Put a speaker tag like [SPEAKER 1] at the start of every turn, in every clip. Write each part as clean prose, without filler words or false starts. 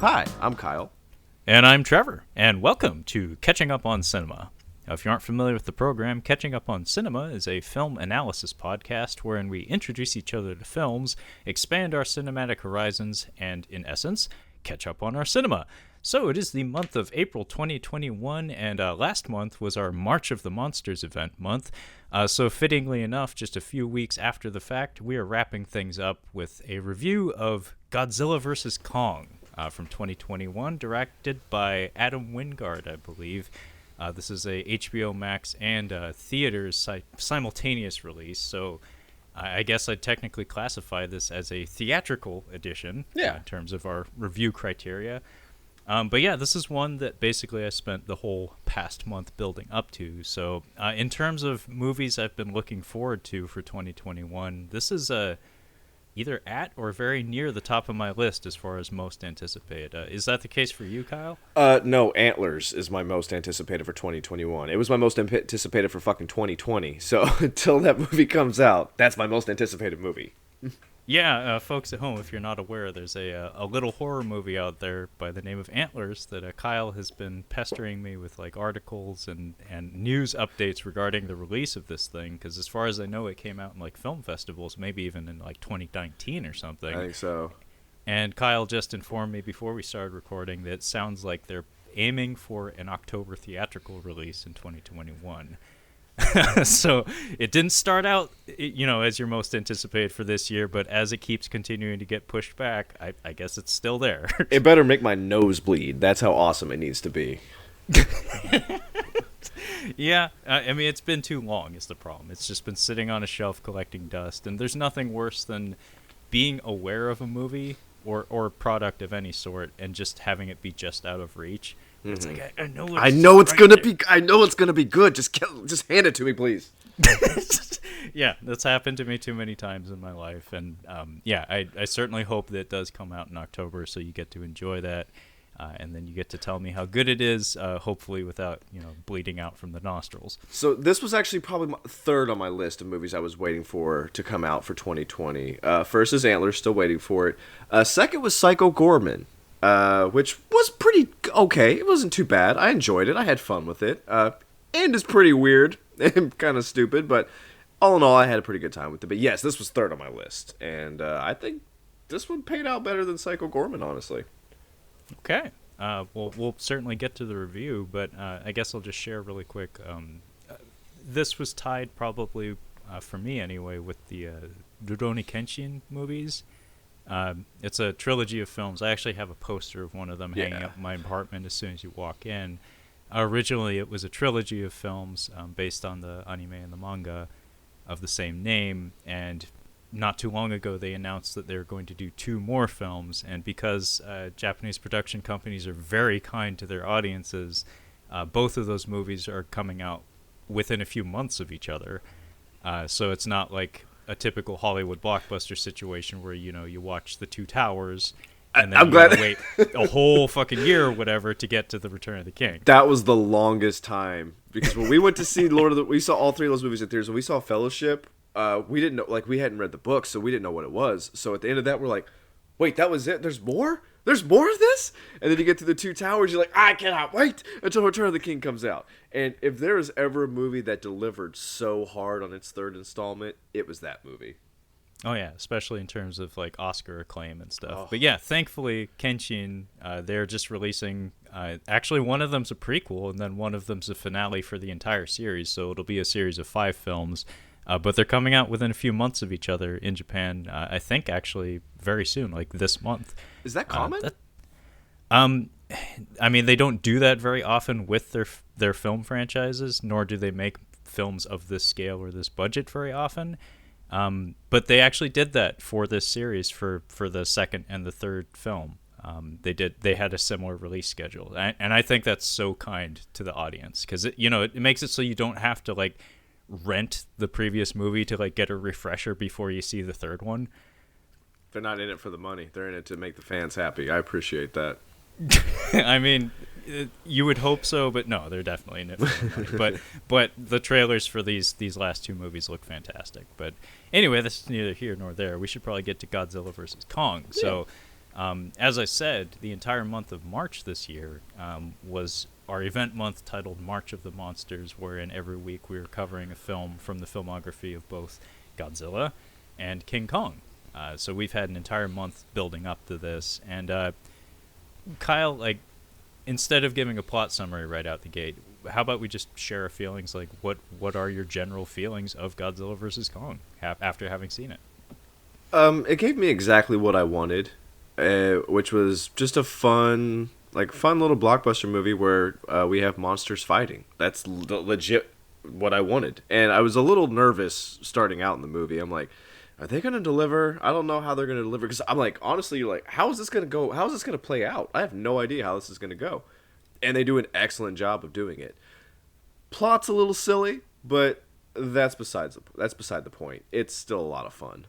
[SPEAKER 1] Hi, I'm Kyle.
[SPEAKER 2] And I'm Trevor, and welcome to Catching Up on Cinema. Now, if you aren't familiar with the program, Catching Up on Cinema is a film analysis podcast wherein we introduce each other to films, expand our cinematic horizons, and, in essence, catch up on our cinema. So it is the month of April 2021, and last month was our March of the Monsters event month. So fittingly enough, just a few weeks after the fact, we are wrapping things up with a review of Godzilla vs. Kong from 2021, directed by Adam Wingard, I believe. This is a HBO Max and theaters simultaneous release, so I guess I'd technically classify this as a theatrical edition in terms of our review criteria. But yeah, this is one that basically I spent the whole past month building up to. So in terms of movies I've been looking forward to for 2021, this is either at or very near the top of my list as far as most anticipated. Is that the case for you, Kyle?
[SPEAKER 1] No, Antlers is my most anticipated for 2021. It was my most anticipated for fucking 2020. So until that movie comes out, that's my most anticipated movie.
[SPEAKER 2] Yeah, folks at home, if you're not aware, there's a little horror movie out there by the name of Antlers that Kyle has been pestering me with like articles and news updates regarding the release of this thing, because as far as I know, it came out in like film festivals, maybe even in like 2019 or something.
[SPEAKER 1] I think so. And
[SPEAKER 2] Kyle just informed me before we started recording that it sounds like they're aiming for an October theatrical release in 2021. So it didn't start out, as your most anticipated for this year, but as it keeps continuing to get pushed back, I guess it's still there.
[SPEAKER 1] It better make my nose bleed. That's how awesome it needs to be.
[SPEAKER 2] Yeah, I mean, it's been too long is the problem. It's just been sitting on a shelf collecting dust, and there's nothing worse than being aware of a movie or product of any sort and just having it be just out of reach. It's like, I know it's gonna be good. Just hand it to me, please. Yeah, that's happened to me too many times in my life, and I certainly hope that it does come out in October, so you get to enjoy that, and then you get to tell me how good it is, hopefully without bleeding out from the nostrils.
[SPEAKER 1] So this was actually probably third on my list of movies I was waiting for to come out for 2020. First is Antlers, still waiting for it. Second was Psycho Gorman. Which was pretty okay. It wasn't too bad. I enjoyed it. I had fun with it. And it's pretty weird and kind of stupid, but all in all, I had a pretty good time with it. But yes, this was third on my list, and I think this one paid out better than Psycho Gorman, honestly.
[SPEAKER 2] Okay. Well, we'll certainly get to the review, but I guess I'll just share really quick. This was tied probably, for me anyway, with the Rurouni Kenshin movies. It's a trilogy of films. I actually have a poster of one of them hanging up in my apartment as soon as you walk in. Originally, it was a trilogy of films based on the anime and the manga of the same name, and not too long ago they announced that they were going to do 2 more films, and because Japanese production companies are very kind to their audiences, both of those movies are coming out within a few months of each other. So it's not like a typical Hollywood blockbuster situation where you watch The Two Towers and then gotta wait a whole fucking year or whatever to get to The Return of the King.
[SPEAKER 1] That was the longest time, because when we went to see we saw all 3 of those movies in theaters. When we saw Fellowship, we didn't know, we hadn't read the book, so we didn't know what it was. So at the end of that, we're like, wait, that was it? There's more? There's more of this? And then you get to The Two Towers, you're like, I cannot wait until Return of the King comes out. And if there was ever a movie that delivered so hard on its third installment, it was that movie.
[SPEAKER 2] Oh yeah, especially in terms of like Oscar acclaim and stuff. Oh. But yeah, thankfully Kenshin, they're just releasing, actually one of them's a prequel and then one of them's a finale for the entire series. So it'll be a series of 5 films. But they're coming out within a few months of each other in Japan, I think actually very soon, like this month.
[SPEAKER 1] Is that common?
[SPEAKER 2] I mean, they don't do that very often with their film franchises, nor do they make films of this scale or this budget very often. But they actually did that for this series for the second and the third film. They had a similar release schedule, and I think that's so kind to the audience, because it makes it so you don't have to like rent the previous movie to like get a refresher before you see the third one.
[SPEAKER 1] They're not in it for the money. They're in it to make the fans happy. I appreciate that.
[SPEAKER 2] I mean, you would hope so, but no, they're definitely in it for the money. But the trailers for these last 2 movies look fantastic. But anyway, this is neither here nor there. We should probably get to Godzilla vs. Kong. So As I said, the entire month of March this year was our event month titled March of the Monsters, wherein every week we were covering a film from the filmography of both Godzilla and King Kong. So we've had an entire month building up to this. And Kyle, like, instead of giving a plot summary right out the gate, how about we just share our feelings? Like, what are your general feelings of Godzilla vs. Kong after having seen it?
[SPEAKER 1] It gave me exactly what I wanted, which was just a fun little blockbuster movie where we have monsters fighting. That's legit what I wanted. And I was a little nervous starting out in the movie. I'm like, are they going to deliver? I don't know how they're going to deliver. Because I'm like, honestly, you're like, how is this going to go? How is this going to play out? I have no idea how this is going to go. And they do an excellent job of doing it. Plot's a little silly, but that's beside the point. It's still a lot of fun.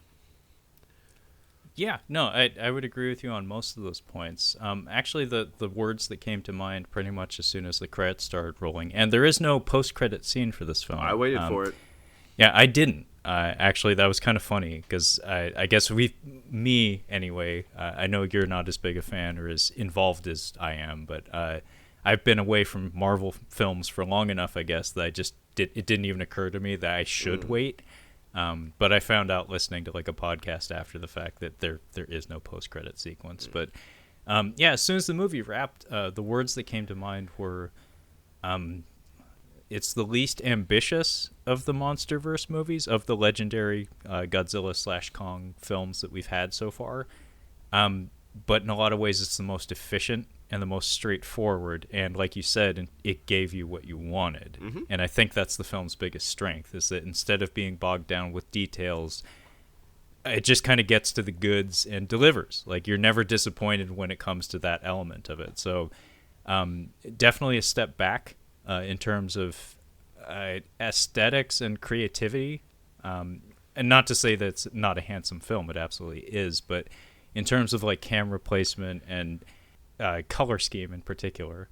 [SPEAKER 2] Yeah, no, I would agree with you on most of those points. Actually, the words that came to mind pretty much as soon as the credits started rolling, and there is no post-credit scene for this film.
[SPEAKER 1] I waited for it.
[SPEAKER 2] Yeah, I didn't. Actually, that was kind of funny, because I guess me anyway, I know you're not as big a fan or as involved as I am, but I've been away from Marvel films for long enough, I guess, that it didn't even occur to me that I should wait. But I found out listening to like a podcast after the fact that there is no post-credit sequence. But yeah, as soon as the movie wrapped, the words that came to mind were, it's the least ambitious of the Monsterverse movies, of the legendary Godzilla/Kong films that we've had so far. But in a lot of ways, it's the most efficient and the most straightforward, and like you said, it gave you what you wanted. Mm-hmm. And I think that's the film's biggest strength, is that instead of being bogged down with details, it just kind of gets to the goods and delivers. Like, you're never disappointed when it comes to that element of it. So definitely a step back in terms of aesthetics and creativity. And not to say that it's not a handsome film, it absolutely is, but in terms of like camera placement and color scheme in particular,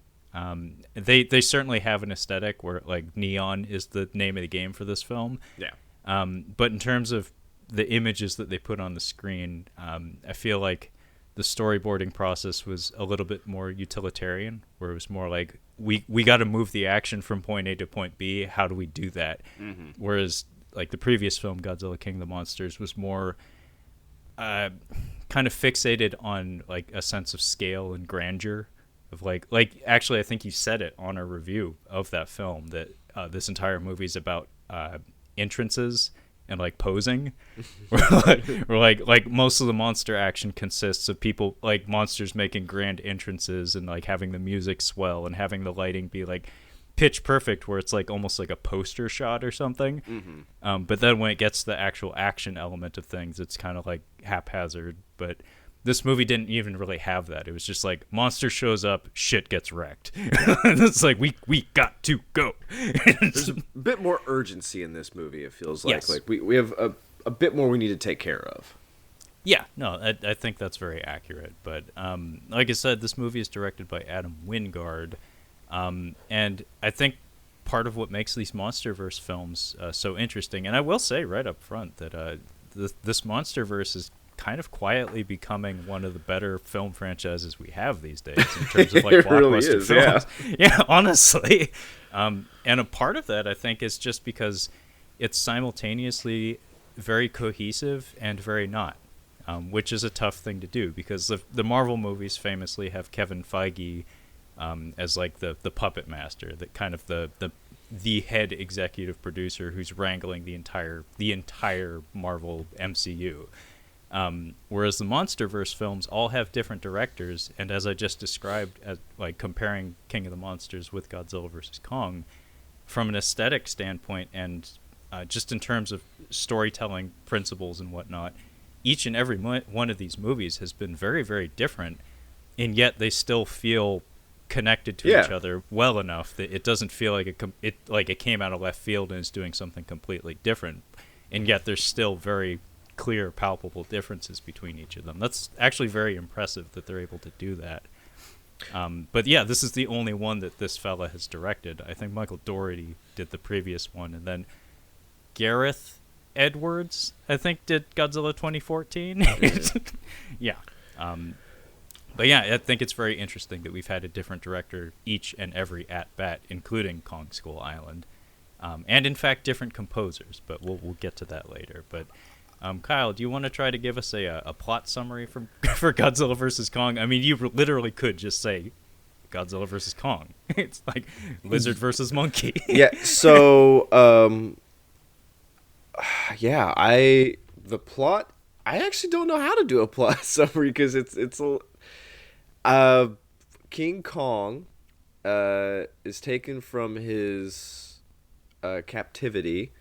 [SPEAKER 2] they certainly have an aesthetic where like neon is the name of the game for this film.
[SPEAKER 1] Yeah.
[SPEAKER 2] But in terms of the images that they put on the screen, I feel like the storyboarding process was a little bit more utilitarian, where it was more like we got to move the action from point A to point B. How do we do that? Mm-hmm. Whereas like the previous film, Godzilla King of the Monsters, was more kind of fixated on like a sense of scale and grandeur of like actually I think you said it on a review of that film that this entire movie is about entrances and like posing. or like most of the monster action consists of people, like monsters making grand entrances and like having the music swell and having the lighting be like pitch perfect, where it's like almost like a poster shot or something. Mm-hmm. But then when it gets to the actual action element of things, it's kind of like haphazard. But this movie didn't even really have that. It was just like monster shows up, shit gets wrecked. It's like we got to go.
[SPEAKER 1] There's a bit more urgency in this movie. It feels like
[SPEAKER 2] yes.
[SPEAKER 1] Like we have a bit more we need to take care of.
[SPEAKER 2] Yeah, no, I think that's very accurate. But like I said, this movie is directed by Adam Wingard. And I think part of what makes these Monsterverse films so interesting, and I will say right up front that this Monsterverse is kind of quietly becoming one of the better film franchises we have these days in terms of like blockbuster
[SPEAKER 1] really is,
[SPEAKER 2] films. Yeah, honestly. And a part of that, I think, is just because it's simultaneously very cohesive and very not, which is a tough thing to do, because the Marvel movies famously have Kevin Feige as like the puppet master, that kind of the head executive producer who's wrangling the entire Marvel MCU. Whereas the Monsterverse films all have different directors, and as I just described, as like comparing King of the Monsters with Godzilla vs. Kong, from an aesthetic standpoint and just in terms of storytelling principles and whatnot, each and every one of these movies has been very, very different, and yet they still feel connected to each other well enough that it doesn't feel like it came out of left field and is doing something completely different, and yet there's still very clear, palpable differences between each of them. That's actually very impressive that they're able to do that. But yeah, this is the only one that this fella has directed. I think Michael Dougherty did the previous one, and then Gareth Edwards, I think, did Godzilla 2014. Yeah. But yeah, I think it's very interesting that we've had a different director each and every at-bat, including Kong Skull Island. And in fact, different composers, but we'll get to that later. But Kyle, do you want to try to give us a plot summary for Godzilla vs. Kong? I mean, you literally could just say Godzilla vs. Kong. It's like lizard versus monkey.
[SPEAKER 1] Yeah. So, the plot. I actually don't know how to do a plot summary because it's King Kong is taken from his captivity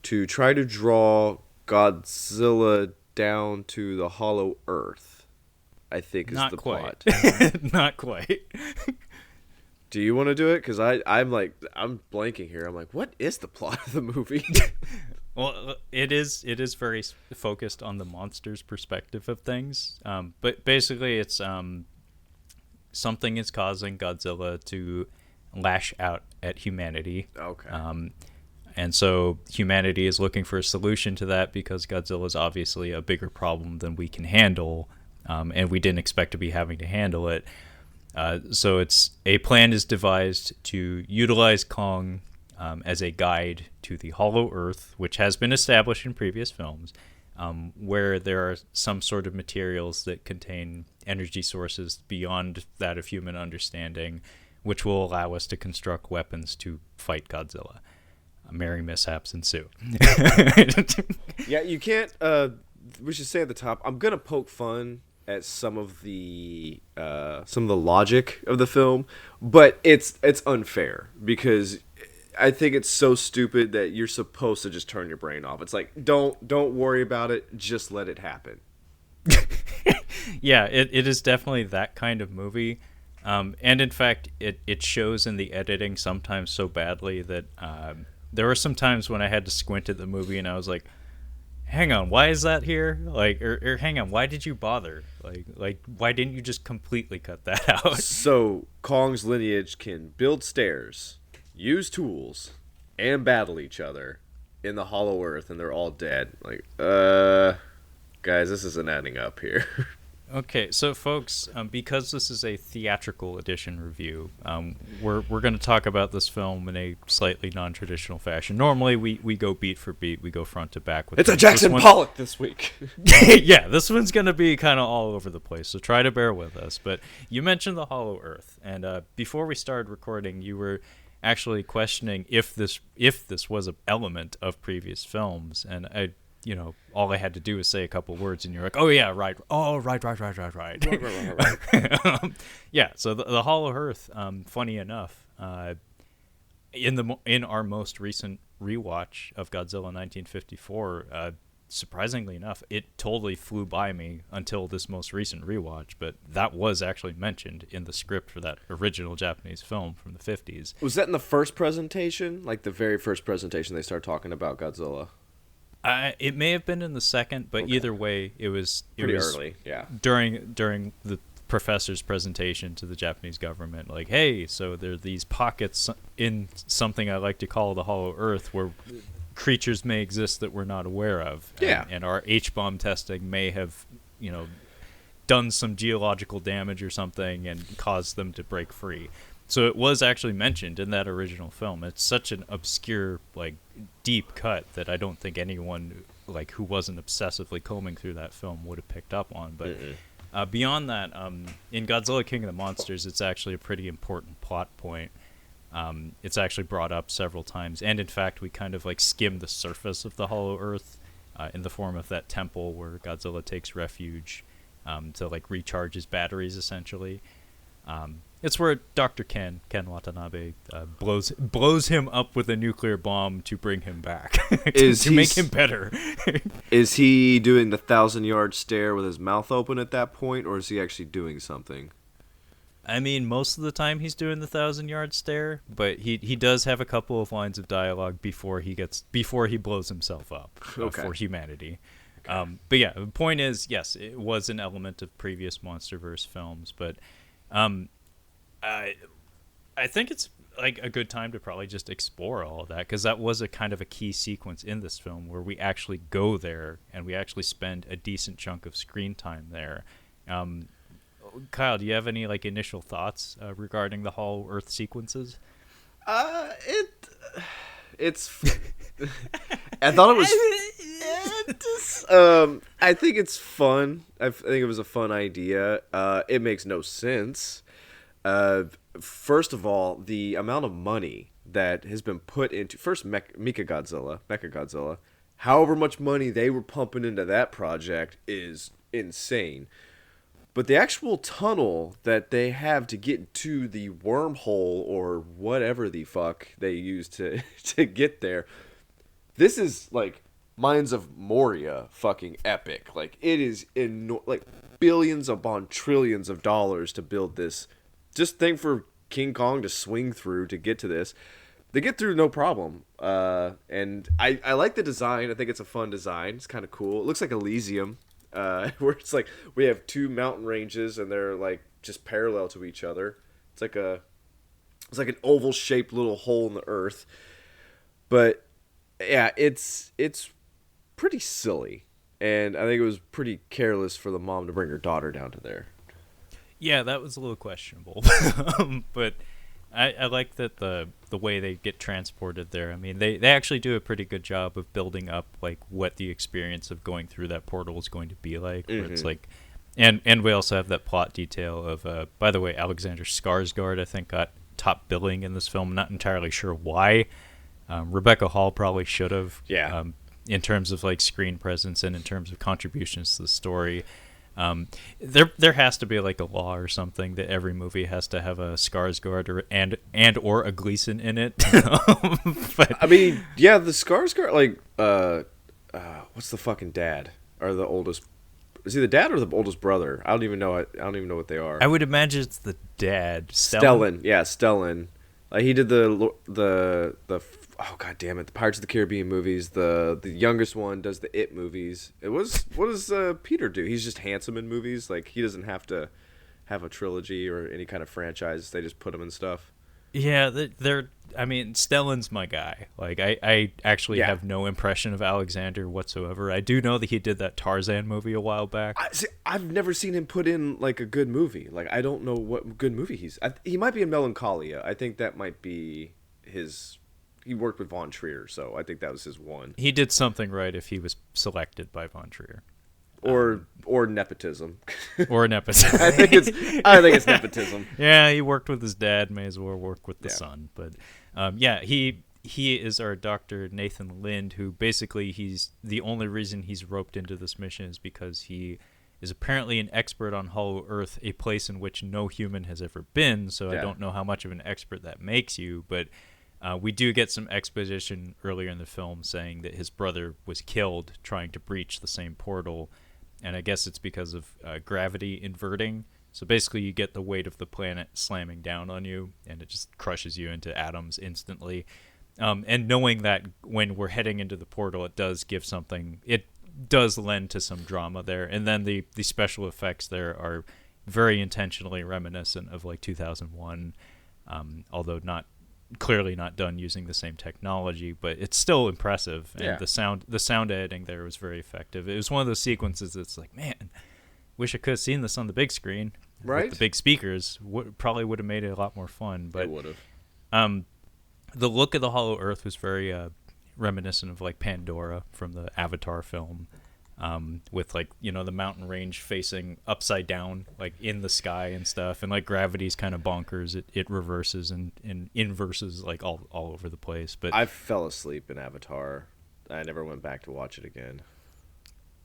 [SPEAKER 1] to try to draw Godzilla down to the hollow earth, I think is the plot.
[SPEAKER 2] Not quite.
[SPEAKER 1] Do you want to do it? Because I'm blanking here. I'm like, what is the plot of the movie?
[SPEAKER 2] Well, it is very focused on the monster's perspective of things. But basically, it's something is causing Godzilla to lash out at humanity.
[SPEAKER 1] Okay.
[SPEAKER 2] And so humanity is looking for a solution to that because Godzilla is obviously a bigger problem than we can handle, and we didn't expect to be having to handle it. So a plan is devised to utilize Kong as a guide to the Hollow Earth, which has been established in previous films, where there are some sort of materials that contain energy sources beyond that of human understanding, which will allow us to construct weapons to fight Godzilla. Merry mishaps ensue.
[SPEAKER 1] Yeah, you can't. We should say at the top, I'm gonna poke fun at some of the logic of the film, but it's unfair because I think it's so stupid that you're supposed to just turn your brain off. It's like don't worry about it, just let it happen.
[SPEAKER 2] Yeah, it is definitely that kind of movie. And in fact, it shows in the editing sometimes so badly that there were some times when I had to squint at the movie and I was like, hang on, why is that here? Like, or hang on, why did you bother? Like, why didn't you just completely cut that out?
[SPEAKER 1] So Kong's lineage can build stairs, use tools, and battle each other in the Hollow Earth, and they're all dead. Like, guys, this isn't adding up here.
[SPEAKER 2] Okay, so folks, because this is a theatrical edition review, we're going to talk about this film in a slightly non-traditional fashion. Normally, we go beat for beat, we go front to back with.
[SPEAKER 1] It's a Jackson Pollock this week.
[SPEAKER 2] Yeah, this one's going to be kind of all over the place, so try to bear with us. But you mentioned the Hollow Earth, and before we started recording, you were actually questioning if this was an element of previous films, and all I had to do was say a couple words, and you're like, "Oh yeah, right. Oh right." Yeah. So the Hollow Earth, funny enough, in our most recent rewatch of Godzilla 1954, surprisingly enough, it totally flew by me until this most recent rewatch. But that was actually mentioned in the script for that original Japanese film from the 50s.
[SPEAKER 1] Was that in the first presentation, like the very first presentation they start talking about Godzilla?
[SPEAKER 2] It may have been in the second, but
[SPEAKER 1] Okay.
[SPEAKER 2] Either way, it was
[SPEAKER 1] early. Yeah.
[SPEAKER 2] During the professor's presentation to the Japanese government, like, hey, so there are these pockets in something I like to call the Hollow Earth where creatures may exist that we're not aware of.
[SPEAKER 1] Yeah.
[SPEAKER 2] And our H-bomb testing may have, done some geological damage or something and caused them to break free. So it was actually mentioned in that original film. It's such an obscure, deep cut that I don't think anyone, who wasn't obsessively combing through that film would have picked up on. But beyond that, in Godzilla King of the Monsters, it's actually a pretty important plot point. It's actually brought up several times. And in fact, we kind of, skim the surface of the Hollow Earth in the form of that temple where Godzilla takes refuge to, recharge his batteries, essentially. It's where Dr. Ken Watanabe, blows him up with a nuclear bomb to bring him back, to make him better.
[SPEAKER 1] Is he doing the 1,000-yard stare with his mouth open at that point, or is he actually doing something?
[SPEAKER 2] I mean, most of the time he's doing the 1,000-yard stare, but he does have a couple of lines of dialogue before he blows himself up for humanity. Okay. But yeah, the point is, yes, it was an element of previous Monsterverse films, but I think it's a good time to probably just explore all of that, because that was a kind of a key sequence in this film where we actually go there and we actually spend a decent chunk of screen time there. Kyle, do you have any like initial thoughts regarding the Hollow Earth sequences?
[SPEAKER 1] It's. I thought it was. I think it's fun. I think it was a fun idea. It makes no sense. First of all, the amount of money that has been put into first Mechagodzilla, however much money they were pumping into that project is insane. But the actual tunnel that they have to get to the wormhole or whatever the fuck they use to get there, this is like Mines of Moria fucking epic. Like it is like billions upon trillions of dollars to build this just thing for King Kong to swing through to get to this. They get through no problem. And I like the design. I think it's a fun design. It's kind of cool. It looks like Elysium. Where it's like we have two mountain ranges and they're like just parallel to each other. It's like an oval shaped little hole in the earth. But yeah, it's pretty silly, and I think it was pretty careless for the mom to bring her daughter down to there.
[SPEAKER 2] Yeah, that was a little questionable, but I like that the way they get transported there. I mean, they actually do a pretty good job of building up like what the experience of going through that portal is going to be like. Where it's like, and we also have that plot detail of by the way, Alexander Skarsgård I think got top billing in this film. Not entirely sure why. Rebecca Hall probably should have.
[SPEAKER 1] Yeah.
[SPEAKER 2] In terms of like screen presence and in terms of contributions to the story. There has to be like a law or something that every movie has to have a Skarsgård or a Gleason in it. But
[SPEAKER 1] I mean, yeah, the Skarsgård, like, what's the fucking dad or the oldest? Is he the dad or the oldest brother? I don't even know. I don't even know what they are.
[SPEAKER 2] I would imagine it's the dad.
[SPEAKER 1] Stellan. Yeah, Stellan. Like he did the oh god damn it, the Pirates of the Caribbean movies. The youngest one does the It movies. What does Peter do? He's just handsome in movies. Like he doesn't have to have a trilogy or any kind of franchise. They just put him in stuff.
[SPEAKER 2] Yeah, I mean, Stellan's my guy. Like I actually have no impression of Alexander whatsoever. I do know that he did that Tarzan movie a while back.
[SPEAKER 1] I've never seen him put in like a good movie. Like I don't know what good movie he might be in Melancholia. I think that might be his. He worked with Von Trier, so I think that was his one.
[SPEAKER 2] He did something right if he was selected by Von Trier.
[SPEAKER 1] Or nepotism.
[SPEAKER 2] Or nepotism.
[SPEAKER 1] I think it's nepotism.
[SPEAKER 2] Yeah, he worked with his dad, may as well work with the son. But he is our Dr. Nathan Lind, who basically he's the only reason he's roped into this mission is because he is apparently an expert on Hollow Earth, a place in which no human has ever been, so I don't know how much of an expert that makes you, but we do get some exposition earlier in the film saying that his brother was killed trying to breach the same portal, and I guess it's because of gravity inverting. So basically you get the weight of the planet slamming down on you, and it just crushes you into atoms instantly. And knowing that when we're heading into the portal, it does give something... It does lend to some drama there. And then the special effects there are very intentionally reminiscent of like 2001, although clearly not done using the same technology, but it's still impressive. And the sound editing there was very effective. It was one of those sequences that's like, man, wish I could have seen this on the big screen,
[SPEAKER 1] right?
[SPEAKER 2] With the big speakers. Probably would have made it a lot more fun. But
[SPEAKER 1] it would have.
[SPEAKER 2] The look of the Hollow Earth was very reminiscent of like Pandora from the Avatar film, with like, you know, the mountain range facing upside down, like in the sky and stuff, and like gravity's kind of bonkers. It reverses and inverses like all over the place. But
[SPEAKER 1] I fell asleep in Avatar. I never went back to watch it again.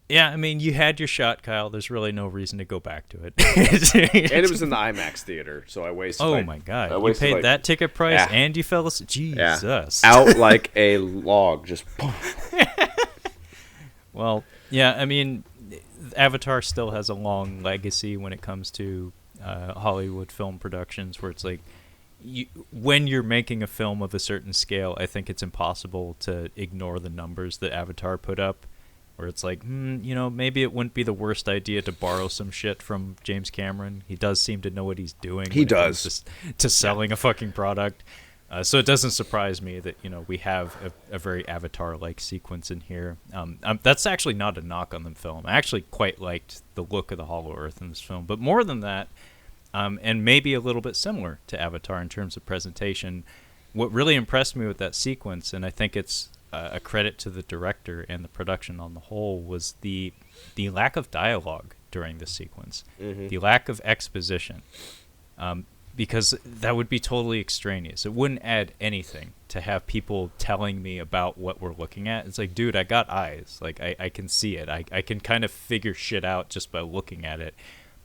[SPEAKER 2] Yeah, I mean, you had your shot, Kyle. There's really no reason to go back to it.
[SPEAKER 1] And it was in the IMAX theater, so I wasted.
[SPEAKER 2] Oh my god! You paid that ticket price, and you fell asleep. Jesus,
[SPEAKER 1] out like a log, just.
[SPEAKER 2] Well, yeah, I mean, Avatar still has a long legacy when it comes to Hollywood film productions, where it's like, when you're making a film of a certain scale, I think it's impossible to ignore the numbers that Avatar put up. Where it's like, you know, maybe it wouldn't be the worst idea to borrow some shit from James Cameron. He does seem to know what he's doing.
[SPEAKER 1] He does.
[SPEAKER 2] To selling a fucking product. So it doesn't surprise me that we have a very Avatar-like sequence in here. That's actually not a knock on the film. I actually quite liked the look of the Hollow Earth in this film, but more than that, and maybe a little bit similar to Avatar in terms of presentation, what really impressed me with that sequence, and I think it's a credit to the director and the production on the whole, was the lack of dialogue during this sequence, the lack of exposition. Because that would be totally extraneous. It wouldn't add anything to have people telling me about what we're looking at. It's like, dude, I got eyes. Like, I can see it. I can kind of figure shit out just by looking at it.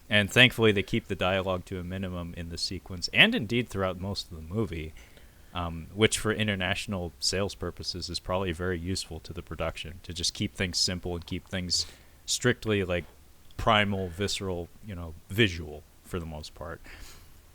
[SPEAKER 2] And thankfully, they keep the dialogue to a minimum in the sequence, and indeed throughout most of the movie, which for international sales purposes is probably very useful to the production, to just keep things simple and keep things strictly, like, primal, visceral, visual for the most part.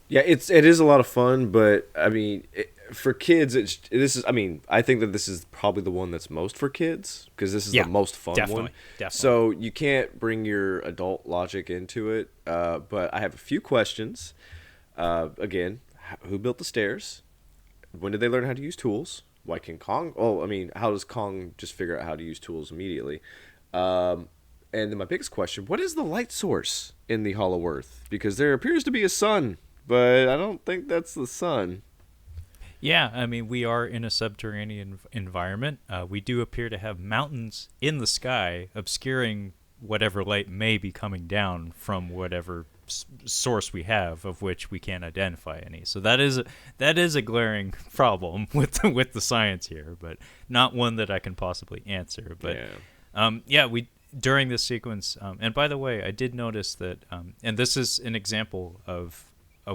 [SPEAKER 1] Yeah, it is a lot of fun, but I mean, for kids, I think that this is probably the one that's most for kids, because this is the most fun one. Definitely. So you can't bring your adult logic into it. But I have a few questions. Again, who built the stairs? When did they learn how to use tools? Why can Kong? Oh, I mean, how does Kong just figure out how to use tools immediately? And then my biggest question: what is the light source in the Hollow Earth? Because there appears to be a sun, but I don't think that's the sun.
[SPEAKER 2] Yeah, I mean, we are in a subterranean environment. We do appear to have mountains in the sky obscuring whatever light may be coming down from whatever source we have, of which we can't identify any. So that is a glaring problem with the science here, but not one that I can possibly answer. But we during this sequence, and by the way, I did notice that, and this is an example of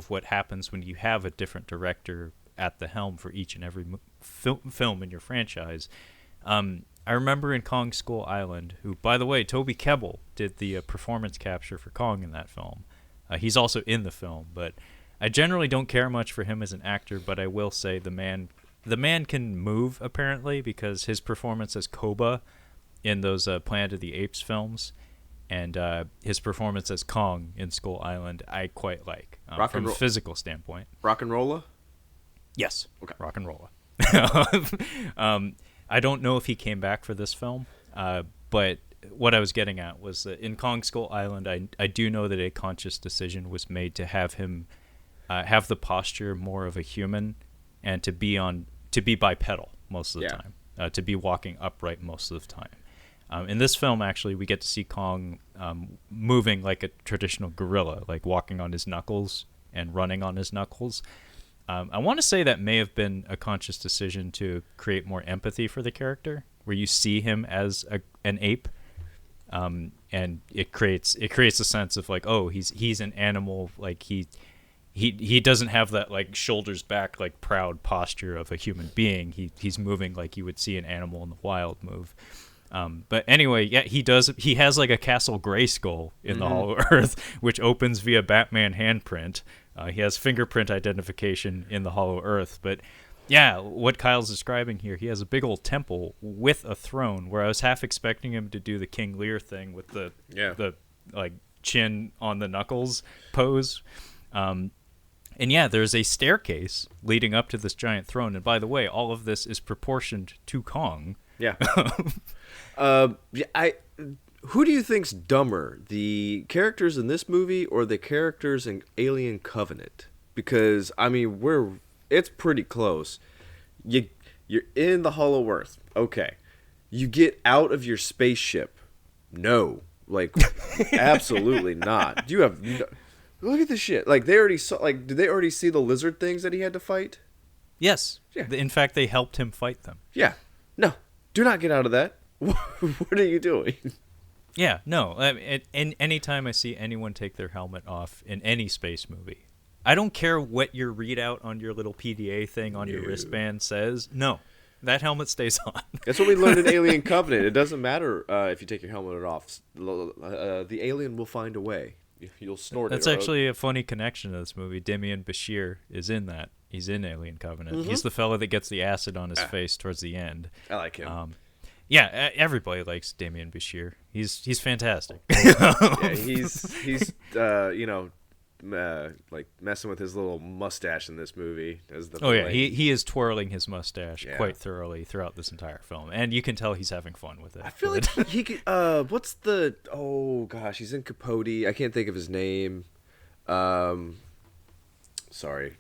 [SPEAKER 2] what happens when you have a different director at the helm for each and every film in your franchise. I remember in Kong Skull Island, who, by the way, Toby Kebbell did the performance capture for Kong in that film. He's also in the film, but I generally don't care much for him as an actor, but I will say the man can move, apparently, because his performance as Koba in those Planet of the Apes films, and his performance as Kong in Skull Island, I quite like from a physical standpoint.
[SPEAKER 1] Rock and Rolla?
[SPEAKER 2] Yes.
[SPEAKER 1] Okay.
[SPEAKER 2] Rock and Rolla. I don't know if he came back for this film, but what I was getting at was that in Kong Skull Island, I do know that a conscious decision was made to have him have the posture more of a human, and to be bipedal most of the time, to be walking upright most of the time. In this film, actually, we get to see Kong moving like a traditional gorilla, like walking on his knuckles and running on his knuckles. I want to say that may have been a conscious decision to create more empathy for the character, where you see him as an ape, and it creates a sense of like, oh, he's an animal, like he doesn't have that like shoulders back, like proud posture of a human being. He's moving like you would see an animal in the wild move. But anyway, yeah, he has like a Castle Grayskull in the Hollow Earth, which opens via Batman handprint. He has fingerprint identification in the Hollow Earth. But yeah, what Kyle's describing here, he has a big old temple with a throne, where I was half expecting him to do the King Lear thing with the like chin on the knuckles pose. And yeah, there's a staircase leading up to this giant throne. And by the way, all of this is proportioned to Kong.
[SPEAKER 1] Yeah. Who do you think's dumber, the characters in this movie or the characters in Alien Covenant? Because I mean, it's pretty close. You're in the Hollow Earth. Okay. You get out of your spaceship. No. Like, absolutely not. You have look at this shit. Like, they already saw, like, did they already see the lizard things that he had to fight? Yes. Yeah.
[SPEAKER 2] In fact, they helped him fight them.
[SPEAKER 1] Yeah. No. Do not get out of that. What are you doing?
[SPEAKER 2] Yeah, no. Anytime I see anyone take their helmet off in any space movie, I don't care what your readout on your little PDA thing on your wristband says. No, that helmet stays on.
[SPEAKER 1] That's what we learned in Alien Covenant. It doesn't matter if you take your helmet off. The alien will find a way. You'll snort
[SPEAKER 2] That's
[SPEAKER 1] it.
[SPEAKER 2] That's actually a funny connection to this movie. Demian Bashir is in that. He's in Alien Covenant. Mm-hmm. He's the fella that gets the acid on his face towards the end.
[SPEAKER 1] I like him.
[SPEAKER 2] Yeah, everybody likes Demian Bashir. He's fantastic.
[SPEAKER 1] Yeah, he's like messing with his little mustache in this movie as the
[SPEAKER 2] Oh yeah,
[SPEAKER 1] villain.
[SPEAKER 2] he is twirling his mustache quite thoroughly throughout this entire film, and you can tell he's having fun with it.
[SPEAKER 1] I feel like he could. What's the? Oh gosh, he's in Capote. I can't think of his name. Sorry,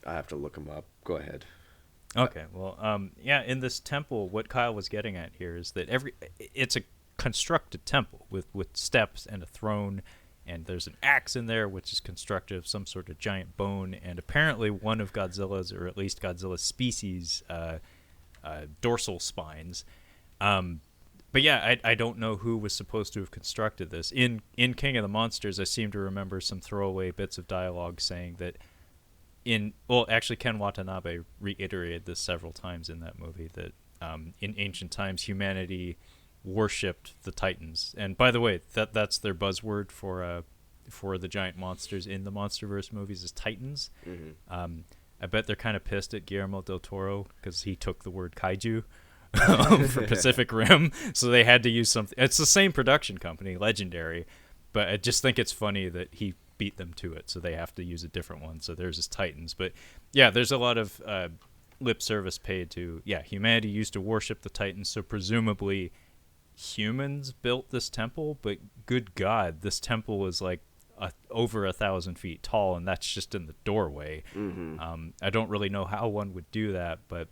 [SPEAKER 1] I have to look him up. Go ahead.
[SPEAKER 2] Okay, well, yeah, in this temple, what Kyle was getting at here is that it's a constructed temple with steps and a throne, and there's an axe in there, which is constructed of some sort of giant bone, and apparently one of Godzilla's, or at least Godzilla's species, dorsal spines. But yeah, I don't know who was supposed to have constructed this. In King of the Monsters, I seem to remember some throwaway bits of dialogue saying that actually Ken Watanabe reiterated this several times in that movie, that in ancient times humanity worshipped the Titans. And by the way, that's their buzzword for the giant monsters in the Monsterverse movies is Titans. Mm-hmm. I bet they're kind of pissed at Guillermo del Toro because he took the word kaiju for Pacific Rim, so they had to use something. It's the same production company, Legendary, but I just think it's funny that he beat them to it, so they have to use a different one. So there's his Titans. But yeah, there's a lot of lip service paid to, humanity used to worship the Titans, so presumably humans built this temple, but good God, this temple is like over 1,000 feet tall, and that's just in the doorway. Mm-hmm. I don't really know how one would do that, but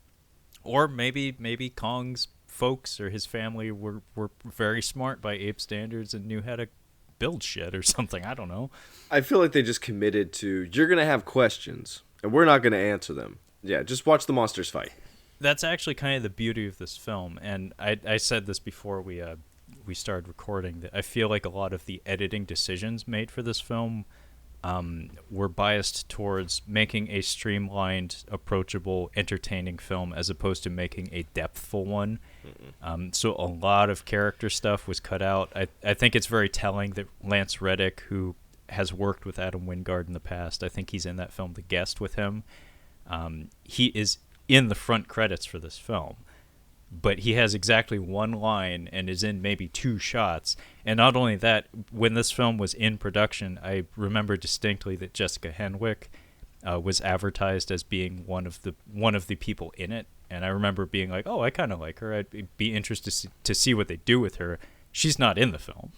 [SPEAKER 2] or maybe Kong's folks or his family were very smart by ape standards and knew how to build shit or something. I don't know.
[SPEAKER 1] I feel like they just committed to, you're going to have questions, and we're not going to answer them. Yeah, just watch the monsters fight.
[SPEAKER 2] That's actually kind of the beauty of this film, and I said this before we started recording, that I feel like a lot of the editing decisions made for this film were biased towards making a streamlined, approachable, entertaining film as opposed to making a depthful one. So a lot of character stuff was cut out. I think it's very telling that Lance Reddick, who has worked with Adam Wingard in the past, I think he's in that film The Guest with him. He is in the front credits for this film, but he has exactly one line and is in maybe 2 shots. And not only that, when this film was in production, I remember distinctly that Jessica Henwick was advertised as being one of the people in it, and I remember being like, oh, I kind of like her. I'd be interested to see what they do with her. She's not in the film.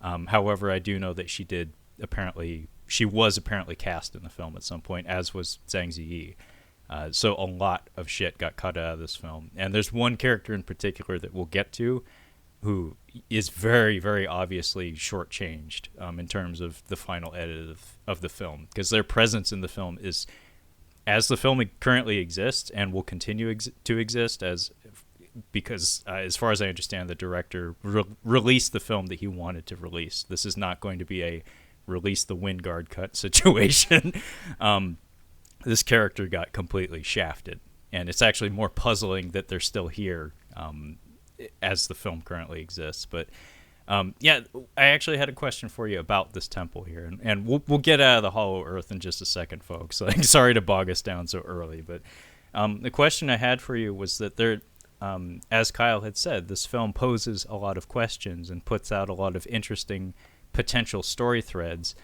[SPEAKER 2] However, I do know that she was apparently cast in the film at some point, as was Zhang Ziyi. So a lot of shit got cut out of this film. And there's one character in particular that we'll get to who is very, very obviously shortchanged in terms of the final edit of the film. Because their presence in the film is, as the film currently exists and will continue to exist, because as far as I understand, the director released the film that he wanted to release. This is not going to be a release the Wingard cut situation. This character got completely shafted, and it's actually more puzzling that they're still here as the film currently exists. But I actually had a question for you about this temple here, and we'll get out of the Hollow Earth in just a second, folks. Like, sorry to bog us down so early, but the question I had for you was that there, as Kyle had said, this film poses a lot of questions and puts out a lot of interesting potential story threads.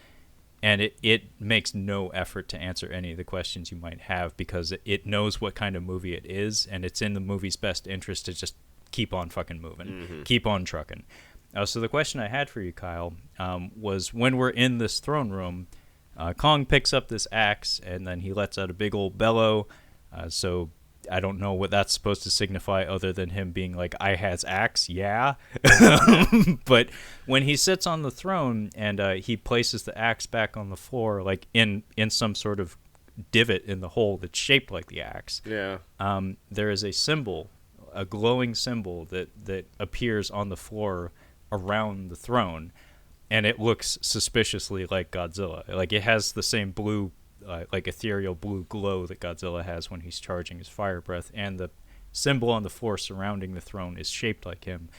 [SPEAKER 2] And it makes no effort to answer any of the questions you might have, because it knows what kind of movie it is, and it's in the movie's best interest to just keep on fucking moving, keep on trucking. So the question I had for you, Kyle, was when we're in this throne room, Kong picks up this axe, and then he lets out a big old bellow. So I don't know what that's supposed to signify other than him being like, I has axe, yeah. But when he sits on the throne and he places the axe back on the floor, like in some sort of divot in the hole that's shaped like the axe, there is a symbol, a glowing symbol that appears on the floor around the throne, and it looks suspiciously like Godzilla. Like, it has the same blue, like ethereal blue glow that Godzilla has when he's charging his fire breath, and the symbol on the floor surrounding the throne is shaped like him.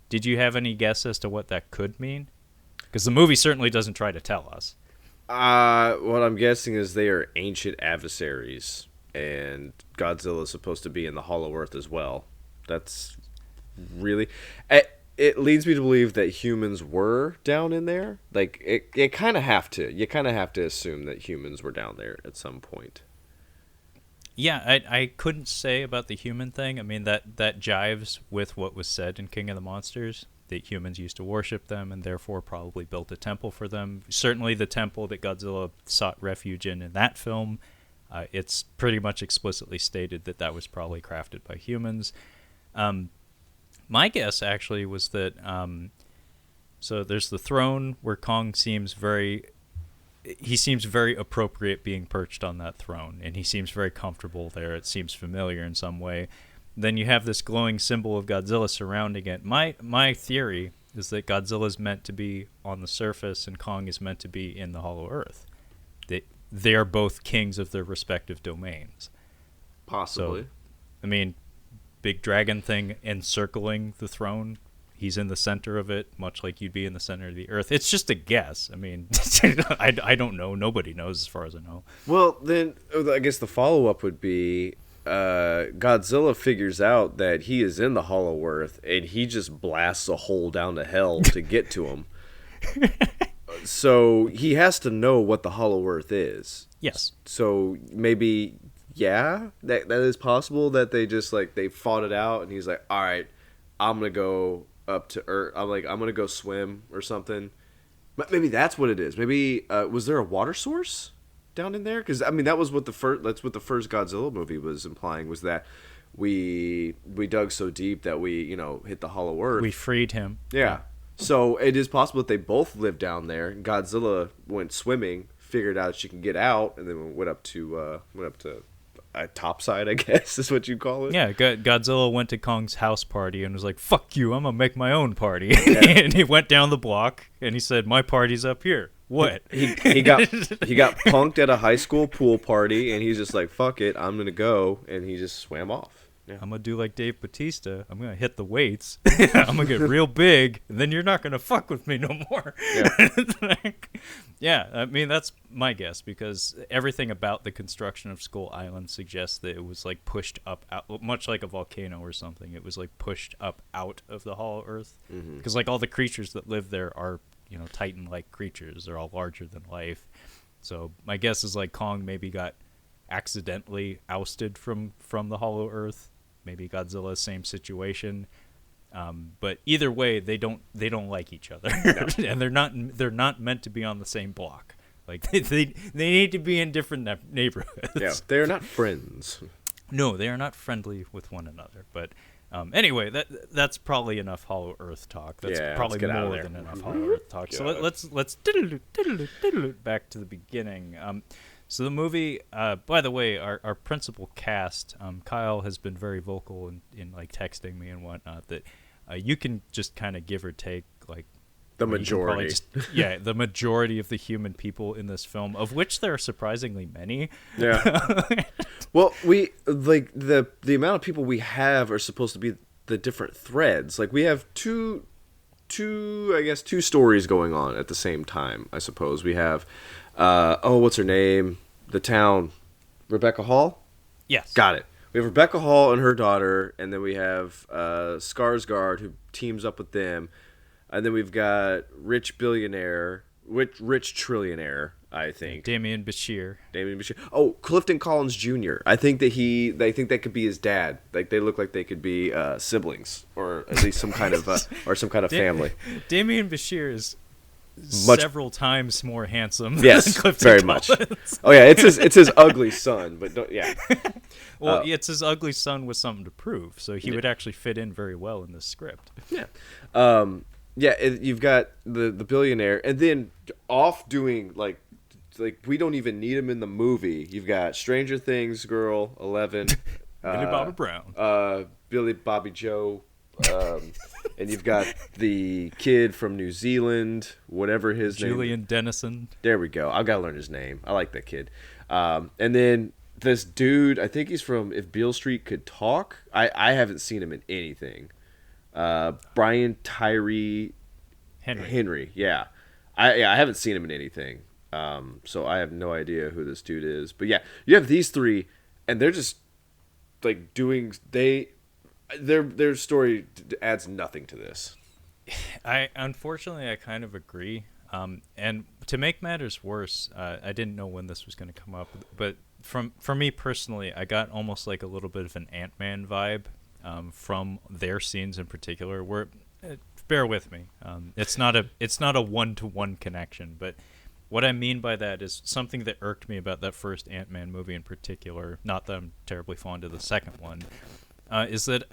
[SPEAKER 2] Did you have any guess as to what that could mean? Because the movie certainly doesn't try to tell us.
[SPEAKER 1] What I'm guessing is they are ancient adversaries, and Godzilla is supposed to be in the Hollow Earth as well. That's really... it leads me to believe that humans were down in there. Like you kind of have to assume that humans were down there at some point.
[SPEAKER 2] Yeah, I couldn't say about the human thing. I mean, that jives with what was said in King of the Monsters, that humans used to worship them and therefore probably built a temple for them. Certainly the temple that Godzilla sought refuge in that film, it's pretty much explicitly stated that that was probably crafted by humans. My guess, actually, was that... so there's the throne where Kong seems very appropriate being perched on that throne, and he seems very comfortable there. It seems familiar in some way. Then you have this glowing symbol of Godzilla surrounding it. My theory is that Godzilla is meant to be on the surface and Kong is meant to be in the Hollow Earth. They are both kings of their respective domains.
[SPEAKER 1] Possibly.
[SPEAKER 2] So, I mean, big dragon thing encircling the throne. He's in the center of it, much like you'd be in the center of the earth. It's just a guess. I mean, I don't know. Nobody knows as far as I know.
[SPEAKER 1] Well, then I guess the follow-up would be Godzilla figures out that he is in the Hollow Earth, and he just blasts a hole down to hell to get to him. So he has to know what the Hollow Earth is.
[SPEAKER 2] Yes.
[SPEAKER 1] So maybe, yeah, that is possible that they just, like, they fought it out, and he's like, all right, I'm going to go up to Earth. I'm going to go swim or something. But maybe that's what it is. Maybe, was there a water source down in there? Because, I mean, that's what the first Godzilla movie was implying, was that we dug so deep that we, hit the Hollow Earth.
[SPEAKER 2] We freed him.
[SPEAKER 1] Yeah. So it is possible that they both lived down there. Godzilla went swimming, figured out she can get out, and then went up to topside, I guess is what you call it.
[SPEAKER 2] Yeah, Godzilla went to Kong's house party and was like, "Fuck you, I'm gonna make my own party." Yeah. And he went down the block and he said, "My party's up here." What?
[SPEAKER 1] He got punked at a high school pool party, and he's just like, "Fuck it, I'm gonna go," and he just swam off.
[SPEAKER 2] Yeah. I'm gonna do like Dave Bautista. I'm gonna hit the weights. I'm gonna get real big, and then you're not gonna fuck with me no more. Yeah. Yeah, I mean, that's my guess, because everything about the construction of Skull Island suggests that it was like pushed up out, much like a volcano or something. It was like pushed up out of the Hollow Earth, because like all the creatures that live there are, Titan-like creatures. They're all larger than life. So my guess is like Kong maybe got accidentally ousted from the Hollow Earth. Maybe Godzilla, same situation. But either way, they don't like each other, no. And they're not meant to be on the same block. Like they need to be in different neighborhoods.
[SPEAKER 1] Yeah, they are not friends.
[SPEAKER 2] No, they are not friendly with one another. But anyway, that's probably enough Hollow Earth talk. That's probably more than enough Hollow Earth talk. So let's back to the beginning. So the movie, by the way, our principal cast, Kyle has been very vocal in like texting me and whatnot, that you can just kind of give or take like
[SPEAKER 1] the majority.
[SPEAKER 2] The majority of the human people in this film, of which there are surprisingly many.
[SPEAKER 1] Yeah. Well, we like the amount of people we have are supposed to be the different threads. Like we have two stories going on at the same time. I suppose we have. What's her name? The town, Rebecca Hall?
[SPEAKER 2] Yes.
[SPEAKER 1] Got it. We have Rebecca Hall and her daughter, and then we have Skarsgård, who teams up with them. And then we've got rich trillionaire, I think.
[SPEAKER 2] Damian Bashir.
[SPEAKER 1] Oh, Clifton Collins Jr. I think that could be his dad. Like they look like they could be siblings, or at least some kind of family.
[SPEAKER 2] Damian Bashir is several times more handsome.
[SPEAKER 1] Yes,
[SPEAKER 2] than Clifton
[SPEAKER 1] very
[SPEAKER 2] Collins.
[SPEAKER 1] Much. Oh yeah, it's his ugly son, but yeah.
[SPEAKER 2] Well, it's his ugly son with something to prove, so he would actually fit in very well in this script.
[SPEAKER 1] Yeah. You've got the billionaire, and then off doing like we don't even need him in the movie. You've got Stranger Things girl 11,
[SPEAKER 2] Billy Bobby Brown,
[SPEAKER 1] Billy Bobby Joe. And you've got the kid from New Zealand, whatever his name.
[SPEAKER 2] Julian Dennison.
[SPEAKER 1] There we go. I've got to learn his name. I like that kid. And then this dude, I think he's from If Beale Street Could Talk. I haven't seen him in anything. Brian Tyree Henry. Yeah. I haven't seen him in anything. So I have no idea who this dude is. But yeah, you have these three, and they're just like doing their story adds nothing to this.
[SPEAKER 2] I kind of agree. And to make matters worse, I didn't know when this was going to come up, but for me personally, I got almost like a little bit of an Ant-Man vibe from their scenes in particular. Where, bear with me, it's not a one-to-one connection, but what I mean by that is something that irked me about that first Ant-Man movie in particular. Not that I'm terribly fond of the second one, is that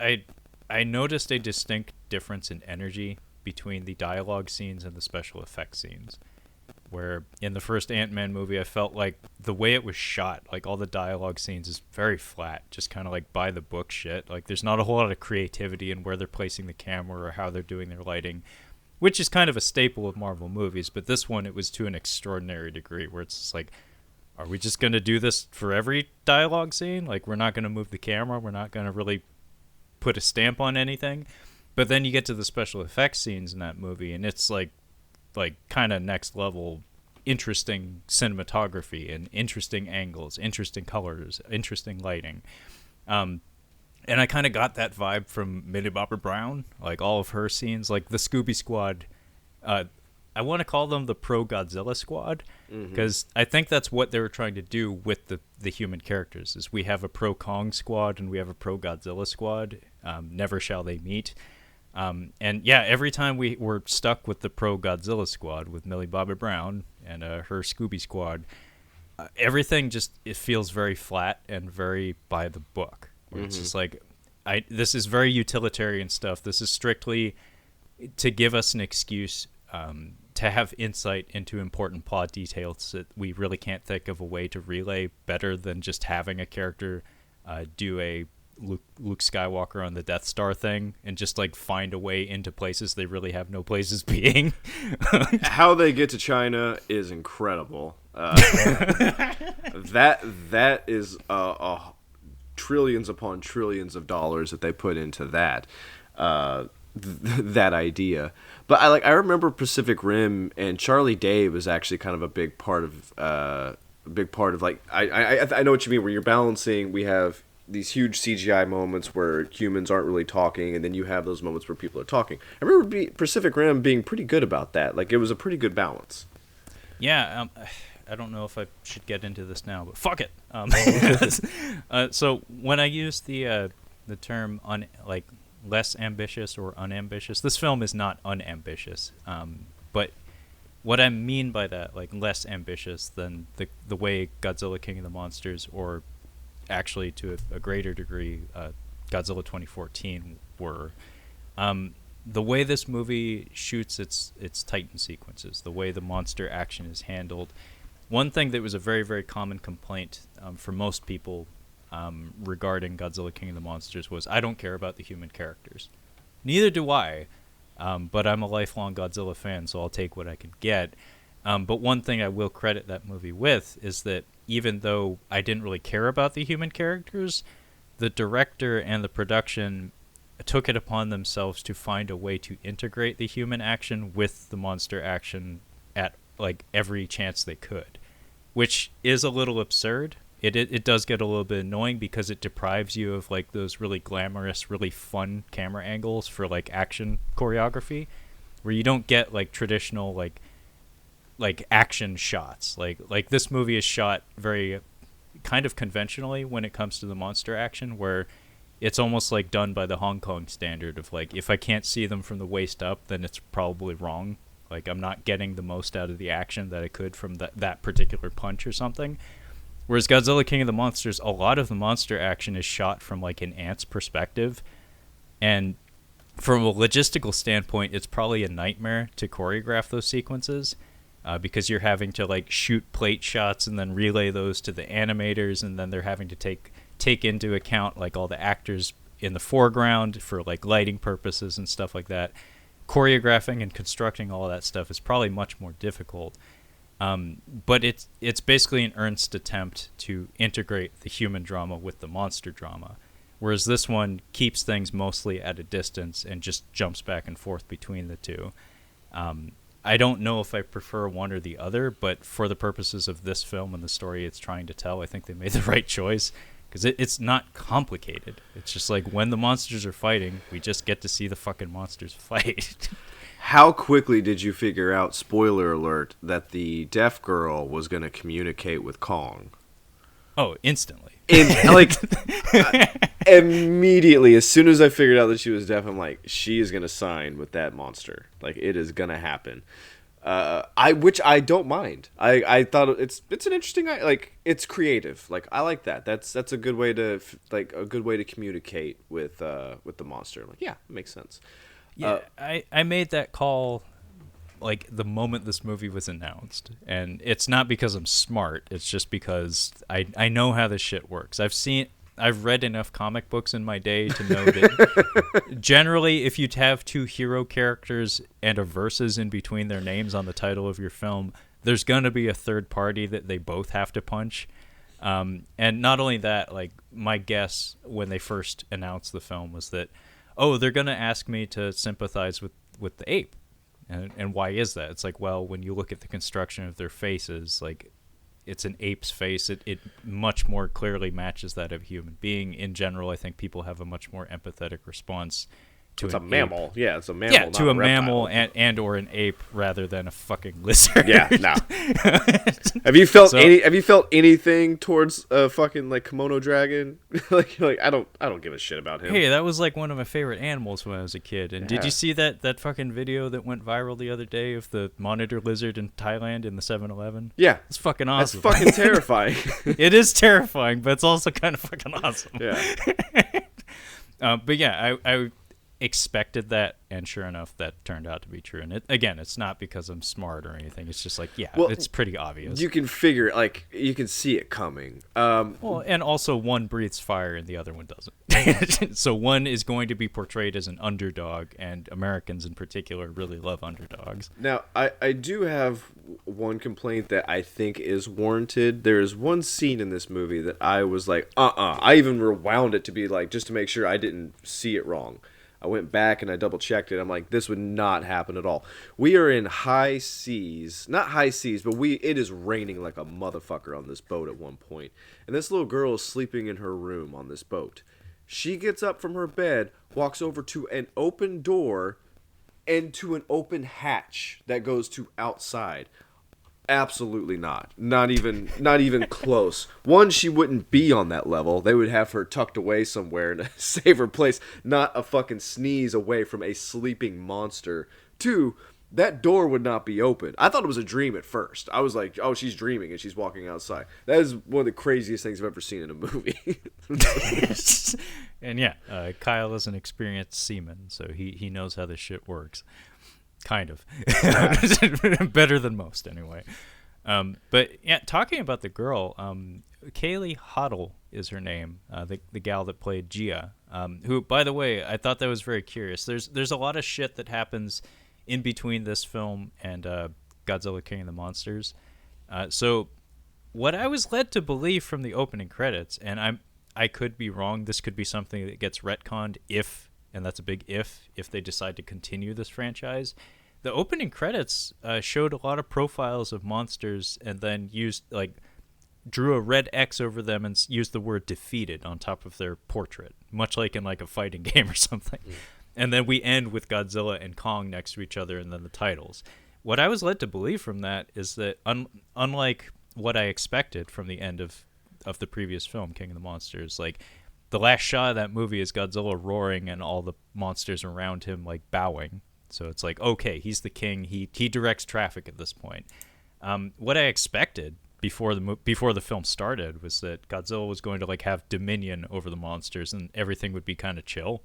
[SPEAKER 2] I noticed a distinct difference in energy between the dialogue scenes and the special effects scenes. Where in the first Ant-Man movie, I felt like the way it was shot, like all the dialogue scenes is very flat, just kind of like by the book shit. Like there's not a whole lot of creativity in where they're placing the camera or how they're doing their lighting, which is kind of a staple of Marvel movies. But this one, it was to an extraordinary degree where it's just like, are we just going to do this for every dialogue scene? Like we're not going to move the camera. We're not going to really put a stamp on anything. But then you get to the special effects scenes in that movie, and it's like kind of next level interesting cinematography and interesting angles, interesting colors, interesting lighting. And I kind of got that vibe from Millie Bobby Brown, like all of her scenes, like the Scooby Squad. I want to call them the Pro Godzilla Squad, because I think that's what they were trying to do with the human characters. Is we have a Pro Kong Squad and we have a Pro Godzilla Squad. Never shall they meet. And yeah, every time we were stuck with the Pro Godzilla Squad with Millie Bobby Brown and her Scooby Squad, everything it feels very flat and very by the book. Where it's just like, this is very utilitarian stuff. This is strictly to give us an excuse to have insight into important plot details that we really can't think of a way to relay better than just having a character do a Luke Skywalker on the Death Star thing and just like find a way into places they really have no places being.
[SPEAKER 1] How they get to China is incredible. That is trillions upon trillions of dollars that they put into that that idea. But I remember Pacific Rim, and Charlie Day was actually kind of a big part of like I know what you mean, where you're balancing. We have these huge CGI moments where humans aren't really talking, and then you have those moments where people are talking. I remember Pacific Rim being pretty good about that. Like, it was a pretty good balance.
[SPEAKER 2] Yeah, I don't know if I should get into this now, but fuck it. So when I use the term less ambitious or unambitious, this film is not unambitious. But what I mean by that, like less ambitious than the way Godzilla King of the Monsters, or actually to a greater degree Godzilla 2014 were, the way this movie shoots its Titan sequences, the way the monster action is handled. One thing that was a very, very common complaint for most people regarding Godzilla King of the Monsters was, I don't care about the human characters. Neither do I, but I'm a lifelong Godzilla fan, so I'll take what I can get. But one thing I will credit that movie with is that even though I didn't really care about the human characters, the director and the production took it upon themselves to find a way to integrate the human action with the monster action at like every chance they could, which is a little absurd. It does get a little bit annoying because it deprives you of like those really glamorous, really fun camera angles for like action choreography, where you don't get like traditional like action shots. Like this movie is shot very kind of conventionally when it comes to the monster action, where it's almost like done by the Hong Kong standard of like, if I can't see them from the waist up, then it's probably wrong. Like I'm not getting the most out of the action that I could from that particular punch or something. Whereas Godzilla King of the Monsters, a lot of the monster action is shot from like an ant's perspective, and from a logistical standpoint, it's probably a nightmare to choreograph those sequences. Because you're having to like shoot plate shots and then relay those to the animators, and then they're having to take into account like all the actors in the foreground for like lighting purposes and stuff like that. Choreographing and constructing all of that stuff is probably much more difficult. But it's basically an earnest attempt to integrate the human drama with the monster drama, whereas this one keeps things mostly at a distance and just jumps back and forth between the two. I don't know if I prefer one or the other, but for the purposes of this film and the story it's trying to tell, I think they made the right choice, because it's not complicated. It's just like when the monsters are fighting, we just get to see the fucking monsters fight.
[SPEAKER 1] How quickly did you figure out, spoiler alert, that the deaf girl was going to communicate with Kong?
[SPEAKER 2] Oh, instantly.
[SPEAKER 1] Immediately, as soon as I figured out that she was deaf, I'm like, she is going to sign with that monster. Like, it is going to happen. Which I don't mind. I thought it's an interesting, like, it's creative. Like, I like that. That's a good way to communicate with the monster. Like, yeah, it makes sense.
[SPEAKER 2] Yeah, I made that call like the moment this movie was announced, and it's not because I'm smart. It's just because I know how this shit works. I've read enough comic books in my day to know that generally, if you have two hero characters and a verses in between their names on the title of your film, there's gonna be a third party that they both have to punch. And not only that, like, my guess when they first announced the film was that, oh, they're gonna ask me to sympathize with the ape. And why is that? It's like, well, when you look at the construction of their faces, like, it's an ape's face. It much more clearly matches that of a human being. In general, I think people have a much more empathetic response to
[SPEAKER 1] it's
[SPEAKER 2] an
[SPEAKER 1] a mammal.
[SPEAKER 2] ape.
[SPEAKER 1] Yeah, it's a mammal.
[SPEAKER 2] Yeah,
[SPEAKER 1] not
[SPEAKER 2] to a
[SPEAKER 1] reptile.
[SPEAKER 2] mammal and or an ape rather than a fucking lizard.
[SPEAKER 1] Yeah, no. Have you felt anything towards a fucking like Komodo dragon? like I don't give a shit about him.
[SPEAKER 2] Hey, that was like one of my favorite animals when I was a kid. And did you see that fucking video that went viral the other day of the monitor lizard in Thailand in the 7-Eleven?
[SPEAKER 1] Yeah.
[SPEAKER 2] It's fucking awesome.
[SPEAKER 1] That's fucking terrifying.
[SPEAKER 2] It is terrifying, but it's also kind of fucking awesome.
[SPEAKER 1] Yeah.
[SPEAKER 2] But yeah, I expected that, and sure enough, that turned out to be true. And it's not because I'm smart or anything. It's just like, it's pretty obvious.
[SPEAKER 1] You can figure, like, you can see it coming.
[SPEAKER 2] Well, and also one breathes fire and the other one doesn't. So one is going to be portrayed as an underdog, and Americans in particular really love underdogs.
[SPEAKER 1] Now, I do have one complaint that I think is warranted. There is one scene in this movie that I was like, I even rewound it to be like, just to make sure I didn't see it wrong. I went back and I double checked it. I'm like, this would not happen at all. We are in high seas, not high seas, but it is raining like a motherfucker on this boat at one point. And this little girl is sleeping in her room on this boat. She gets up from her bed, walks over to an open door and to an open hatch that goes to outside. Absolutely not. Not even close. One, she wouldn't be on that level. They would have her tucked away somewhere in a safer place, not a fucking sneeze away from a sleeping monster. Two, that door would not be open. I thought it was a dream at first. I was like, oh, she's dreaming and she's walking outside. That is one of the craziest things I've ever seen in a movie.
[SPEAKER 2] And yeah, Kyle is an experienced seaman, so he knows how this shit works. Kind of. Better than most, anyway. But yeah, talking about the girl, Kaylee Hoddle is her name, the gal that played Gia, who, by the way, I thought that was very curious. There's a lot of shit that happens in between this film and Godzilla King of the Monsters. So what I was led to believe from the opening credits, and I could be wrong, this could be something that gets retconned if, and that's a big if they decide to continue this franchise. The opening credits showed a lot of profiles of monsters and then drew a red X over them and used the word defeated on top of their portrait, much like in like a fighting game or something. And then we end with Godzilla and Kong next to each other and then the titles. What I was led to believe from that is that unlike what I expected from the end of the previous film, King of the Monsters, like, the last shot of that movie is Godzilla roaring and all the monsters around him like bowing. So it's like, okay, he's the king. He directs traffic at this point. What I expected before the film started was that Godzilla was going to like have dominion over the monsters and everything would be kind of chill.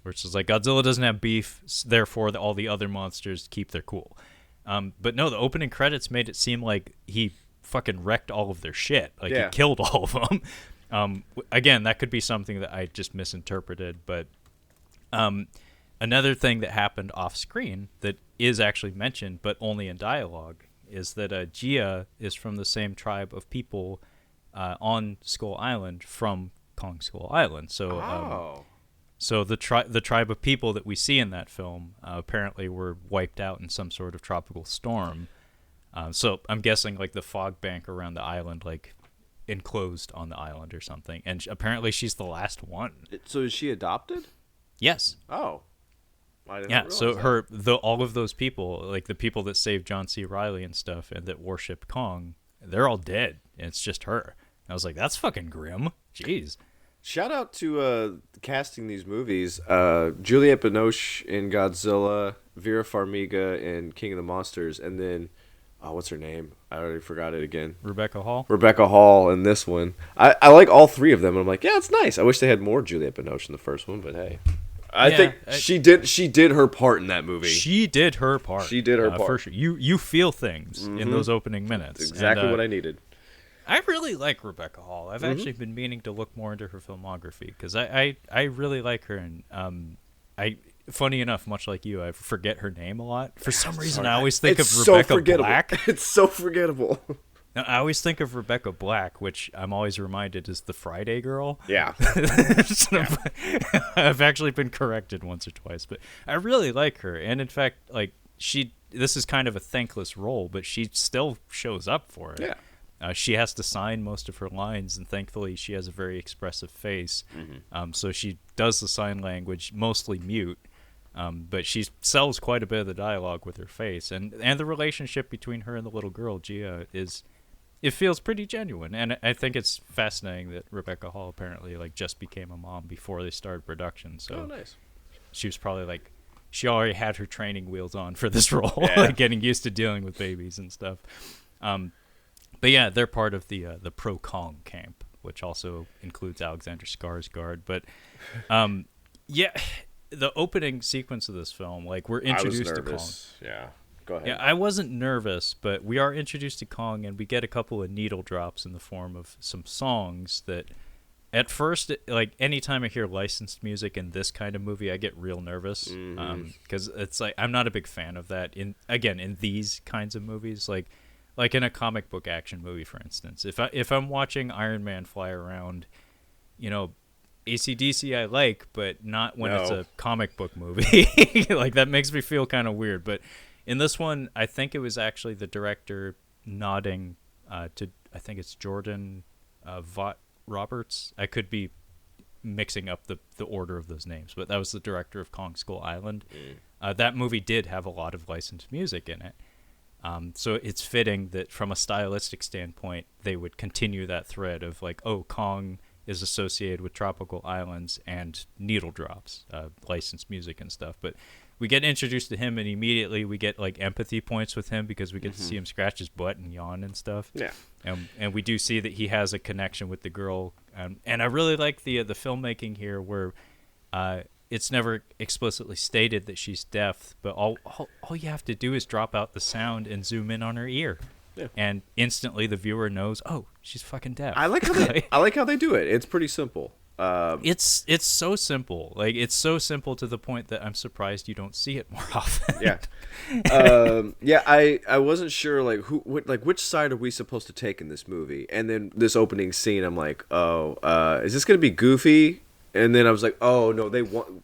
[SPEAKER 2] Which is like, Godzilla doesn't have beef, therefore all the other monsters keep their cool. But no, the opening credits made it seem like he fucking wrecked all of their shit. Like, he killed all of them. Again, that could be something that I just misinterpreted, but another thing that happened off screen that is actually mentioned, but only in dialogue, is that Gia is from the same tribe of people on Skull Island from Kong Skull Island. So, so the tribe of people that we see in that film apparently were wiped out in some sort of tropical storm. So I'm guessing like the fog bank around the island, like, enclosed on the island or something, and apparently she's the last one.
[SPEAKER 1] So is she adopted?
[SPEAKER 2] Yes.
[SPEAKER 1] Oh, I didn't
[SPEAKER 2] Yeah,
[SPEAKER 1] realize
[SPEAKER 2] so
[SPEAKER 1] that.
[SPEAKER 2] all of those people, like the people that saved John C. Reilly and stuff and that worship Kong, they're all dead. And it's just her. I was like, that's fucking grim. Jeez.
[SPEAKER 1] Shout out to casting these movies. Juliette Binoche in Godzilla, Vera Farmiga in King of the Monsters, and then, what's her name? I already forgot it again.
[SPEAKER 2] Rebecca Hall?
[SPEAKER 1] Rebecca Hall in this one. I like all three of them. And I'm like, yeah, it's nice. I wish they had more Juliette Binoche in the first one, but hey. I think she did her part in that movie.
[SPEAKER 2] She did her part.
[SPEAKER 1] She did her part.
[SPEAKER 2] For sure. You feel things in those opening minutes.
[SPEAKER 1] That's exactly what I needed.
[SPEAKER 2] I really like Rebecca Hall. I've actually been meaning to look more into her filmography because I really like her, and funny enough, much like you, I forget her name a lot. For some reason, I always think of Rebecca Black.
[SPEAKER 1] It's so forgettable.
[SPEAKER 2] Now, I always think of Rebecca Black, which I'm always reminded is the Friday Girl.
[SPEAKER 1] Yeah.
[SPEAKER 2] I've actually been corrected once or twice, but I really like her, and in fact, like this is kind of a thankless role, but she still shows up for it.
[SPEAKER 1] Yeah.
[SPEAKER 2] She has to sign most of her lines, and thankfully she has a very expressive face. So she does the sign language, mostly mute, but she sells quite a bit of the dialogue with her face. And the relationship between her and the little girl, Gia, it feels pretty genuine. And I think it's fascinating that Rebecca Hall apparently just became a mom before they started production. So
[SPEAKER 1] nice.
[SPEAKER 2] She was probably she already had her training wheels on for this role,
[SPEAKER 1] Yeah.
[SPEAKER 2] getting used to dealing with babies and stuff. But yeah, they're part of the pro-Kong camp, which also includes Alexander Skarsgård. But yeah, the opening sequence of this film, we're introduced to Kong.
[SPEAKER 1] Yeah, go ahead.
[SPEAKER 2] Yeah, I wasn't nervous, but we are introduced to Kong, and we get a couple of needle drops in the form of some songs that, at first, anytime I hear licensed music in this kind of movie, I get real nervous because it's I'm not a big fan of that. In these kinds of movies, like in a comic book action movie, for instance. If I'm watching Iron Man fly around, AC/DC I like, but not when it's a comic book movie. That makes me feel kind of weird. But in this one, I think it was actually the director nodding to, I think it's Jordan Vaught Roberts. I could be mixing up the order of those names, but that was the director of Kong Skull Island. That movie did have a lot of licensed music in it. So it's fitting that from a stylistic standpoint, they would continue that thread of Kong is associated with tropical islands and needle drops, licensed music and stuff. But we get introduced to him, and immediately we get empathy points with him because we get to see him scratch his butt and yawn and stuff.
[SPEAKER 1] Yeah.
[SPEAKER 2] And we do see that he has a connection with the girl. And I really like the filmmaking here where it's never explicitly stated that she's deaf, but all you have to do is drop out the sound and zoom in on her ear. Yeah. And instantly the viewer knows, oh, she's fucking deaf.
[SPEAKER 1] I like how they do it. It's pretty simple.
[SPEAKER 2] It's so simple. It's so simple to the point that I'm surprised you don't see it more often.
[SPEAKER 1] Yeah. I wasn't sure which side are we supposed to take in this movie? And then this opening scene, I'm like, is this gonna be goofy? And then I was like, oh no,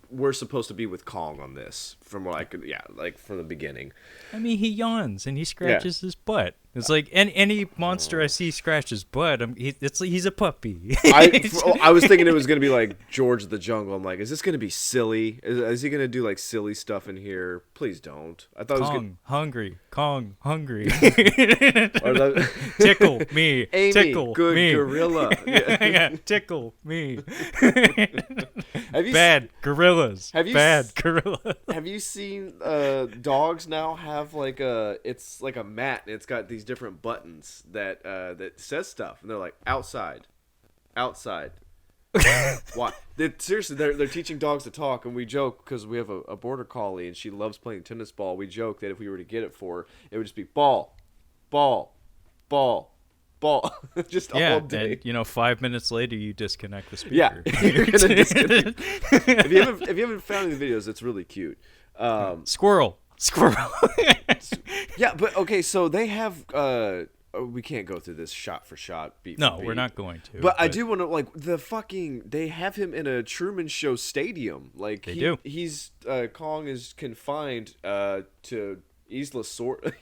[SPEAKER 1] we're supposed to be with Kong on this from from the beginning.
[SPEAKER 2] I mean, he yawns and he scratches his butt. It's any monster I see scratch his butt, he's a puppy.
[SPEAKER 1] I was thinking it was gonna be like George of the Jungle. I'm like, is this gonna be silly? Is he gonna do silly stuff in here? Please don't. I thought
[SPEAKER 2] Kong,
[SPEAKER 1] it was good.
[SPEAKER 2] Hungry. Kong hungry.
[SPEAKER 1] Tickle
[SPEAKER 2] me.
[SPEAKER 1] Amy,
[SPEAKER 2] tickle
[SPEAKER 1] good
[SPEAKER 2] me.
[SPEAKER 1] gorilla.
[SPEAKER 2] Yeah, tickle me. Bad gorillas. Bad gorilla.
[SPEAKER 1] Have you seen dogs now have it's like a mat and it's got these different buttons that says stuff and they're like outside. Why? Seriously, they're teaching dogs to talk, and we joke because we have a border collie and she loves playing tennis ball. We joke that if we were to get it for her, it would just be ball, just all day.
[SPEAKER 2] And 5 minutes later, you disconnect the speaker.
[SPEAKER 1] Yeah, you're gonna disconnect. If you haven't found any videos, it's really cute.
[SPEAKER 2] Squirrel.
[SPEAKER 1] Yeah, but okay, so they have. We can't go through this shot for shot. Beat
[SPEAKER 2] No,
[SPEAKER 1] for beat.
[SPEAKER 2] we're not going to.
[SPEAKER 1] But I do want to they have him in a Truman Show stadium. They
[SPEAKER 2] do.
[SPEAKER 1] He's Kong is confined to Isla Sorna,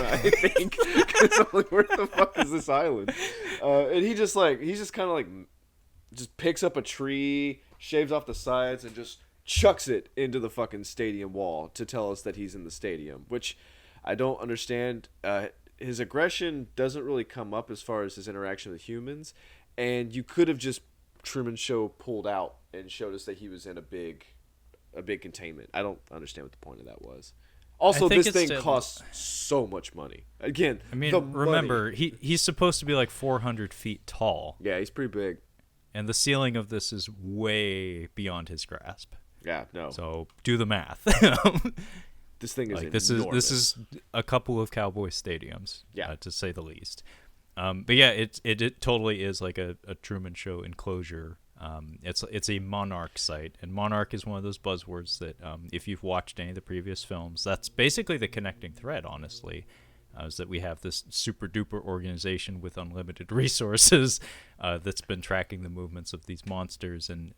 [SPEAKER 1] I think. Where the fuck is this island? And he's just kind of just picks up a tree, shaves off the sides, and just chucks it into the fucking stadium wall to tell us that he's in the stadium, which I don't understand. His aggression doesn't really come up as far as his interaction with humans, and you could have just Truman Show pulled out and showed us that he was in a big containment. I don't understand what the point of that was. Also, this thing costs so much money. Again,
[SPEAKER 2] I mean, remember, he's supposed to be like 400 feet tall.
[SPEAKER 1] Yeah, he's pretty big.
[SPEAKER 2] And the ceiling of this is way beyond his grasp.
[SPEAKER 1] Yeah, no.
[SPEAKER 2] So do the math.
[SPEAKER 1] This thing is
[SPEAKER 2] like,
[SPEAKER 1] enormous.
[SPEAKER 2] This is a couple of Cowboy stadiums,
[SPEAKER 1] yeah,
[SPEAKER 2] to say the least. But yeah, it totally is like a Truman Show enclosure. It's a Monarch site, and Monarch is one of those buzzwords that if you've watched any of the previous films, that's basically the connecting thread, honestly, is that we have this super duper organization with unlimited resources that's been tracking the movements of these monsters and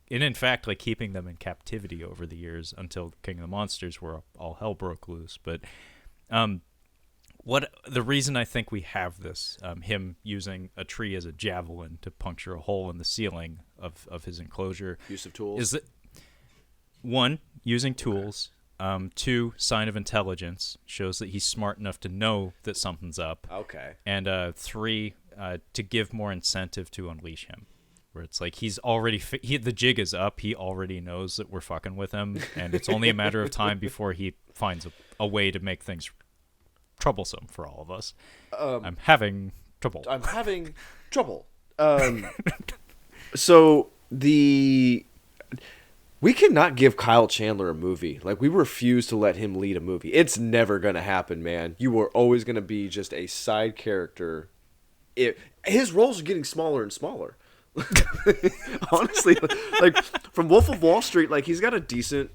[SPEAKER 2] in fact like keeping them in captivity over the years until King of the Monsters, where all hell broke loose. But what the reason I think we have this, him using a tree as a javelin to puncture a hole in the ceiling of his enclosure,
[SPEAKER 1] use of tools,
[SPEAKER 2] is that one, using tools. 2, sign of intelligence, shows that he's smart enough to know that something's up.
[SPEAKER 1] Okay.
[SPEAKER 2] And 3, to give more incentive to unleash him, where it's like he's already the jig is up. He already knows that we're fucking with him, and it's only a matter of time before he finds a way to make things troublesome for all of us. I'm having trouble.
[SPEAKER 1] So we cannot give Kyle Chandler a movie. Like, we refuse to let him lead a movie. It's never going to happen, man. You are always going to be just a side character. His roles are getting smaller and smaller. Honestly, like from Wolf of Wall Street, like he's got a decent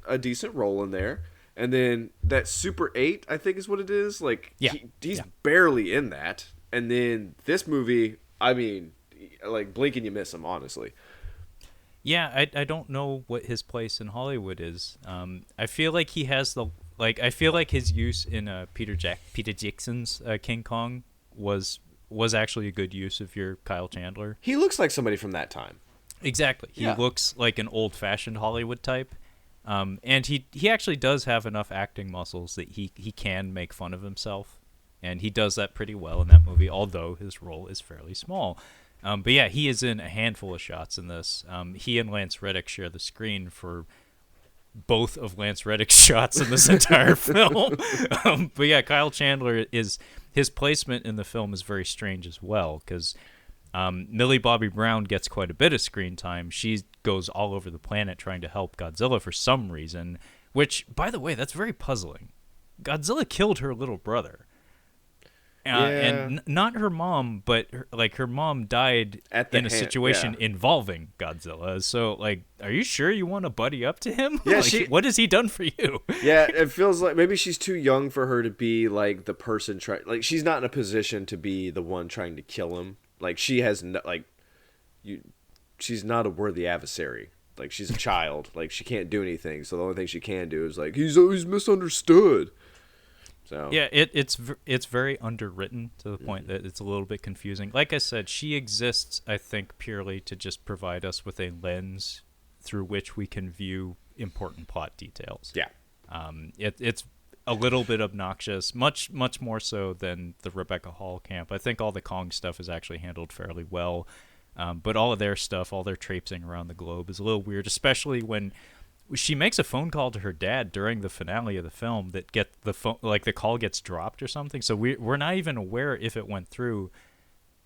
[SPEAKER 1] role in there. And then that Super 8, I think is what it is. Like,
[SPEAKER 2] yeah.
[SPEAKER 1] He's barely in that. And then this movie, I mean, like, blink and you miss him, honestly.
[SPEAKER 2] Yeah, I don't know what his place in Hollywood is. I feel like he has I feel like his use in Peter Jackson's King Kong was actually a good use of your Kyle Chandler.
[SPEAKER 1] He looks like somebody from that time.
[SPEAKER 2] Exactly. He looks like an old-fashioned Hollywood type. And he actually does have enough acting muscles that he can make fun of himself. And he does that pretty well in that movie, although his role is fairly small. But yeah, he is in a handful of shots in this. He and Lance Reddick share the screen for both of Lance Reddick's shots in this entire film. But yeah, Kyle Chandler his placement in the film is very strange as well, because Millie Bobby Brown gets quite a bit of screen time. She goes all over the planet trying to help Godzilla for some reason, which, by the way, that's very puzzling. Godzilla killed her little brother. And not her mom, but her mom died in a situation involving Godzilla. So, like, are you sure you want to buddy up to him?
[SPEAKER 1] Yeah,
[SPEAKER 2] what has he done for you?
[SPEAKER 1] Yeah, it feels like maybe she's too young for her to be, like, the person she's not in a position to be the one trying to kill him. Like, she has she's not a worthy adversary. Like, she's a child. Like, she can't do anything. So the only thing she can do is, like, he's always misunderstood. So
[SPEAKER 2] yeah, it's very underwritten to the point that it's a little bit confusing. Like I said, she exists, I think, purely to just provide us with a lens through which we can view important plot details.
[SPEAKER 1] Yeah,
[SPEAKER 2] it's a little bit obnoxious, much more so than the Rebecca Hall camp. I think all the Kong stuff is actually handled fairly well, but all of their stuff, all their traipsing around the globe, is a little weird, especially when she makes a phone call to her dad during the finale of the film that the call gets dropped or something. So we're not even aware if it went through.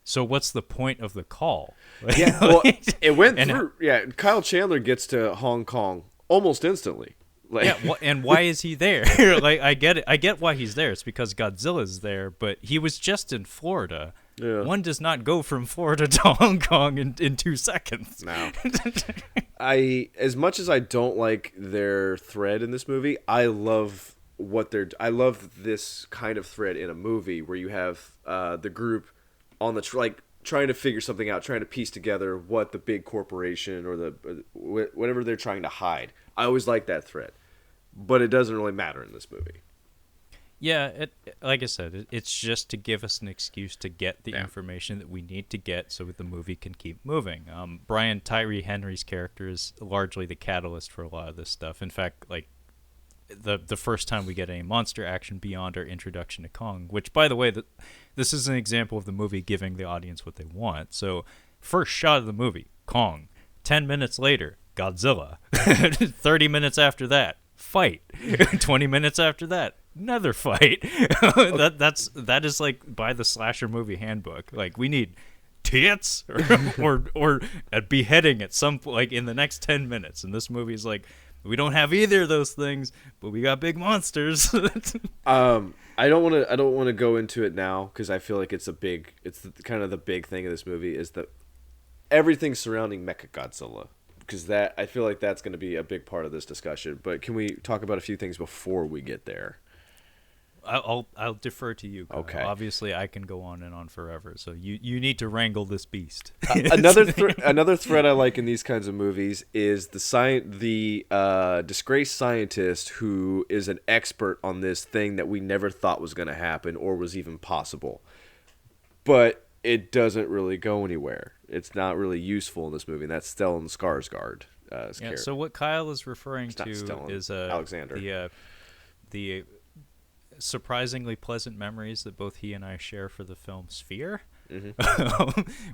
[SPEAKER 2] So what's the point of the call?
[SPEAKER 1] Yeah, well, it went through. Yeah, Kyle Chandler gets to Hong Kong almost instantly. Like,
[SPEAKER 2] yeah, and why is he there? Like, I get it. I get why he's there. It's because Godzilla's there, but he was just in Florida. Yeah. One does not go from Florida to Hong Kong in 2 seconds.
[SPEAKER 1] No. As much as I don't like their thread in this movie, I love this kind of thread in a movie where you have the group on the trying to figure something out, trying to piece together what the big corporation or whatever they're trying to hide. I always like that thread, but it doesn't really matter in this movie.
[SPEAKER 2] Yeah, like I said, it's just to give us an excuse to get the information that we need to get so that the movie can keep moving. Brian Tyree Henry's character is largely the catalyst for a lot of this stuff. In fact, like the first time we get any monster action beyond our introduction to Kong, which, by the way, this is an example of the movie giving the audience what they want. So, first shot of the movie, Kong. 10 minutes later, Godzilla. 30 minutes after that, fight. 20 minutes after that, another fight. that is like by the slasher movie handbook. Like, we need tits or a beheading at some like in the next 10 minutes, and this movie is like, we don't have either of those things, but we got big monsters.
[SPEAKER 1] I don't want to go into it now because I feel like it's kind of the big thing of this movie is that everything surrounding Mechagodzilla, because I feel like that's going to be a big part of this discussion. But can we talk about a few things before we get there?
[SPEAKER 2] I'll defer to you, Kyle.
[SPEAKER 1] Okay.
[SPEAKER 2] Obviously, I can go on and on forever, so you need to wrangle this beast.
[SPEAKER 1] Another thread I like in these kinds of movies is the disgraced scientist who is an expert on this thing that we never thought was going to happen or was even possible, but it doesn't really go anywhere. It's not really useful in this movie, and that's Stellan Skarsgård.
[SPEAKER 2] So what Kyle is referring to is
[SPEAKER 1] Alexander.
[SPEAKER 2] The surprisingly pleasant memories that both he and I share for the film Sphere,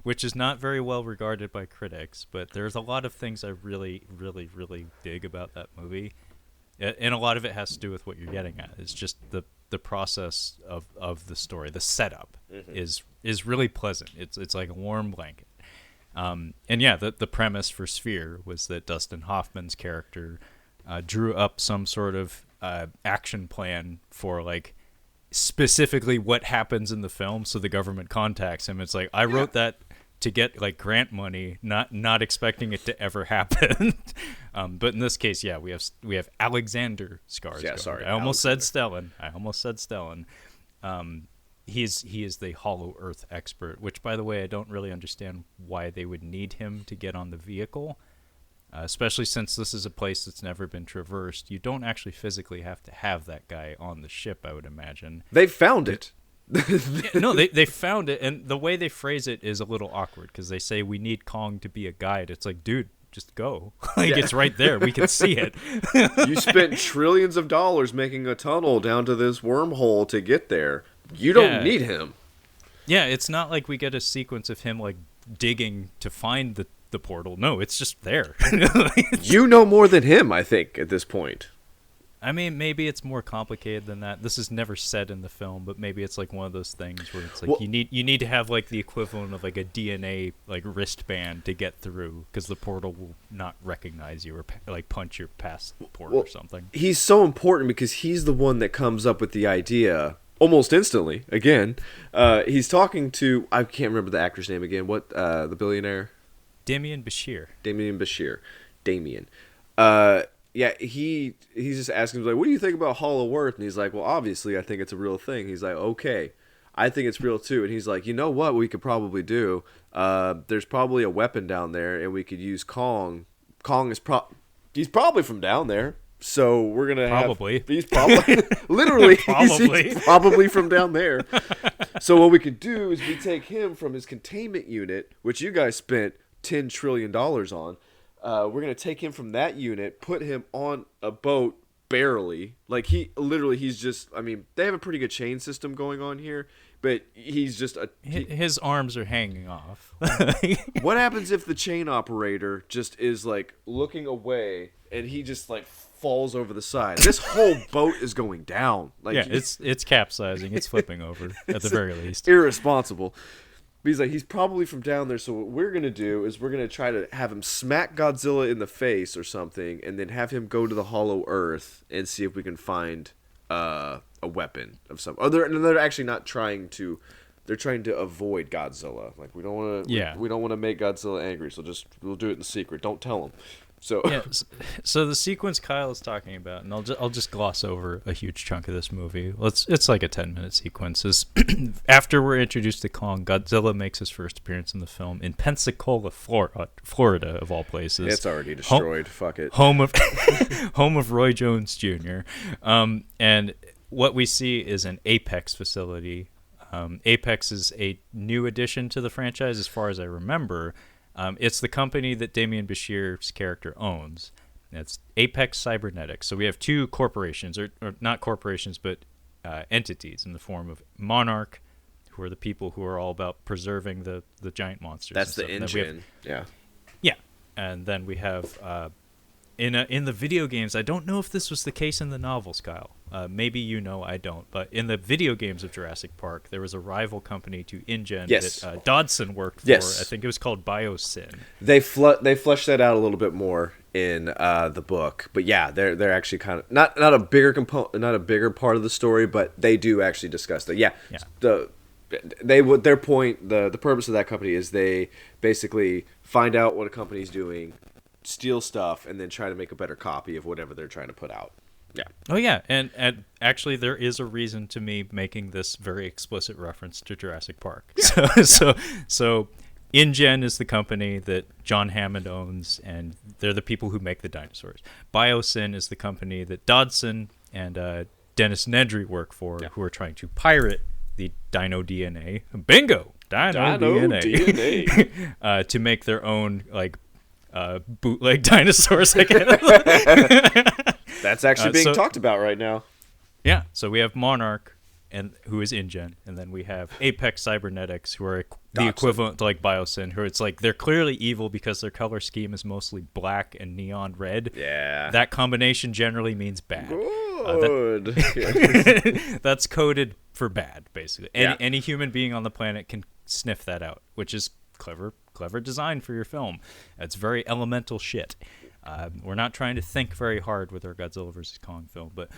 [SPEAKER 2] which is not very well regarded by critics, but there's a lot of things I really, really, really dig about that movie, and a lot of it has to do with what you're getting at. It's just the process of the story, the setup is really pleasant. It's like a warm blanket. And yeah, the premise for Sphere was that Dustin Hoffman's character drew up some sort of action plan for like specifically what happens in the film. So the government contacts him. It's like, I wrote that to get like grant money, not expecting it to ever happen. But in this case, yeah, we have Alexander Skarsgård.
[SPEAKER 1] Yeah, sorry,
[SPEAKER 2] I almost said Stellan. He is the Hollow Earth expert, which, by the way, I don't really understand why they would need him to get on the vehicle. Especially since this is a place that's never been traversed. You don't actually physically have to have that guy on the ship, I would imagine.
[SPEAKER 1] They found it.
[SPEAKER 2] No, they found it, and the way they phrase it is a little awkward, because they say, we need Kong to be a guide. It's like, dude, just go. It's right there. We can see it.
[SPEAKER 1] You spent trillions of dollars making a tunnel down to this wormhole to get there. You don't need him.
[SPEAKER 2] Yeah, it's not like we get a sequence of him, like, digging to find the portal. No, it's just there.
[SPEAKER 1] You know more than him, I think, at this point.
[SPEAKER 2] I mean, maybe it's more complicated than that. This is never said in the film, but maybe it's like one of those things where it's like, you need to have like the equivalent of like a DNA like wristband to get through, because the portal will not recognize you or like punch your passport or something.
[SPEAKER 1] He's so important because he's the one that comes up with the idea almost instantly. Again, he's talking to, I can't remember the actor's name again. What, the billionaire?
[SPEAKER 2] Damian Bashir.
[SPEAKER 1] Yeah, he's just asking him, like, what do you think about Hollow Earth? And he's like, well, obviously, I think it's a real thing. He's like, okay, I think it's real too. And he's like, you know what we could probably do? There's probably a weapon down there, and we could use Kong. Kong is he's probably from down there, so we're gonna he's probably literally he's probably from down there. So what we could do is we take him from his containment unit, which you guys spent $10 trillion on. We're going to take him from that unit, put him on a boat barely. Like, he's just, I mean, they have a pretty good chain system going on here, but he's just
[SPEAKER 2] his arms are hanging off.
[SPEAKER 1] What happens if the chain operator just is, like, looking away and he just, like, falls over the side? This whole boat is going down. Like,
[SPEAKER 2] yeah, it's capsizing. It's flipping over, at the very least.
[SPEAKER 1] Irresponsible. But he's like, he's probably from down there, so what we're going to do is we're going to try to have him smack Godzilla in the face or something, and then have him go to the Hollow Earth and see if we can find a weapon of some... they're actually not trying to... They're trying to avoid Godzilla. Like, we don't want to... We don't want to make Godzilla angry, so we'll do it in secret. Don't tell him.
[SPEAKER 2] So the sequence Kyle is talking about, and I'll just gloss over a huge chunk of this movie. It's like a 10-minute sequence. Is after we're introduced to Kong, Godzilla makes his first appearance in the film in Pensacola, Florida, of all places.
[SPEAKER 1] It's already destroyed. Fuck it.
[SPEAKER 2] Home of Roy Jones Jr. And what we see is an Apex facility. Apex is a new addition to the franchise, as far as I remember. It's the company that Damian Bashir's character owns. It's Apex Cybernetics. So we have two corporations, or not corporations, but entities in the form of Monarch, who are the people who are all about preserving the giant monsters.
[SPEAKER 1] That's the engine. Yeah.
[SPEAKER 2] Yeah. And then we have in the video games, I don't know if this was the case in the novels, Kyle. Maybe you know, I don't. But in the video games of Jurassic Park, there was a rival company to InGen that Dodson worked for.
[SPEAKER 1] Yes.
[SPEAKER 2] I think it was called BioSyn.
[SPEAKER 1] They fleshed that out a little bit more in the book, but yeah, they're actually kind of not a bigger component, not a bigger part of the story, but they do actually discuss that. Yeah. Their point, the purpose of that company is they basically find out what a company's doing, steal stuff, and then try to make a better copy of whatever they're trying to put out. Yeah.
[SPEAKER 2] Oh yeah, and actually there is a reason to me making this very explicit reference to Jurassic Park. Yeah. So InGen is the company that John Hammond owns, and they're the people who make the dinosaurs. BioSyn is the company that Dodson and Dennis Nedry work for, who are trying to pirate the dino DNA. Bingo! Dino DNA. To make their own, like, bootleg dinosaurs again.
[SPEAKER 1] That's actually being talked about right now.
[SPEAKER 2] Yeah, so we have Monarch, who is InGen, and then we have Apex Cybernetics, who are the equivalent to like BioSyn, who it's like they're clearly evil because their color scheme is mostly black and neon red.
[SPEAKER 1] Yeah.
[SPEAKER 2] That combination generally means bad.
[SPEAKER 1] Good.
[SPEAKER 2] That's coded for bad, basically. Any human being on the planet can sniff that out, which is clever design for your film. It's very elemental shit. We're not trying to think very hard with our Godzilla vs. Kong film, but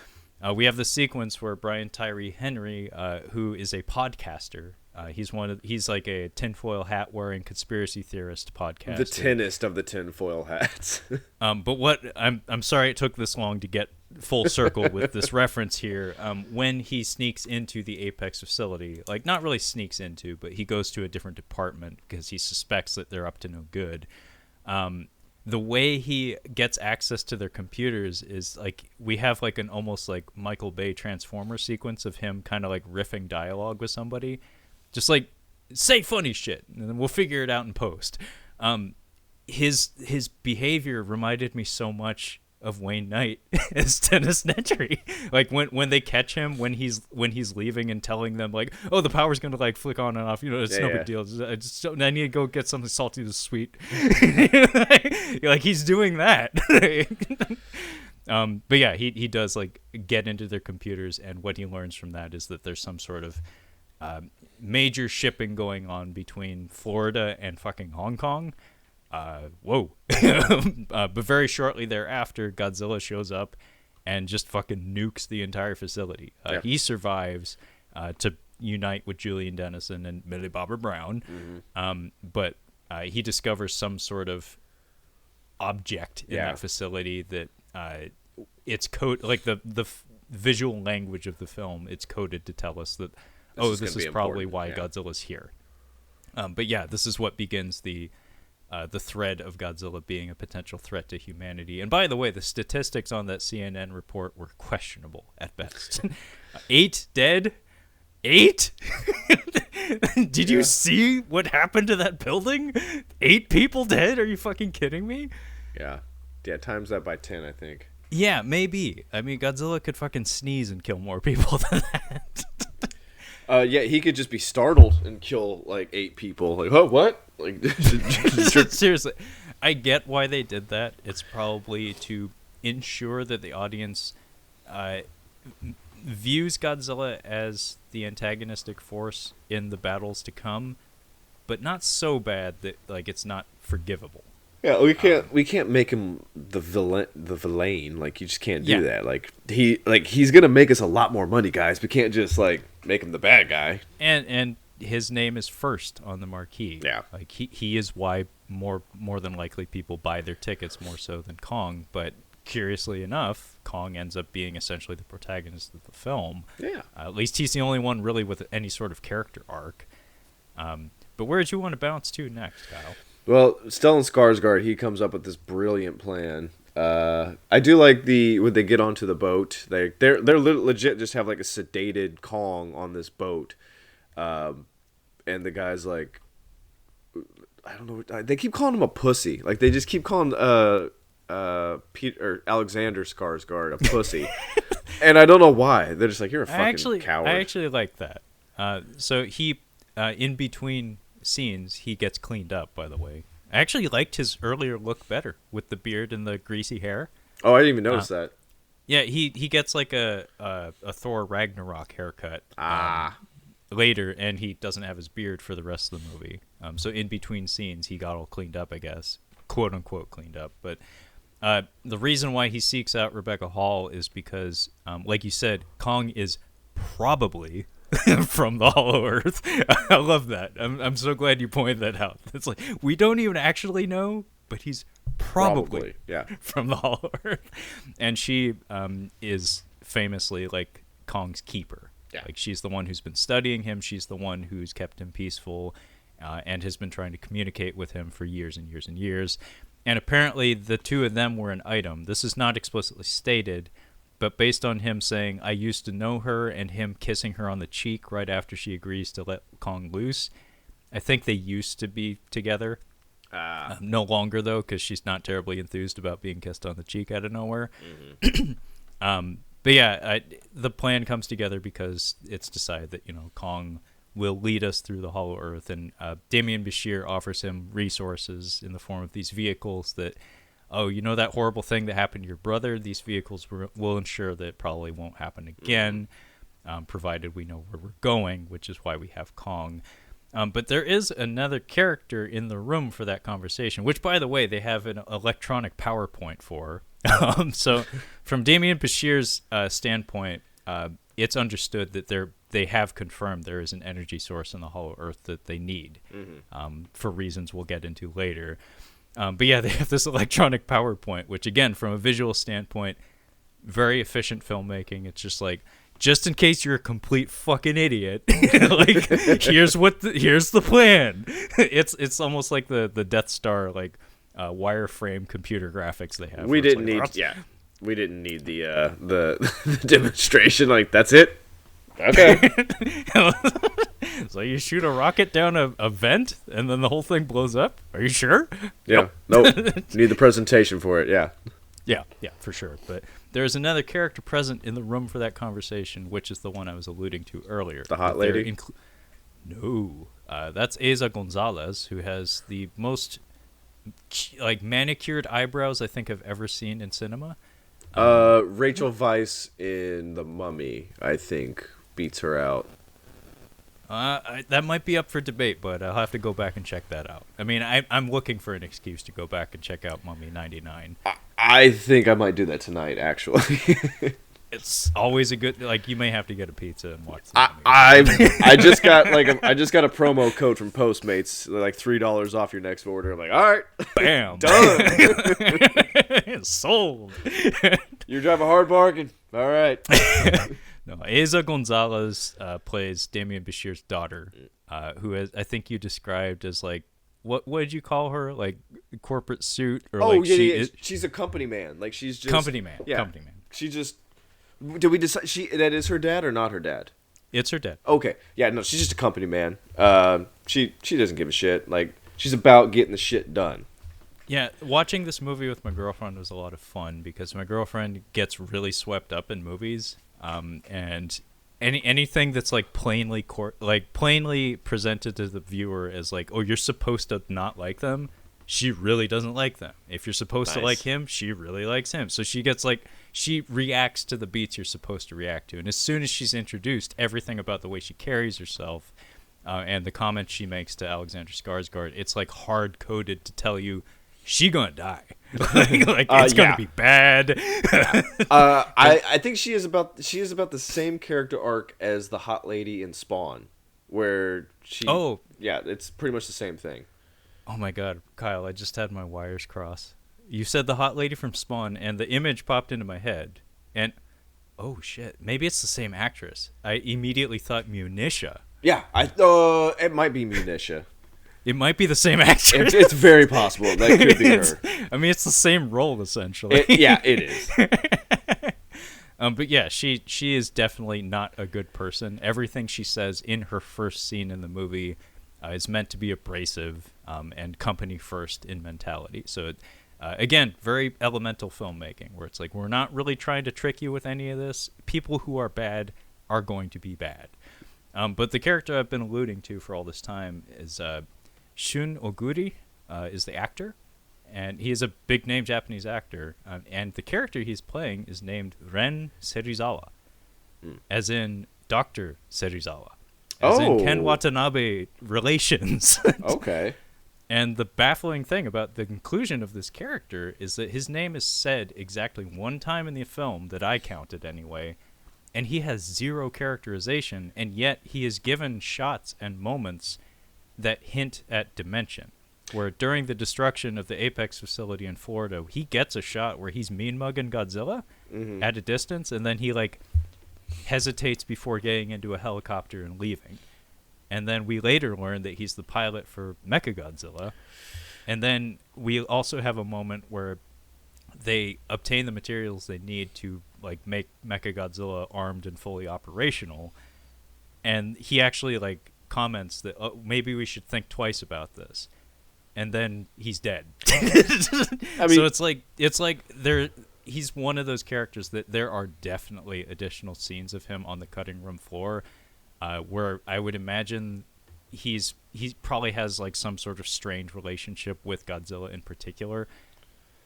[SPEAKER 2] we have the sequence where Brian Tyree Henry, who is a podcaster, he's like a tinfoil hat wearing conspiracy theorist podcaster.
[SPEAKER 1] The tinnest of the tinfoil hats.
[SPEAKER 2] But what I'm sorry it took this long to get full circle with this reference here. When he sneaks into the Apex facility, like not really sneaks into, but he goes to a different department because he suspects that they're up to no good. The way he gets access to their computers is like we have like an almost like Michael Bay Transformer sequence of him kind of like riffing dialogue with somebody, just like say funny shit and then we'll figure it out in post. His behavior reminded me so much of Wayne Knight as Dennis Nedry. Like when they catch him when he's leaving and telling them like, oh, the power's gonna like flick on and off, it's no big deal. I need to go get something salty to sweet. Like he's doing that. But yeah, he does like get into their computers, and what he learns from that is that there's some sort of major shipping going on between Florida and fucking Hong Kong. Whoa. But very shortly thereafter, Godzilla shows up and just fucking nukes the entire facility. He survives to unite with Julian Dennison and Millie Bobby Brown. Mm-hmm. But he discovers some sort of object in that facility that it's code like the visual language of the film. It's coded to tell us that this is probably why Godzilla's here. But yeah, this is what begins the thread of Godzilla being a potential threat to humanity. And by the way, the statistics on that CNN report were questionable at best. 8 dead? 8? Did you see what happened to that building? 8 people dead? Are you fucking kidding me?
[SPEAKER 1] Yeah, times that by 10, I think.
[SPEAKER 2] Yeah, maybe. I mean, Godzilla could fucking sneeze and kill more people than that.
[SPEAKER 1] He could just be startled and kill like 8 people. Like, oh, what? Like,
[SPEAKER 2] seriously, I get why they did that. It's probably to ensure that the audience views Godzilla as the antagonistic force in the battles to come, but not so bad that like it's not forgivable.
[SPEAKER 1] Yeah, we can't make him the villain. Like, you just can't do that. Like he's gonna make us a lot more money, guys. We can't just like make him the bad guy.
[SPEAKER 2] And his name is first on the marquee.
[SPEAKER 1] Yeah,
[SPEAKER 2] like he is why more than likely people buy their tickets more so than Kong. But curiously enough, Kong ends up being essentially the protagonist of the film.
[SPEAKER 1] Yeah,
[SPEAKER 2] at least he's the only one really with any sort of character arc. But where did you want to bounce to next, Kyle?
[SPEAKER 1] Well, Stellan Skarsgård, he comes up with this brilliant plan I do like when they get onto the boat. They're legit just have like a sedated Kong on this boat, and the guy's like, I don't know. They keep calling him a pussy. Like they just keep calling Pete or Alexander Skarsgård a pussy, and I don't know why. They're just like, you're a fucking coward.
[SPEAKER 2] I actually like that. So he, in between scenes, he gets cleaned up. By the way, I actually liked his earlier look better with the beard and the greasy hair.
[SPEAKER 1] Oh, I didn't even notice that.
[SPEAKER 2] Yeah, he gets like a Thor Ragnarok haircut. Later, and he doesn't have his beard for the rest of the movie. So in between scenes, he got all cleaned up, I guess, quote unquote cleaned up. But the reason why he seeks out Rebecca Hall is because, like you said, Kong is probably from the Hollow Earth. I love that. I'm so glad you pointed that out. It's like we don't even actually know, but he's probably from the Hollow Earth. And she is famously like Kong's keeper. Yeah. Like she's the one who's been studying him. She's the one who's kept him peaceful and has been trying to communicate with him for years and years and years. And apparently the two of them were an item. This is not explicitly stated, but based on him saying, I used to know her, and him kissing her on the cheek right after she agrees to let Kong loose, I think they used to be together. No longer, though, because she's not terribly enthused about being kissed on the cheek out of nowhere. Mm-hmm. But yeah, the plan comes together because it's decided that, Kong will lead us through the Hollow Earth, and Damian Bashir offers him resources in the form of these vehicles that, that horrible thing that happened to your brother? These vehicles will ensure that it probably won't happen again, provided we know where we're going, which is why we have Kong. But there is another character in the room for that conversation, which, by the way, they have an electronic PowerPoint for. So from Damian Bashir's standpoint, it's understood that they have confirmed there is an energy source in the Hollow Earth that they need, for reasons we'll get into later. But yeah, they have this electronic PowerPoint, which again, from a visual standpoint, very efficient filmmaking. It's just like, just in case you're a complete fucking idiot, like here's the plan. It's almost like the Death Star, like wireframe computer graphics they have.
[SPEAKER 1] We didn't need the demonstration. Like, that's it. Okay.
[SPEAKER 2] So you shoot a rocket down a vent and then the whole thing blows up? Are you sure?
[SPEAKER 1] Yeah. Nope. Need the presentation for it. Yeah.
[SPEAKER 2] Yeah, for sure. But there's another character present in the room for that conversation, which is the one I was alluding to earlier.
[SPEAKER 1] The hot lady?
[SPEAKER 2] No. That's Eiza Gonzalez, who has the most manicured eyebrows I think I've ever seen in cinema.
[SPEAKER 1] Rachel Weisz in The Mummy, I think, beats her out.
[SPEAKER 2] That might be up for debate, but I'll have to go back and check that out. I mean, I'm looking for an excuse to go back and check out Mummy 99.
[SPEAKER 1] I think I might do that tonight, actually.
[SPEAKER 2] It's always a good, you may have to get a pizza and watch the Mummy.
[SPEAKER 1] I just got a promo code from Postmates, like $3 off your next order. I'm like, all right,
[SPEAKER 2] bam,
[SPEAKER 1] done,
[SPEAKER 2] sold.
[SPEAKER 1] You drive a hard bargain. All right.
[SPEAKER 2] No, Eiza Gonzalez plays Damian Bashir's daughter, who I think you described as what did you call her? Like corporate suit or
[SPEAKER 1] she's a company man. Like she's just
[SPEAKER 2] company man.
[SPEAKER 1] Yeah.
[SPEAKER 2] Company man.
[SPEAKER 1] She just did we decide that is her dad or not her dad?
[SPEAKER 2] It's her dad.
[SPEAKER 1] Okay. Yeah, no, she's just a company man. She doesn't give a shit. Like she's about getting the shit done.
[SPEAKER 2] Yeah, watching this movie with my girlfriend was a lot of fun because my girlfriend gets really swept up in movies. And anything that's plainly presented to the viewer as you're supposed to not like them, she really doesn't like them. If you're supposed to like him, she really likes him. So she gets she reacts to the beats you're supposed to react to. And as soon as she's introduced, everything about the way she carries herself and the comments she makes to Alexander Skarsgård, it's hard coded to tell you she gonna die. It's gonna be bad.
[SPEAKER 1] Yeah. I think she is about the same character arc as the hot lady in Spawn, where it's pretty much the same thing.
[SPEAKER 2] Oh my god, Kyle, I just had my wires cross. You said the hot lady from Spawn, and the image popped into my head, and oh shit, maybe it's the same actress. I immediately thought Munitia.
[SPEAKER 1] Yeah, it might be Munitia.
[SPEAKER 2] It might be the same actor.
[SPEAKER 1] It's very possible that could be her.
[SPEAKER 2] I mean, it's the same role essentially.
[SPEAKER 1] It is.
[SPEAKER 2] But yeah, she is definitely not a good person. Everything she says in her first scene in the movie is meant to be abrasive and company first in mentality. So again, very elemental filmmaking, where it's like, we're not really trying to trick you with any of this. People who are bad are going to be bad. But the character I've been alluding to for all this time is Shun Oguri, is the actor. And he is a big-name Japanese actor. And the character he's playing is named Ren Serizawa, as in Dr. Serizawa. As in Ken Watanabe relations.
[SPEAKER 1] Okay.
[SPEAKER 2] And the baffling thing about the conclusion of this character is that his name is said exactly one time in the film, that I counted anyway, and he has zero characterization, and yet he is given shots and moments that hint at dimension. Where during the destruction of the Apex facility in Florida, he gets a shot where he's mean-mugging Godzilla at a distance, and then he, like, hesitates before getting into a helicopter and leaving. And then we later learn that he's the pilot for Mechagodzilla. And then we also have a moment where they obtain the materials they need to, like, make Mechagodzilla armed and fully operational. And he actually, like, comments that maybe we should think twice about this. And then he's dead. I mean, so it's like he's one of those characters that there are definitely additional scenes of him on the cutting room floor, where I would imagine he probably has like some sort of strange relationship with Godzilla in particular,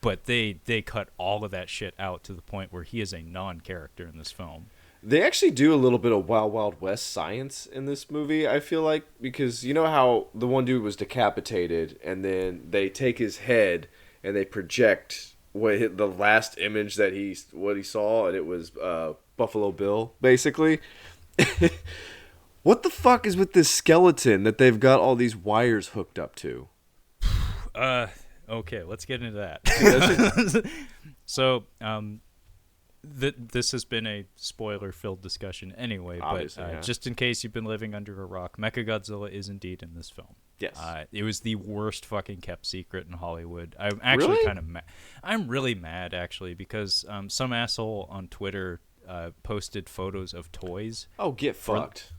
[SPEAKER 2] but they cut all of that shit out to the point where he is a non-character in this film.
[SPEAKER 1] They actually do a little bit of Wild Wild West science in this movie, I feel like, because you know how the one dude was decapitated, and then they take his head and they project the last image that he saw, and it was Buffalo Bill, basically. What the fuck is with this skeleton that they've got all these wires hooked up to?
[SPEAKER 2] Okay, let's get into that. So, this has been a spoiler-filled discussion anyway,
[SPEAKER 1] obviously,
[SPEAKER 2] but just in case you've been living under a rock, Mechagodzilla is indeed in this film.
[SPEAKER 1] Yes.
[SPEAKER 2] It was the worst fucking kept secret in Hollywood. I'm actually
[SPEAKER 1] really?
[SPEAKER 2] kind of mad. I'm really mad, actually, because some asshole on Twitter posted photos of toys.
[SPEAKER 1] Oh, get fucked.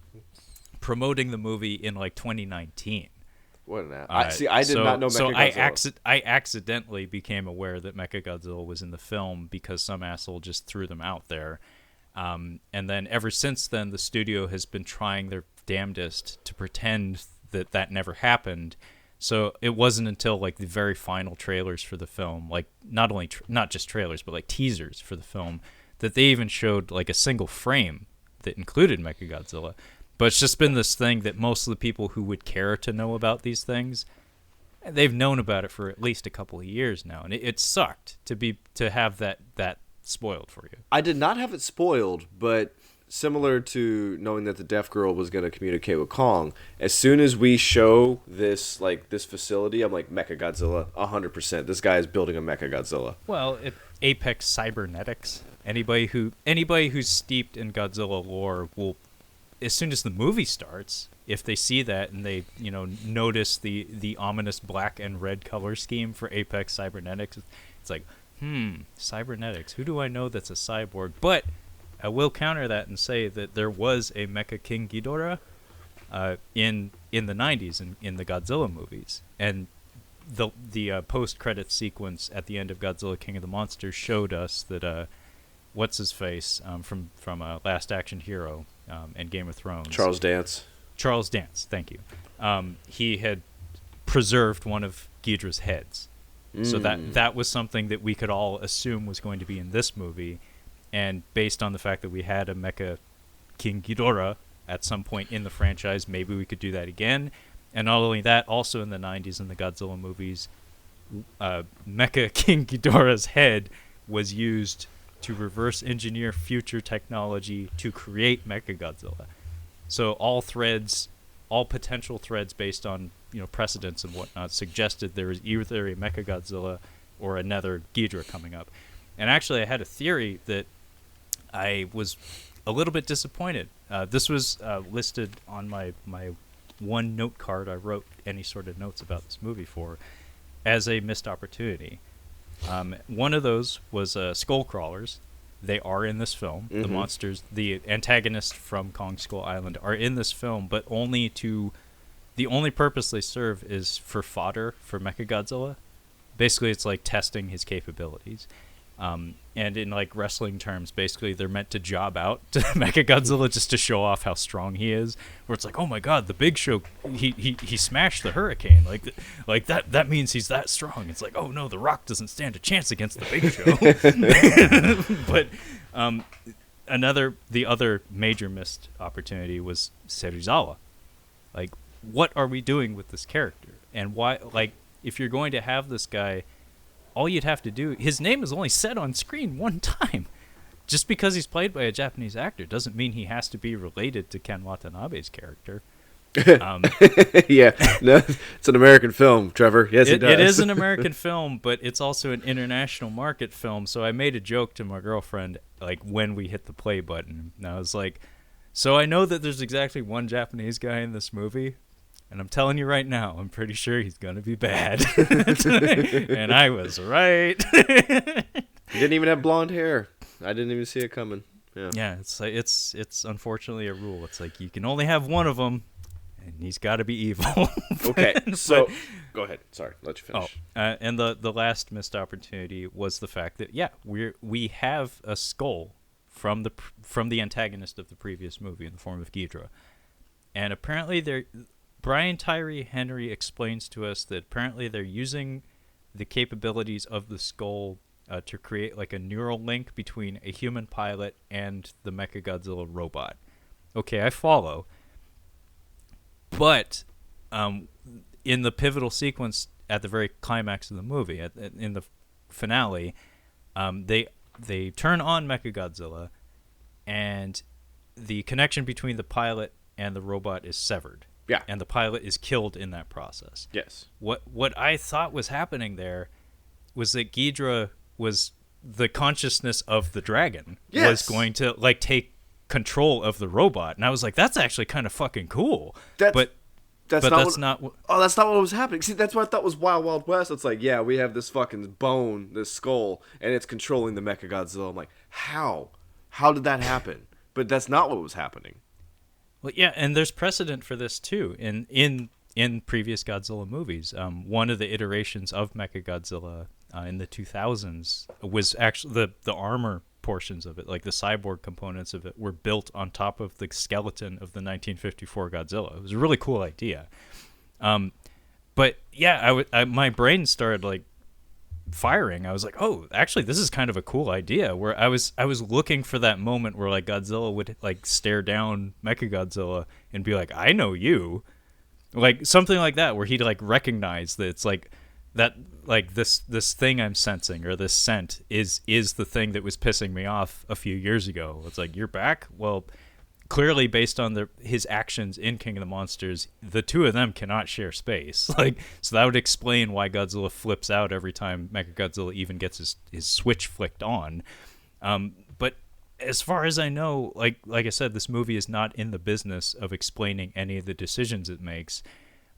[SPEAKER 2] Promoting the movie in, like, 2019.
[SPEAKER 1] What an ass. I did not know Mechagodzilla.
[SPEAKER 2] So I accidentally became aware that Mechagodzilla was in the film because some asshole just threw them out there. And then ever since then, the studio has been trying their damnedest to pretend that never happened. So it wasn't until like the very final trailers for the film, like not just trailers, but like teasers for the film, that they even showed like a single frame that included Mechagodzilla. But it's just been this thing that most of the people who would care to know about these things, they've known about it for at least a couple of years now, and it sucked to have that spoiled for you. I
[SPEAKER 1] did not have it spoiled, but similar to knowing that the deaf girl was going to communicate with Kong, as soon as we show this facility, I'm like, Mechagodzilla, 100%. This guy is building a Mechagodzilla.
[SPEAKER 2] Well, Apex Cybernetics. Anybody who's steeped in Godzilla lore will, as soon as the movie starts, if they see that and they, notice the ominous black and red color scheme for Apex Cybernetics, it's like, cybernetics, who do I know that's a cyborg? But I will counter that and say that there was a Mecha King Ghidorah in the 90s in the Godzilla movies. And the post-credits sequence at the end of Godzilla King of the Monsters showed us that what's-his-face from Last Action Hero and Game of Thrones.
[SPEAKER 1] Charles Dance,
[SPEAKER 2] thank you. He had preserved one of Ghidra's heads. So that was something that we could all assume was going to be in this movie. And based on the fact that we had a Mecha King Ghidorah at some point in the franchise, maybe we could do that again. And not only that, also in the 90s in the Godzilla movies, Mecha King Ghidorah's head was used to reverse engineer future technology to create Mechagodzilla. So all potential threads based on precedents and whatnot suggested there was either a Mechagodzilla or another Ghidra coming up. And actually, I had a theory that I was a little bit disappointed. This was listed on my one note card I wrote any sort of notes about this movie for as a missed opportunity. One of those was Skull Crawlers. They are in this film. The monsters, the antagonists from Kong Skull Island, are in this film, but the only purpose they serve is for fodder for Mechagodzilla. Basically, it's like testing his capabilities. And in like wrestling terms, basically they're meant to job out to Mechagodzilla just to show off how strong he is. Where it's like, oh my god, the Big Show, he smashed the Hurricane. Like that means he's that strong. It's like, oh no, the Rock doesn't stand a chance against the Big Show. But the other major missed opportunity was Serizawa. Like, what are we doing with this character? And why? Like, if you're going to have this guy, all you'd have to do, his name is only said on screen one time. Just because he's played by a Japanese actor doesn't mean he has to be related to Ken Watanabe's character.
[SPEAKER 1] Yeah, no, it's an American film, Trevor. Yes, it does.
[SPEAKER 2] It is an American film, but it's also an international market film. So I made a joke to my girlfriend, like, when we hit the play button. And I was like, so I know that there's exactly one Japanese guy in this movie, and I'm telling you right now, I'm pretty sure he's going to be bad. And I was right.
[SPEAKER 1] He didn't even have blonde hair. I didn't even see it coming.
[SPEAKER 2] Yeah, it's like, it's unfortunately a rule. It's like you can only have one of them, and he's got to be evil.
[SPEAKER 1] Okay, so go ahead. Sorry, let you finish.
[SPEAKER 2] And the last missed opportunity was the fact that we have a skull from the antagonist of the previous movie in the form of Ghidra, and apparently Brian Tyree Henry explains to us that apparently they're using the capabilities of the skull to create like a neural link between a human pilot and the Mechagodzilla robot. Okay, I follow. But in the pivotal sequence at the very climax of the movie, in the finale, they turn on Mechagodzilla, and the connection between the pilot and the robot is severed.
[SPEAKER 1] Yeah.
[SPEAKER 2] And the pilot is killed in that process.
[SPEAKER 1] Yes.
[SPEAKER 2] What I thought was happening there was that Ghidra was the consciousness of the dragon.
[SPEAKER 1] Yes.
[SPEAKER 2] Was going to like take control of the robot. And I was like, that's actually kind of fucking cool. That's not what
[SPEAKER 1] was happening. See, that's what I thought was Wild Wild West. It's like, yeah, we have this fucking bone, this skull, and it's controlling the Mechagodzilla. I'm like, how? How did that happen? But that's not what was happening.
[SPEAKER 2] Well, yeah, and there's precedent for this too in previous Godzilla movies. One of the iterations of Mechagodzilla in the 2000s was actually the armor portions of it, like the cyborg components of it, were built on top of the skeleton of the 1954 Godzilla. It was a really cool idea. But yeah, my brain started like firing. I was like, oh, actually this is kind of a cool idea, where I was looking for that moment where like Godzilla would like stare down Mechagodzilla and be like, I know you, like something like that, where he'd like recognize that it's like that, like this thing I'm sensing, or this scent is the thing that was pissing me off a few years ago. It's like, you're back? Well, clearly based on his actions in King of the Monsters, the two of them cannot share space. Like, so that would explain why Godzilla flips out every time Mechagodzilla even gets his switch flicked on. But as far as I know, like I said, this movie is not in the business of explaining any of the decisions it makes.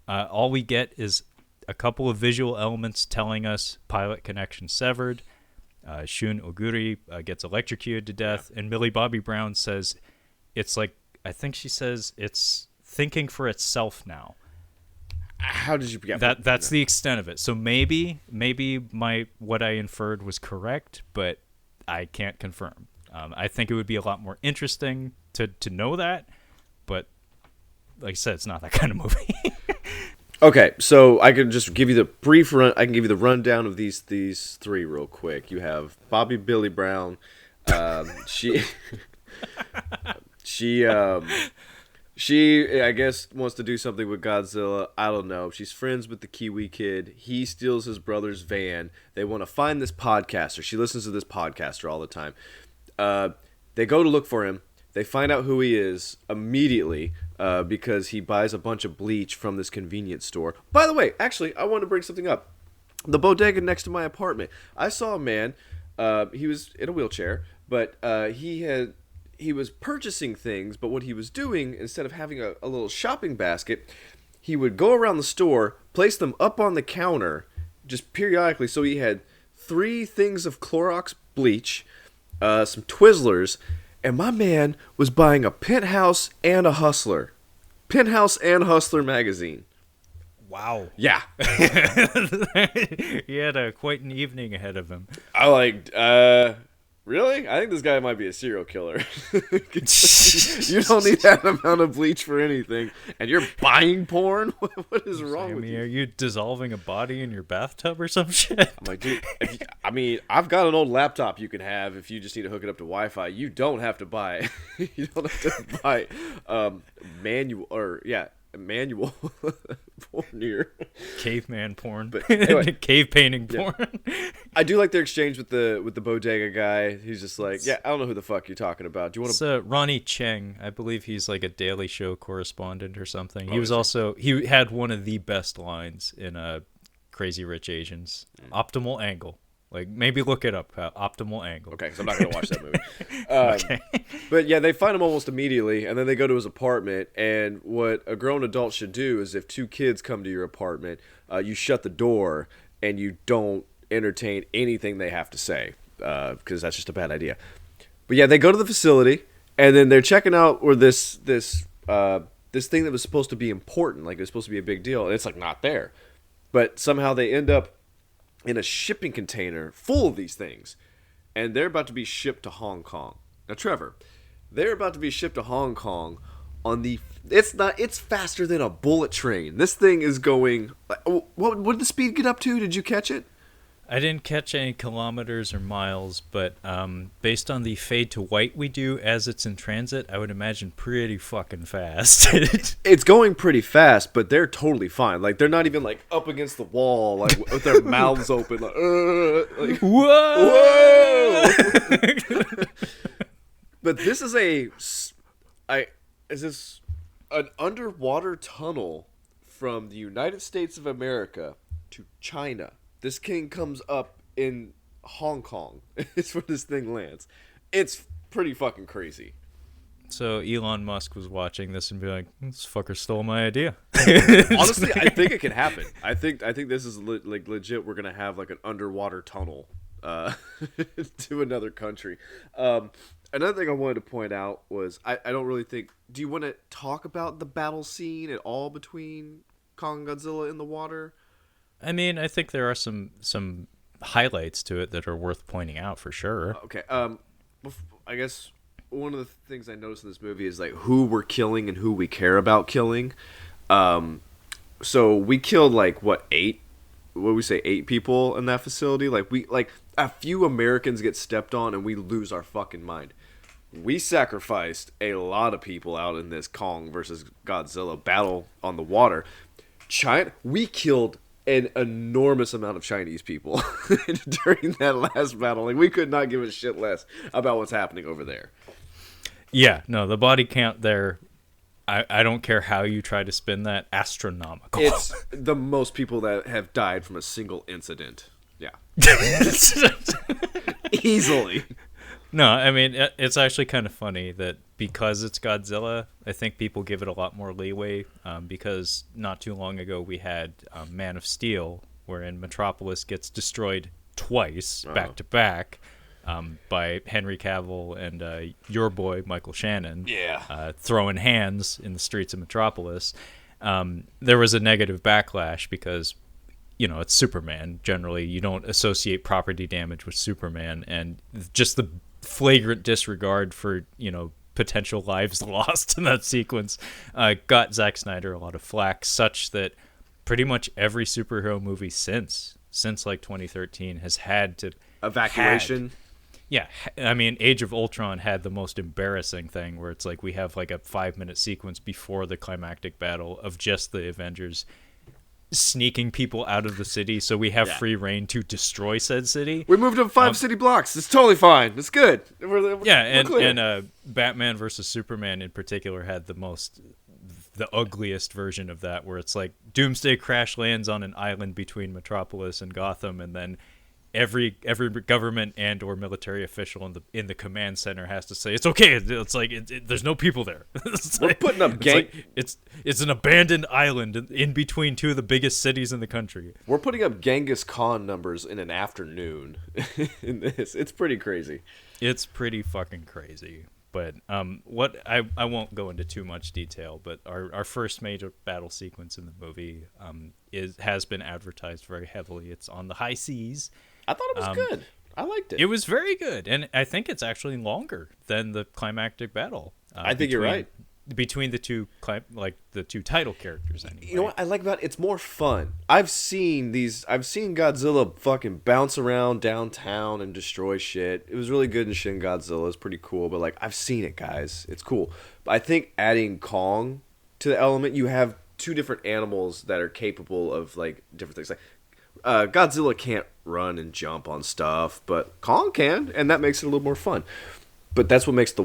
[SPEAKER 2] All we get is a couple of visual elements telling us pilot connection severed. Shun Oguri gets electrocuted to death, and Millie Bobby Brown says it's like, I think she says it's thinking for itself now.
[SPEAKER 1] How did you get
[SPEAKER 2] that? That's the extent of it. So maybe what I inferred was correct, but I can't confirm. I think it would be a lot more interesting to know that, but like I said, it's not that kind of movie.
[SPEAKER 1] Okay, so I can just give you the brief run. I can give you the rundown of these three real quick. You have Bobby Billy Brown. She I guess wants to do something with Godzilla. I don't know. She's friends with the Kiwi kid. He steals his brother's van. They want to find this podcaster. She listens to this podcaster all the time. They go to look for him. They find out who he is immediately because he buys a bunch of bleach from this convenience store. By the way, actually, I want to bring something up. The bodega next to my apartment. I saw a man. He was in a wheelchair, but he had he was purchasing things, but what he was doing, instead of having a little shopping basket, he would go around the store, place them up on the counter, just periodically. So he had 3 things of Clorox bleach, some Twizzlers, and my man was buying a Penthouse and a Hustler. Penthouse and Hustler magazine.
[SPEAKER 2] Wow.
[SPEAKER 1] Yeah.
[SPEAKER 2] He had quite an evening ahead of him.
[SPEAKER 1] I really? I think this guy might be a serial killer. You don't need that amount of bleach for anything, and you're buying porn? What is wrong with you?
[SPEAKER 2] Are you dissolving a body in your bathtub or some shit?
[SPEAKER 1] I'm like, dude, I've got an old laptop you can have if you just need to hook it up to Wi-Fi. You don't have to buy it. You don't have to buy manual porn here.
[SPEAKER 2] Caveman porn.
[SPEAKER 1] But anyway,
[SPEAKER 2] cave painting porn.
[SPEAKER 1] I do like their exchange with the bodega guy. He's just like, yeah, I don't know who the fuck you're talking about. Do you want to?
[SPEAKER 2] It's Ronnie Cheng. I believe he's like a Daily Show correspondent or something. He had one of the best lines in Crazy Rich Asians. Optimal angle. Like, maybe look it up, Optimal Angle.
[SPEAKER 1] Okay, because I'm not going to watch that movie.
[SPEAKER 2] Okay.
[SPEAKER 1] But yeah, they find him almost immediately, and then they go to his apartment, and what a grown adult should do is if 2 kids come to your apartment, you shut the door, and you don't entertain anything they have to say, because that's just a bad idea. But yeah, they go to the facility, and then they're checking out where this thing that was supposed to be important, like it was supposed to be a big deal, and it's like not there. But somehow they end up in a shipping container full of these things, and they're about to be shipped to Hong Kong. Now, Trevor, they're about to be shipped to Hong Kong on it's faster than a bullet train. This thing is going, what did the speed get up to? Did you catch it?
[SPEAKER 2] I didn't catch any kilometers or miles, but based on the fade to white we do as it's in transit, I would imagine pretty fucking fast.
[SPEAKER 1] It's going pretty fast, but they're totally fine. Like, they're not even, like, up against the wall, like, with their mouths open. Like
[SPEAKER 2] whoa!
[SPEAKER 1] But this is an underwater tunnel from the United States of America to China. This king comes up in Hong Kong. It's where this thing lands. It's pretty fucking crazy.
[SPEAKER 2] So Elon Musk was watching this and be like, "This fucker stole my idea."
[SPEAKER 1] Honestly, I think it could happen. I think this is legit. We're gonna have like an underwater tunnel to another country. Another thing I wanted to point out was I don't really think. Do you want to talk about the battle scene at all between Kong and Godzilla in the water?
[SPEAKER 2] I mean, I think there are some highlights to it that are worth pointing out for sure.
[SPEAKER 1] Okay. I guess one of the things I noticed in this movie is like who we're killing and who we care about killing. So we killed like eight? What did we say? 8 people in that facility. Like a few Americans get stepped on and we lose our fucking mind. We sacrificed a lot of people out in this Kong versus Godzilla battle on the water. We killed an enormous amount of Chinese people during that last battle. Like, we could not give a shit less about what's happening over there.
[SPEAKER 2] Yeah, no, the body count there, I don't care how you try to spin that, astronomical.
[SPEAKER 1] It's the most people that have died from a single incident. Yeah. Easily.
[SPEAKER 2] No, I mean, it's actually kind of funny that because it's Godzilla, I think people give it a lot more leeway because not too long ago we had Man of Steel, wherein Metropolis gets destroyed twice, back to back, by Henry Cavill and your boy, Michael Shannon, throwing hands in the streets of Metropolis. There was a negative backlash because, you know, it's Superman. Generally, you don't associate property damage with Superman, and just the flagrant disregard for, you know, potential lives lost in that sequence got Zack Snyder a lot of flack, such that pretty much every superhero movie since like 2013 has had to
[SPEAKER 1] evacuation.
[SPEAKER 2] Yeah, I mean, Age of Ultron had the most embarrassing thing where it's like we have like a 5-minute sequence before the climactic battle of just the Avengers sneaking people out of the city, so we have free reign to destroy said city.
[SPEAKER 1] We moved up 5 city blocks. It's totally fine. It's good. We're
[SPEAKER 2] and Batman versus Superman in particular had the ugliest version of that, where it's like Doomsday crash lands on an island between Metropolis and Gotham, and then every government and or military official in the command center has to say it's okay. It's like there's no people there.
[SPEAKER 1] We're putting up gang.
[SPEAKER 2] It's an abandoned island in between two of the biggest cities in the country.
[SPEAKER 1] We're putting up Genghis Khan numbers in an afternoon. In this, it's pretty crazy.
[SPEAKER 2] It's pretty fucking crazy. But what I won't go into too much detail, but our first major battle sequence in the movie has been advertised very heavily. It's on the high seas.
[SPEAKER 1] I thought it was good. I liked it.
[SPEAKER 2] It was very good, and I think it's actually longer than the climactic battle.
[SPEAKER 1] I think you're right.
[SPEAKER 2] Between the two the two title characters, anyway.
[SPEAKER 1] You know what I like about it? It's more fun. I've seen Godzilla fucking bounce around downtown and destroy shit. It was really good in Shin Godzilla. It's pretty cool, but like I've seen it, guys. It's cool. But I think adding Kong to the element, you have two different animals that are capable of like different things. Like Godzilla can't run and jump on stuff, but Kong can, and that makes it a little more fun. But that's what makes the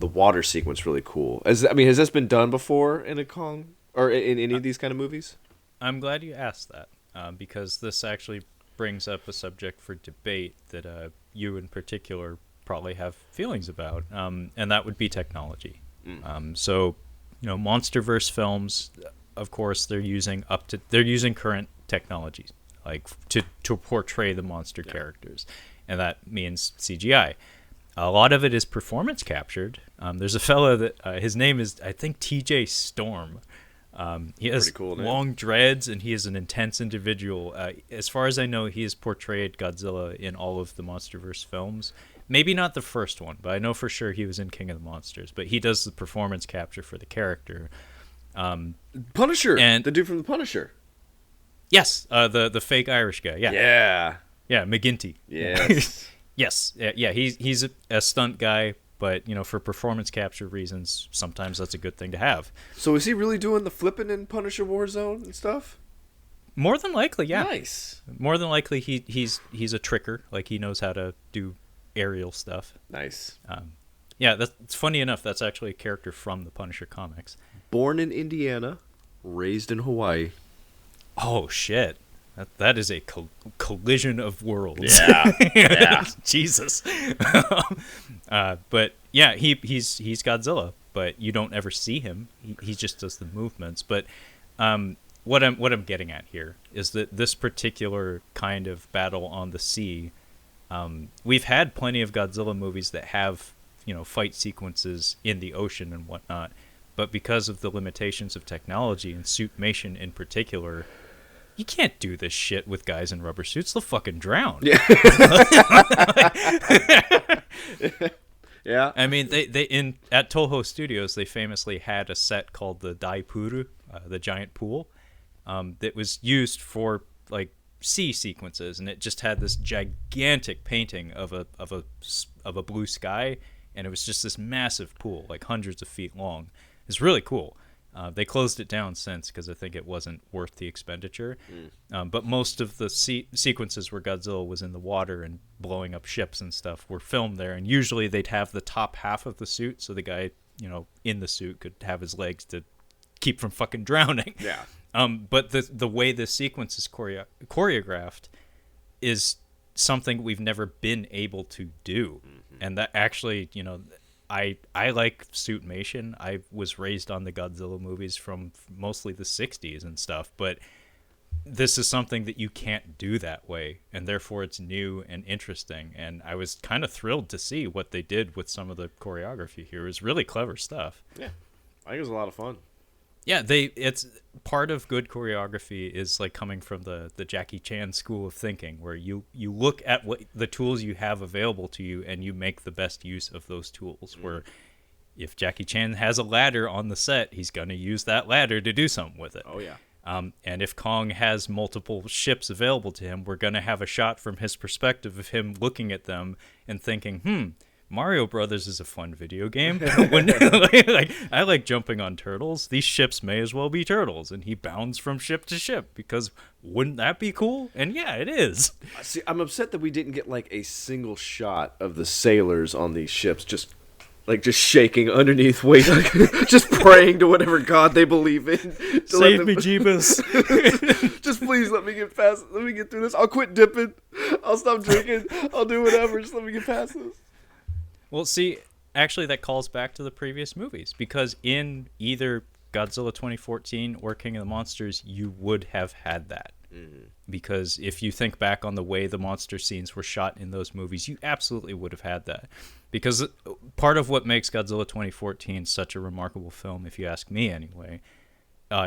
[SPEAKER 1] water sequence really cool. Has this been done before in a Kong or in any of these kind of movies?
[SPEAKER 2] I'm glad you asked that because this actually brings up a subject for debate that you in particular probably have feelings about, and that would be technology. So, Monsterverse films, of course, they're using current technologies like to portray the monster characters, and that means CGI. A lot of it is performance captured. There's a fellow that his name is, I think, TJ Storm. He has long dreads, and he is an intense individual. As far as I know, he has portrayed Godzilla in all of the Monsterverse films. Maybe not the first one, but I know for sure he was in King of the Monsters. But he does the performance capture for the character.
[SPEAKER 1] Punisher, and the dude from the Punisher.
[SPEAKER 2] Yes, the fake Irish guy. Yeah, McGinty.
[SPEAKER 1] Yes.
[SPEAKER 2] Yes, yeah, he's a stunt guy, but for performance capture reasons, sometimes that's a good thing to have.
[SPEAKER 1] So is he really doing the flipping in Punisher Warzone and stuff?
[SPEAKER 2] More than likely, yeah.
[SPEAKER 1] Nice.
[SPEAKER 2] More than likely, he's a tricker. Like he knows how to do aerial stuff.
[SPEAKER 1] Nice.
[SPEAKER 2] Yeah, it's funny enough. That's actually a character from the Punisher comics.
[SPEAKER 1] Born in Indiana, raised in Hawaii.
[SPEAKER 2] Oh shit. That is a collision of worlds.
[SPEAKER 1] Yeah.
[SPEAKER 2] Jesus. But yeah, he's Godzilla, but you don't ever see him. He just does the movements. But what I'm getting at here is that this particular kind of battle on the sea, we've had plenty of Godzilla movies that have fight sequences in the ocean and whatnot, but because of the limitations of technology and suitmation in particular, you can't do this shit with guys in rubber suits. They'll fucking drown. Yeah.
[SPEAKER 1] Yeah.
[SPEAKER 2] I mean, they at Toho Studios, they famously had a set called the Daipuru, the giant pool, that was used for like sea sequences, and it just had this gigantic painting of a blue sky, and it was just this massive pool, like hundreds of feet long. It's really cool. They closed it down since because I think it wasn't worth the expenditure. But most of the sequences where Godzilla was in the water and blowing up ships and stuff were filmed there. And usually they'd have the top half of the suit so the guy, in the suit could have his legs to keep from fucking drowning.
[SPEAKER 1] Yeah.
[SPEAKER 2] But the way this sequence is choreographed is something we've never been able to do. And that actually, I like suitmation. I was raised on the Godzilla movies from mostly the 60s and stuff, but this is something that you can't do that way, and therefore it's new and interesting, and I was kind of thrilled to see what they did with some of the choreography here. It was really clever stuff.
[SPEAKER 1] Yeah, I think it was a lot of fun.
[SPEAKER 2] Yeah, it's part of good choreography is like coming from the Jackie Chan school of thinking, where you look at what the tools you have available to you and you make the best use of those tools. Where if Jackie Chan has a ladder on the set, he's going to use that ladder to do something with it.
[SPEAKER 1] Oh yeah.
[SPEAKER 2] And if Kong has multiple ships available to him, we're going to have a shot from his perspective of him looking at them and thinking, Mario Brothers is a fun video game. I like jumping on turtles. These ships may as well be turtles. And he bounds from ship to ship because wouldn't that be cool? And yeah, it is.
[SPEAKER 1] See, I'm upset that we didn't get like a single shot of the sailors on these ships just like just shaking underneath weight, like, just praying to whatever god they believe in.
[SPEAKER 2] Save me, Jeebus.
[SPEAKER 1] Just please let me get past. Let me get through this. I'll quit dipping. I'll stop drinking. I'll do whatever. Just let me get past this.
[SPEAKER 2] Well, see, actually, that calls back to the previous movies, because in either Godzilla 2014 or King of the Monsters, you would have had that. Mm-hmm. Because if you think back on the way the monster scenes were shot in those movies, you absolutely would have had that. Because part of what makes Godzilla 2014 such a remarkable film, if you ask me anyway,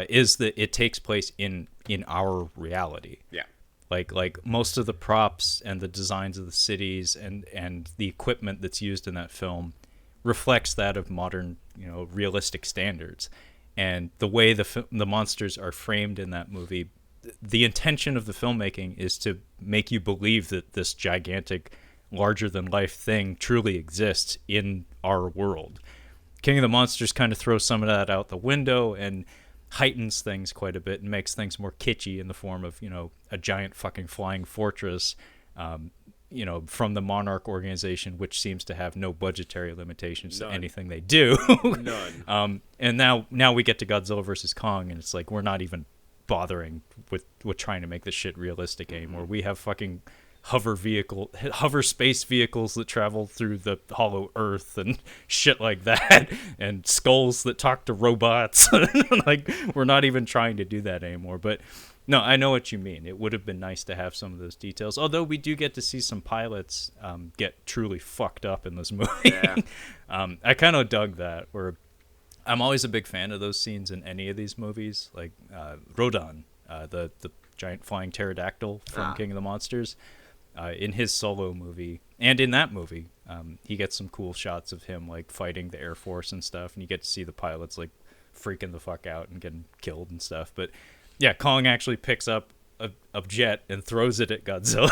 [SPEAKER 2] is that it takes place in our reality.
[SPEAKER 1] Yeah.
[SPEAKER 2] Like most of the props and the designs of the cities and the equipment that's used in that film reflects that of modern, realistic standards. And the way the monsters are framed in that movie, the intention of the filmmaking is to make you believe that this gigantic, larger-than-life thing truly exists in our world. King of the Monsters kind of throws some of that out the window and heightens things quite a bit and makes things more kitschy in the form of, a giant fucking flying fortress, from the Monarch organization, which seems to have no budgetary limitations to anything they do.
[SPEAKER 1] None.
[SPEAKER 2] And now we get to Godzilla versus Kong, and it's like we're not even bothering with trying to make this shit realistic anymore. We have fucking hover space vehicles that travel through the hollow earth and shit like that, and skulls that talk to robots. Like, we're not even trying to do that anymore. But no, I know what you mean. It would have been nice to have some of those details, although we do get to see some pilots get truly fucked up in this movie.
[SPEAKER 1] Yeah.
[SPEAKER 2] I kind of dug that, where I'm always a big fan of those scenes in any of these movies, like Rodan, the giant flying pterodactyl from King of the Monsters. In his solo movie, and in that movie, he gets some cool shots of him like fighting the Air Force and stuff, and you get to see the pilots like freaking the fuck out and getting killed and stuff. But yeah, Kong actually picks up a jet and throws it at Godzilla.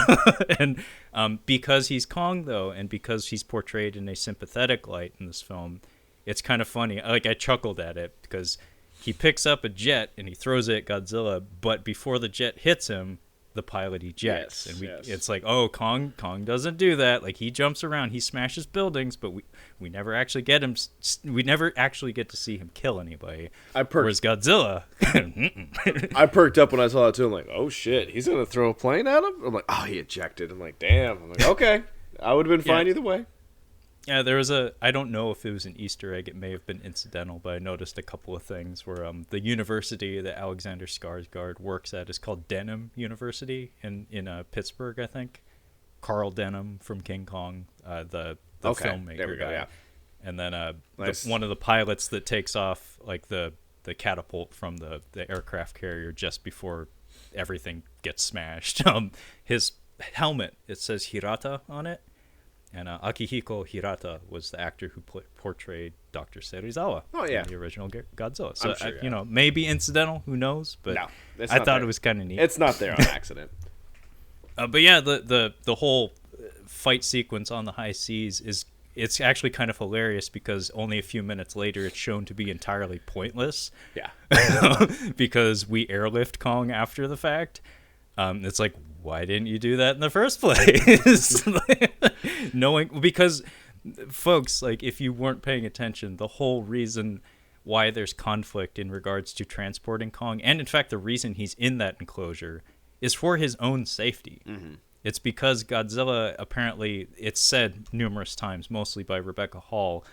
[SPEAKER 2] And because he's Kong, though, and because he's portrayed in a sympathetic light in this film, it's kind of funny. Like, I chuckled at it because he picks up a jet and he throws it at Godzilla, but before the jet hits him, the pilot ejects. It's like, oh, Kong doesn't do that. Like, he jumps around, he smashes buildings, but we never actually get him. We never actually get to see him kill anybody. Whereas Godzilla,
[SPEAKER 1] I perked up when I saw that too. I'm like, oh shit, he's gonna throw a plane at him. I'm like, oh, he ejected. I'm like, damn. I'm like, okay, I would have been fine either way.
[SPEAKER 2] Yeah, there was I don't know if it was an Easter egg. It may have been incidental, but I noticed a couple of things where the university that Alexander Skarsgård works at is called Denham University in Pittsburgh, I think. Carl Denham from King Kong, the filmmaker
[SPEAKER 1] there we go,
[SPEAKER 2] guy.
[SPEAKER 1] yeah.
[SPEAKER 2] And then
[SPEAKER 1] nice.
[SPEAKER 2] one of the pilots that takes off like the catapult from the aircraft carrier just before everything gets smashed. His helmet, it says Hirata on it. And Akihiko Hirata was the actor who portrayed Dr. Serizawa in the original Godzilla. So, sure, maybe incidental, who knows? But no, I thought it was kind of neat.
[SPEAKER 1] It's not there on accident.
[SPEAKER 2] But yeah, the whole fight sequence on the high seas it's actually kind of hilarious because only a few minutes later it's shown to be entirely pointless.
[SPEAKER 1] Yeah.
[SPEAKER 2] Because we airlift Kong after the fact. It's like, why didn't you do that in the first place? Because, folks, like, if you weren't paying attention, the whole reason why there's conflict in regards to transporting Kong, and in fact the reason he's in that enclosure, is for his own safety. Mm-hmm. It's because Godzilla, apparently, it's said numerous times, mostly by Rebecca Hall,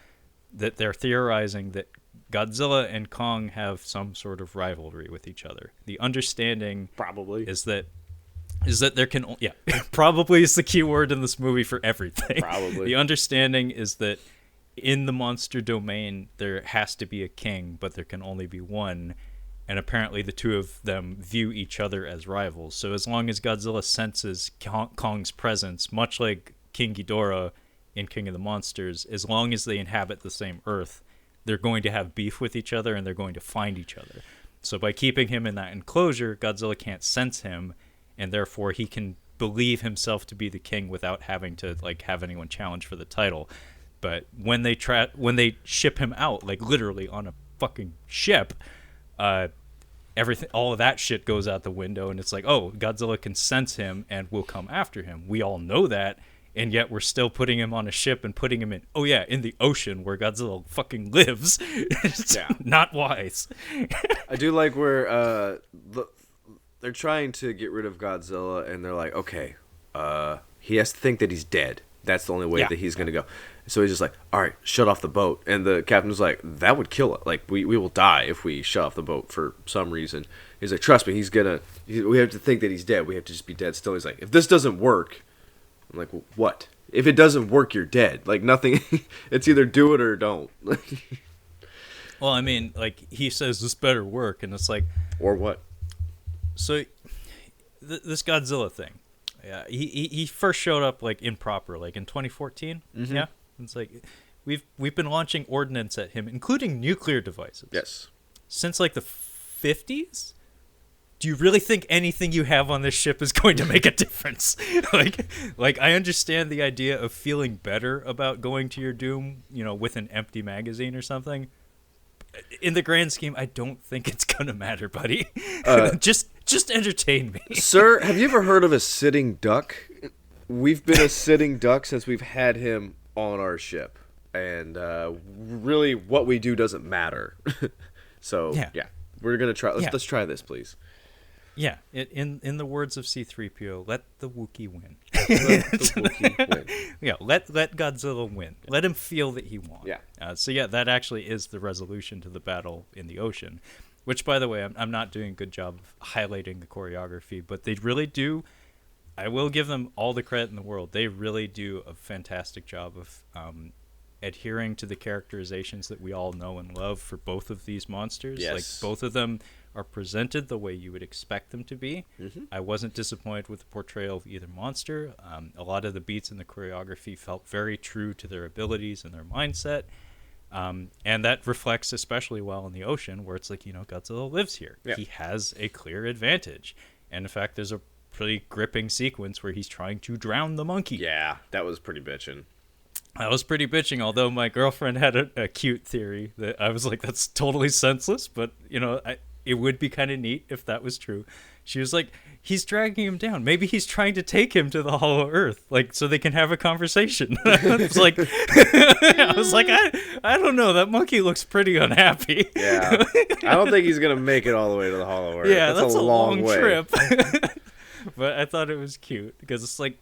[SPEAKER 2] that they're theorizing that Godzilla and Kong have some sort of rivalry with each other. The understanding
[SPEAKER 1] probably
[SPEAKER 2] is that there can probably is the key word in this movie for everything.
[SPEAKER 1] Probably.
[SPEAKER 2] The understanding is that in the monster domain there has to be a king, but there can only be one, and apparently the two of them view each other as rivals. So as long as Godzilla senses Kong's presence, much like King Ghidorah in King of the Monsters, as long as they inhabit the same Earth, they're going to have beef with each other and they're going to find each other. So by keeping him in that enclosure, Godzilla can't sense him, and therefore he can believe himself to be the king without having to like have anyone challenge for the title. But when they ship him out, like literally on a fucking ship, everything, all of that shit goes out the window, and it's like, oh, Godzilla can sense him and will come after him. We all know that. and yet we're still putting him on a ship and putting him in the ocean where Godzilla fucking lives. It's not wise.
[SPEAKER 1] I do like where they're trying to get rid of Godzilla, and they're like, okay, he has to think that he's dead. That's the only way that he's going to go. So he's just like, all right, shut off the boat. And the captain was like, that would kill it. Like, we will die if we shut off the boat for some reason. He's like, trust me, we have to think that he's dead. We have to just be dead still. He's like, if this doesn't work, I'm like, well, what? If it doesn't work, you're dead. Like, nothing, it's either do it or don't.
[SPEAKER 2] Well, I mean, like, he says this better work, and it's like...
[SPEAKER 1] Or what?
[SPEAKER 2] So, this Godzilla thing, he first showed up, like, improper, like, in 2014, yeah? It's like, we've been launching ordnance at him, including nuclear devices.
[SPEAKER 1] Yes.
[SPEAKER 2] Since, like, the 50s? Do you really think anything you have on this ship is going to make a difference? like I understand the idea of feeling better about going to your doom, with an empty magazine or something. In the grand scheme, I don't think it's gonna matter, buddy. Just entertain me.
[SPEAKER 1] Sir, have you ever heard of a sitting duck? We've been a sitting duck since we've had him on our ship. And really, what we do doesn't matter. So, yeah. We're gonna try. Let's try this, please.
[SPEAKER 2] Yeah, in the words of C-3PO, let the Wookiee win.
[SPEAKER 1] Let the Wookiee win.
[SPEAKER 2] Yeah, let Godzilla win. Let him feel that he won.
[SPEAKER 1] Yeah.
[SPEAKER 2] So that actually is the resolution to the battle in the ocean, which, by the way, I'm not doing a good job of highlighting the choreography, but they really do. I will give them all the credit in the world. They really do a fantastic job of adhering to the characterizations that we all know and love for both of these monsters.
[SPEAKER 1] Yes.
[SPEAKER 2] Like, both of them are presented the way you would expect them to be. I wasn't disappointed with the portrayal of either monster. A lot of the beats in the choreography felt very true to their abilities and their mindset. And that reflects especially well in the ocean, where it's like, Godzilla lives here.
[SPEAKER 1] Yeah.
[SPEAKER 2] He has a clear advantage. And in fact, there's a pretty gripping sequence where he's trying to drown the monkey.
[SPEAKER 1] Yeah, that was pretty bitchin'.
[SPEAKER 2] I was pretty bitching, although my girlfriend had a cute theory that I was like, that's totally senseless, but, it would be kind of neat if that was true. She was like, he's dragging him down. Maybe he's trying to take him to the Hollow Earth, like, so they can have a conversation. I was like, I don't know. That monkey looks pretty unhappy.
[SPEAKER 1] Yeah. I don't think he's going to make it all the way to the Hollow Earth.
[SPEAKER 2] Yeah, that's a long
[SPEAKER 1] way.
[SPEAKER 2] trip. But I thought it was cute because it's like,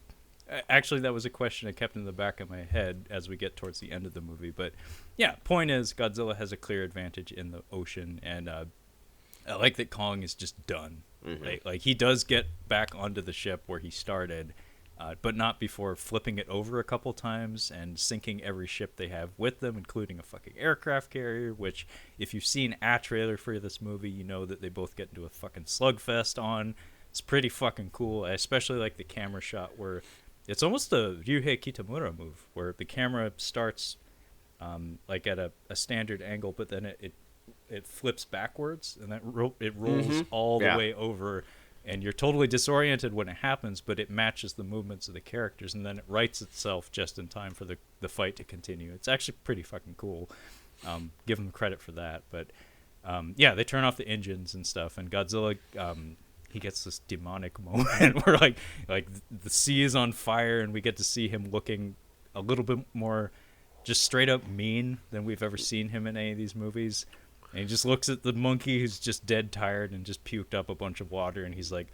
[SPEAKER 2] actually, that was a question I kept in the back of my head as we get towards the end of the movie. But yeah, point is, Godzilla has a clear advantage in the ocean, and I like that Kong is just done. Like he does get back onto the ship where he started, but not before flipping it over a couple times and sinking every ship they have with them, including a fucking aircraft carrier, which, if you've seen a trailer for this movie, you know that they both get into a fucking slugfest on. It's pretty fucking cool. I especially like the camera shot where it's almost a Ryuhei Kitamura move, where the camera starts like at a standard angle, but then it flips backwards, and it rolls all the way over, and you're totally disoriented when it happens, but it matches the movements of the characters, and then it rights itself just in time for the fight to continue. It's actually pretty fucking cool. Give them credit for that. But they turn off the engines and stuff, and Godzilla he gets this demonic moment where like the sea is on fire, and we get to see him looking a little bit more just straight up mean than we've ever seen him in any of these movies. And he just looks at the monkey who's just dead tired and just puked up a bunch of water, and he's like,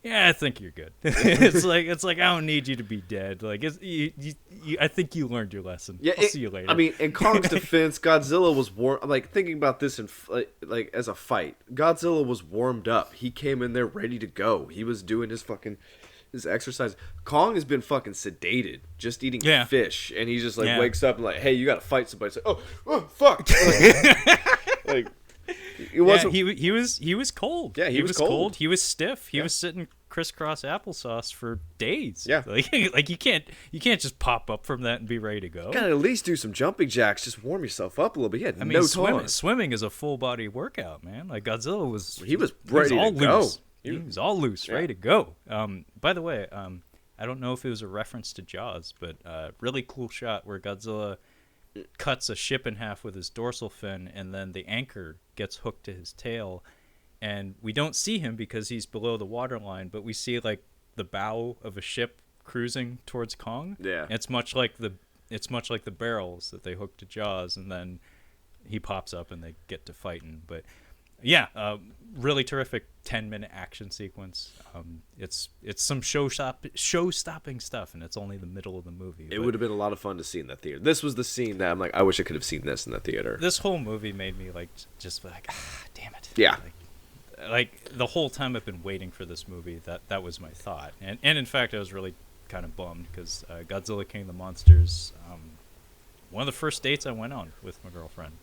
[SPEAKER 2] "Yeah, I think you're good." it's like I don't need you to be dead. Like I think you learned your lesson.
[SPEAKER 1] Yeah,
[SPEAKER 2] I'll see you later.
[SPEAKER 1] I mean, in Kong's defense, Godzilla was warm. Like, thinking about this in like as a fight, Godzilla was warmed up. He came in there ready to go. He was doing his exercise. Kong has been fucking sedated, just eating fish, and he just wakes up and like, "Hey, you got to fight somebody." It's like, oh fuck. Like, it wasn't.
[SPEAKER 2] He was cold.
[SPEAKER 1] Yeah, he was cold.
[SPEAKER 2] He was stiff. He was sitting crisscross applesauce for days.
[SPEAKER 1] Yeah,
[SPEAKER 2] like you can't just pop up from that and be ready to go.
[SPEAKER 1] You gotta at least do some jumping jacks, just warm yourself up a little bit. He had no time.
[SPEAKER 2] Swimming is a full body workout, man. Like Godzilla was.
[SPEAKER 1] He was ready to go.
[SPEAKER 2] He was all loose, ready to go. By the way, I don't know if it was a reference to Jaws, but really cool shot where Godzilla cuts a ship in half with his dorsal fin, and then the anchor gets hooked to his tail, and we don't see him because he's below the waterline, but we see like the bow of a ship cruising towards Kong.
[SPEAKER 1] Yeah.
[SPEAKER 2] It's much like the barrels that they hook to Jaws, and then he pops up and they get to fighting. But yeah, really terrific 10-minute action sequence. It's some show-stopping stuff, and it's only the middle of the movie.
[SPEAKER 1] It would have been a lot of fun to see in the theater. This was the scene that I'm like, I wish I could have seen this in the theater.
[SPEAKER 2] This whole movie made me like just like, damn it.
[SPEAKER 1] Yeah.
[SPEAKER 2] Like the whole time I've been waiting for this movie, that was my thought. And in fact, I was really kind of bummed because Godzilla King of the Monsters, one of the first dates I went on with my girlfriend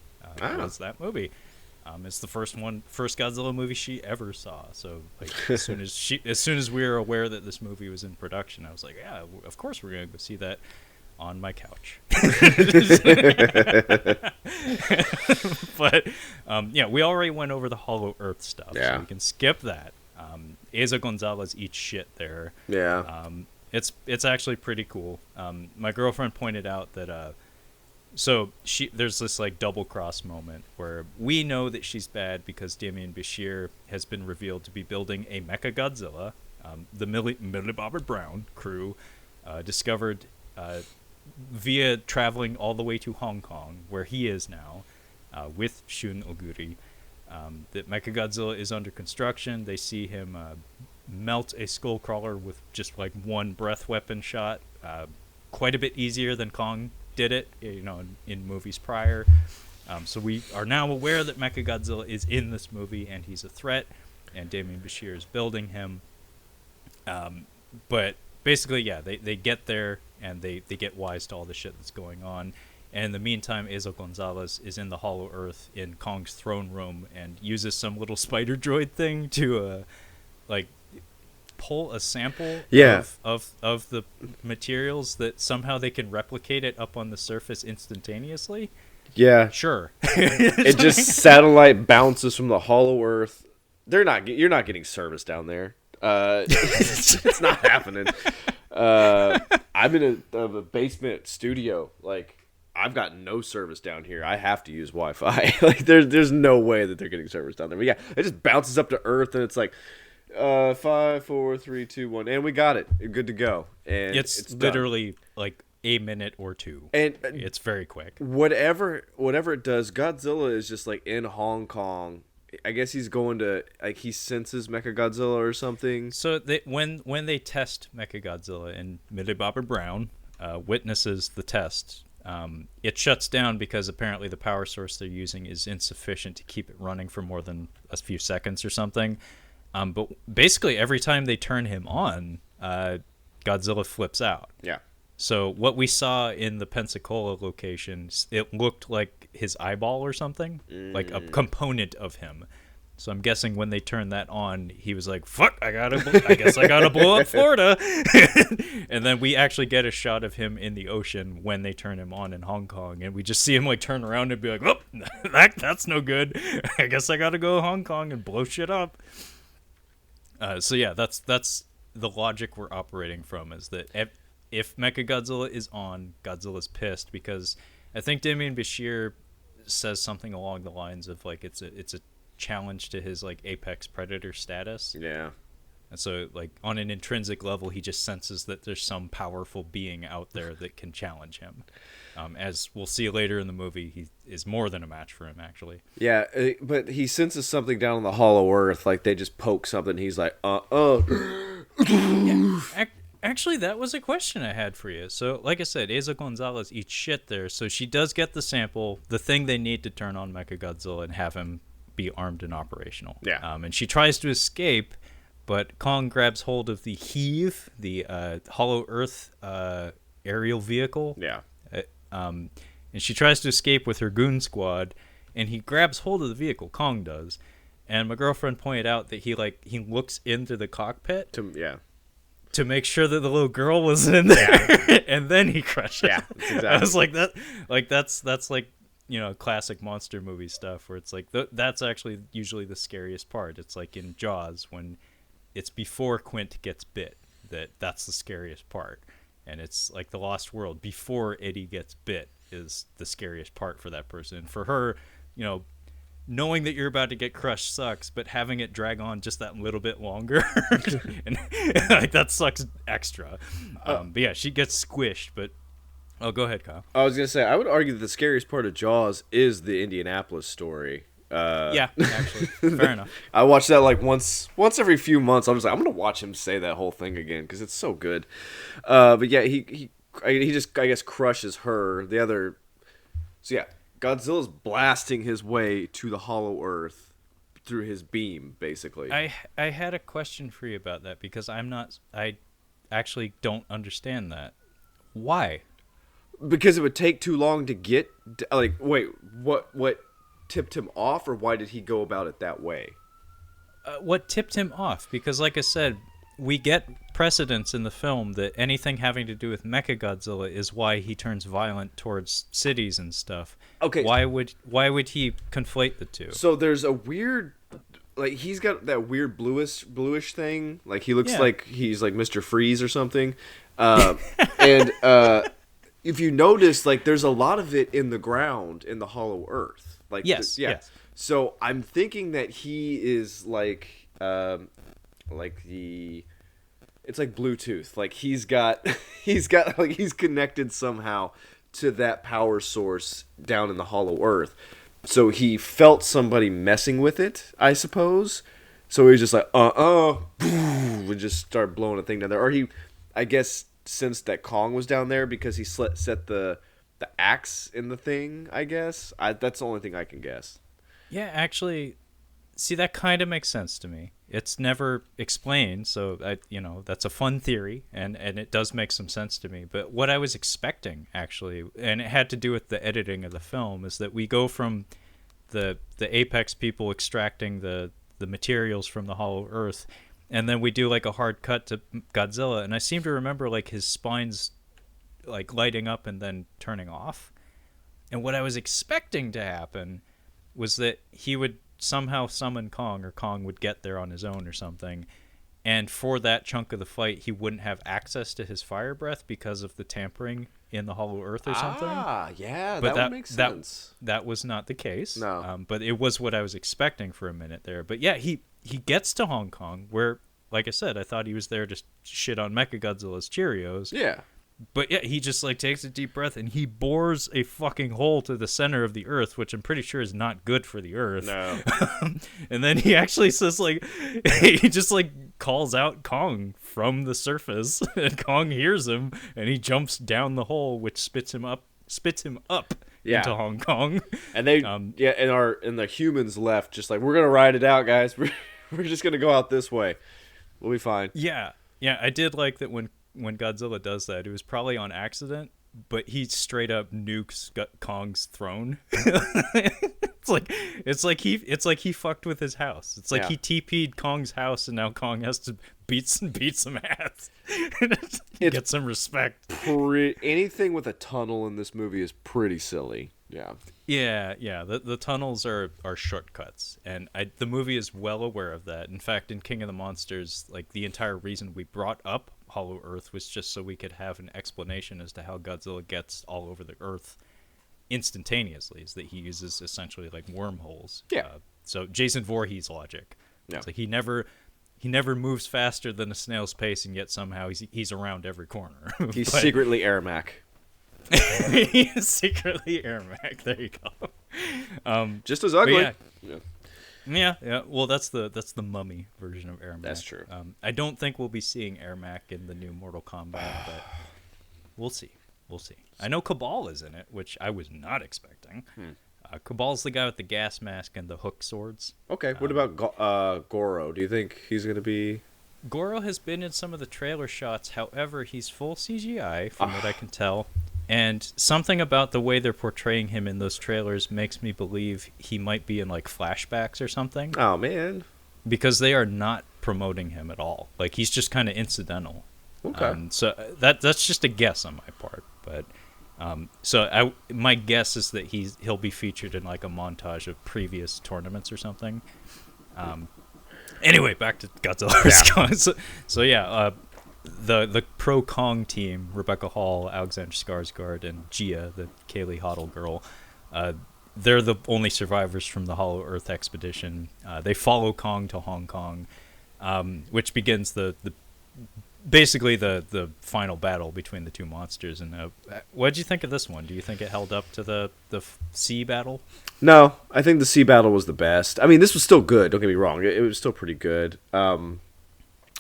[SPEAKER 2] was that movie. It's the first Godzilla movie she ever saw. So like as soon as we were aware that this movie was in production, I was like, yeah, of course we're gonna go see that on my couch. But yeah, we already went over the Hollow Earth stuff, so we can skip that. Asa Gonzalez eats shit there.
[SPEAKER 1] Yeah.
[SPEAKER 2] It's actually pretty cool. My girlfriend pointed out that so there's this like double cross moment where we know that she's bad because Damien Bashir has been revealed to be building a Mecha Godzilla. The Millie Bobby Brown crew discovered via traveling all the way to Hong Kong, where he is now, with Shun Oguri, that Mecha Godzilla is under construction. They see him melt a skullcrawler with just like one breath weapon shot, quite a bit easier than Kong did it, in movies prior. So we are now aware that Mecha Godzilla is in this movie and he's a threat, and Damien Bashir is building him. But basically, yeah, they get there and they get wise to all the shit that's going on. And in the meantime, Asa Gonzalez is in the Hollow Earth in Kong's throne room and uses some little spider droid thing to like pull a sample of the materials that somehow they can replicate it up on the surface instantaneously.
[SPEAKER 1] Yeah.
[SPEAKER 2] Sure.
[SPEAKER 1] It just satellite bounces from the Hollow Earth. You're not getting service down there. It's not happening. I'm in a basement studio. Like, I've got no service down here. I have to use Wi-Fi. Like, there's no way that they're getting service down there. But yeah, it just bounces up to Earth, and it's like 5, 4, 3, 2, 1, and we got it. Good to go. And it's
[SPEAKER 2] literally like a minute or two,
[SPEAKER 1] and
[SPEAKER 2] it's very quick.
[SPEAKER 1] Whatever it does, Godzilla is just like in Hong Kong. I guess he's going to, like, he senses Mechagodzilla or something.
[SPEAKER 2] So when they test Mechagodzilla and Millie Bobby Brown witnesses the test, it shuts down because apparently the power source they're using is insufficient to keep it running for more than a few seconds or something. But basically every time they turn him on, Godzilla flips out.
[SPEAKER 1] Yeah.
[SPEAKER 2] So what we saw in the Pensacola location, it looked like his eyeball or something, like a component of him. So I'm guessing when they turned that on, he was like, "Fuck, I guess I gotta blow up Florida." And then we actually get a shot of him in the ocean when they turn him on in Hong Kong, and we just see him like turn around and be like, "Oh, that's no good. I guess I gotta go to Hong Kong and blow shit up." So yeah, that's the logic we're operating from, is that if Mechagodzilla is on, Godzilla's pissed because I think Damien Bashir says something along the lines of like it's a challenge to his like apex predator status.
[SPEAKER 1] Yeah.
[SPEAKER 2] And so like on an intrinsic level, he just senses that there's some powerful being out there that can challenge him. As we'll see later in the movie, he is more than a match for him, actually.
[SPEAKER 1] Yeah, but he senses something down on the Hollow Earth, like they just poke something. He's like,
[SPEAKER 2] Yeah, actually, that was a question I had for you. So, like I said, Asa Gonzalez eats shit there, so she does get the sample, the thing they need to turn on Mechagodzilla and have him be armed and operational.
[SPEAKER 1] Yeah. And
[SPEAKER 2] she tries to escape, but Kong grabs hold of the Heave, the Hollow Earth aerial vehicle.
[SPEAKER 1] Yeah.
[SPEAKER 2] And she tries to escape with her goon squad, and he grabs hold of the vehicle. Kong does, and my girlfriend pointed out that he looks into the cockpit to make sure that the little girl wasn't in there, and then he crushes.
[SPEAKER 1] Yeah, exactly.
[SPEAKER 2] I was like that. Like that's like classic monster movie stuff where it's like that's actually usually the scariest part. It's like in Jaws when it's before Quint gets bit that's the scariest part. And it's like the Lost World. Before Eddie gets bit is the scariest part for that person. For her, knowing that you're about to get crushed sucks, but having it drag on just that little bit longer, and like that sucks extra. But yeah, she gets squished. But go ahead, Kyle.
[SPEAKER 1] I was gonna say I would argue that the scariest part of Jaws is the Indianapolis story.
[SPEAKER 2] Yeah, actually, fair enough.
[SPEAKER 1] I watch that like once every few months. I'm just like I'm gonna watch him say that whole thing again because it's so good. But yeah, he just I guess crushes her. The other, so yeah, Godzilla's blasting his way to the Hollow Earth through his beam, basically.
[SPEAKER 2] I had a question for you about that because I actually don't understand that. Why?
[SPEAKER 1] Because it would take too long to get. Like, wait, what tipped him off, or why did he go about it that way?
[SPEAKER 2] What tipped him off? Because, like I said, we get precedents in the film that anything having to do with Mechagodzilla is why he turns violent towards cities and stuff.
[SPEAKER 1] Okay.
[SPEAKER 2] Why would he conflate the two?
[SPEAKER 1] So there's a weird, like he's got that weird bluish thing. Like he looks like he's like Mr. Freeze or something. And if you notice, like there's a lot of it in the ground in the Hollow Earth. Like
[SPEAKER 2] yes.
[SPEAKER 1] So I'm thinking that he is like it's like Bluetooth. Like he's connected somehow to that power source down in the Hollow Earth. So he felt somebody messing with it, I suppose. So he was just like, would just start blowing a thing down there. Or he, I guess, sensed that Kong was down there because he set the axe in the thing, I guess. That's the only thing I can guess.
[SPEAKER 2] Yeah, actually, see, that kind of makes sense to me. It's never explained, so that's a fun theory, and it does make some sense to me. But what I was expecting, actually, and it had to do with the editing of the film, is that we go from the Apex people extracting the materials from the Hollow Earth, and then we do like a hard cut to Godzilla, and I seem to remember like his spine's like lighting up and then turning off. And what I was expecting to happen was that he would somehow summon Kong, or Kong would get there on his own or something, and for that chunk of the fight he wouldn't have access to his fire breath because of the tampering in the Hollow Earth or something.
[SPEAKER 1] Yeah,
[SPEAKER 2] but
[SPEAKER 1] that would make sense.
[SPEAKER 2] That was not the case.
[SPEAKER 1] No.
[SPEAKER 2] But it was what I was expecting for a minute there. But yeah, he gets to Hong Kong where, like I said, I thought he was there to shit on Mechagodzilla's Cheerios.
[SPEAKER 1] Yeah.
[SPEAKER 2] But yeah, he just like takes a deep breath and he bores a fucking hole to the center of the Earth, which I'm pretty sure is not good for the Earth.
[SPEAKER 1] No.
[SPEAKER 2] And then he actually says like, he just like calls out Kong from the surface, and Kong hears him, and he jumps down the hole, which spits him up into Hong Kong.
[SPEAKER 1] And they and the humans left just like, we're gonna ride it out, guys. We're just gonna go out this way. We'll be fine.
[SPEAKER 2] Yeah, I did like that when Godzilla does that, it was probably on accident, but he straight up nukes Kong's throne. It's like he fucked with his house. It's like he TP'd Kong's house, and now Kong has to beat some ass. Get some respect.
[SPEAKER 1] Anything with a tunnel in this movie is pretty silly. Yeah.
[SPEAKER 2] Yeah. The tunnels are shortcuts, and the movie is well aware of that. In fact, in King of the Monsters, like the entire reason we brought up Hollow Earth was just so we could have an explanation as to how Godzilla gets all over the Earth instantaneously, is that he uses essentially like wormholes.
[SPEAKER 1] Yeah.
[SPEAKER 2] So Jason Voorhees logic.
[SPEAKER 1] Yeah.
[SPEAKER 2] It's like he never moves faster than a snail's pace, and yet somehow he's around every corner.
[SPEAKER 1] He's secretly Ermac.
[SPEAKER 2] He is secretly Ermac. There you go.
[SPEAKER 1] Just as ugly.
[SPEAKER 2] Yeah. Well, that's the mummy version of Ermac.
[SPEAKER 1] That's true.
[SPEAKER 2] I don't think we'll be seeing Ermac in the new Mortal Kombat, but we'll see. I know Cabal is in it, which I was not expecting. Cabal's the guy with the gas mask and the hook swords.
[SPEAKER 1] Okay. What about Goro? Do you think he's going to be...
[SPEAKER 2] Goro has been in some of the trailer shots. However, he's full CGI, from what I can tell. And something about the way they're portraying him in those trailers makes me believe he might be in like flashbacks or something.
[SPEAKER 1] Oh, man.
[SPEAKER 2] Because they are not promoting him at all. Like, he's just kind of incidental.
[SPEAKER 1] Okay.
[SPEAKER 2] So that's just a guess on my part. But my guess is that he'll be featured in like a montage of previous tournaments or something. Anyway, back to Godzilla. Yeah. The pro Kong team, Rebecca Hall, Alexander Skarsgård, and Gia, the Kaylee Hoddle girl, they're the only survivors from the Hollow Earth expedition. They follow Kong to Hong Kong, which begins basically the final battle between the two monsters. And what did you think of this one? Do you think it held up to the sea battle?
[SPEAKER 1] No, I think the sea battle was the best. I mean, this was still good. Don't get me wrong; it was still pretty good.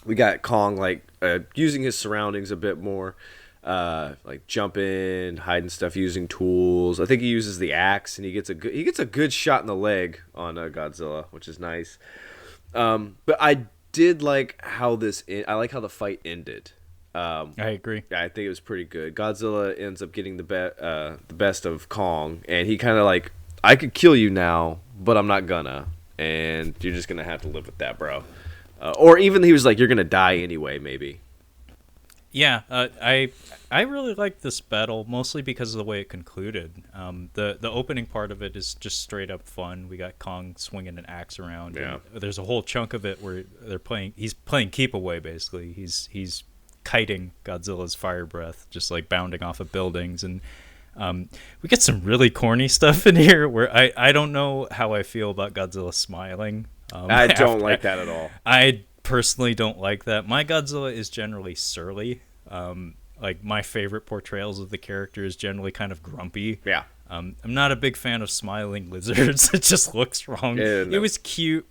[SPEAKER 1] We got Kong like using his surroundings a bit more, like jumping, hiding stuff, using tools. I think he uses the axe, and he gets a good shot in the leg on Godzilla, which is nice. But I did like how I like how the fight ended.
[SPEAKER 2] I agree.
[SPEAKER 1] I think it was pretty good. Godzilla ends up getting the best of Kong, and he kind of like, I could kill you now, but I'm not gonna, and you're just gonna have to live with that, bro. Or even he was like, you're gonna die anyway, maybe.
[SPEAKER 2] Yeah, I really liked this battle, mostly because of the way it concluded. The opening part of it is just straight up fun. We got Kong swinging an axe around.
[SPEAKER 1] Yeah.
[SPEAKER 2] And there's a whole chunk of it where he's playing keep away, basically. He's kiting Godzilla's fire breath, just like bounding off of buildings. And we get some really corny stuff in here where I don't know how I feel about Godzilla smiling.
[SPEAKER 1] I don't like that at all.
[SPEAKER 2] I personally don't like that. My Godzilla is generally surly. Like my favorite portrayals of the character is generally kind of grumpy.
[SPEAKER 1] Yeah.
[SPEAKER 2] I'm not a big fan of smiling lizards. It just looks wrong.
[SPEAKER 1] Yeah, no.
[SPEAKER 2] It was cute,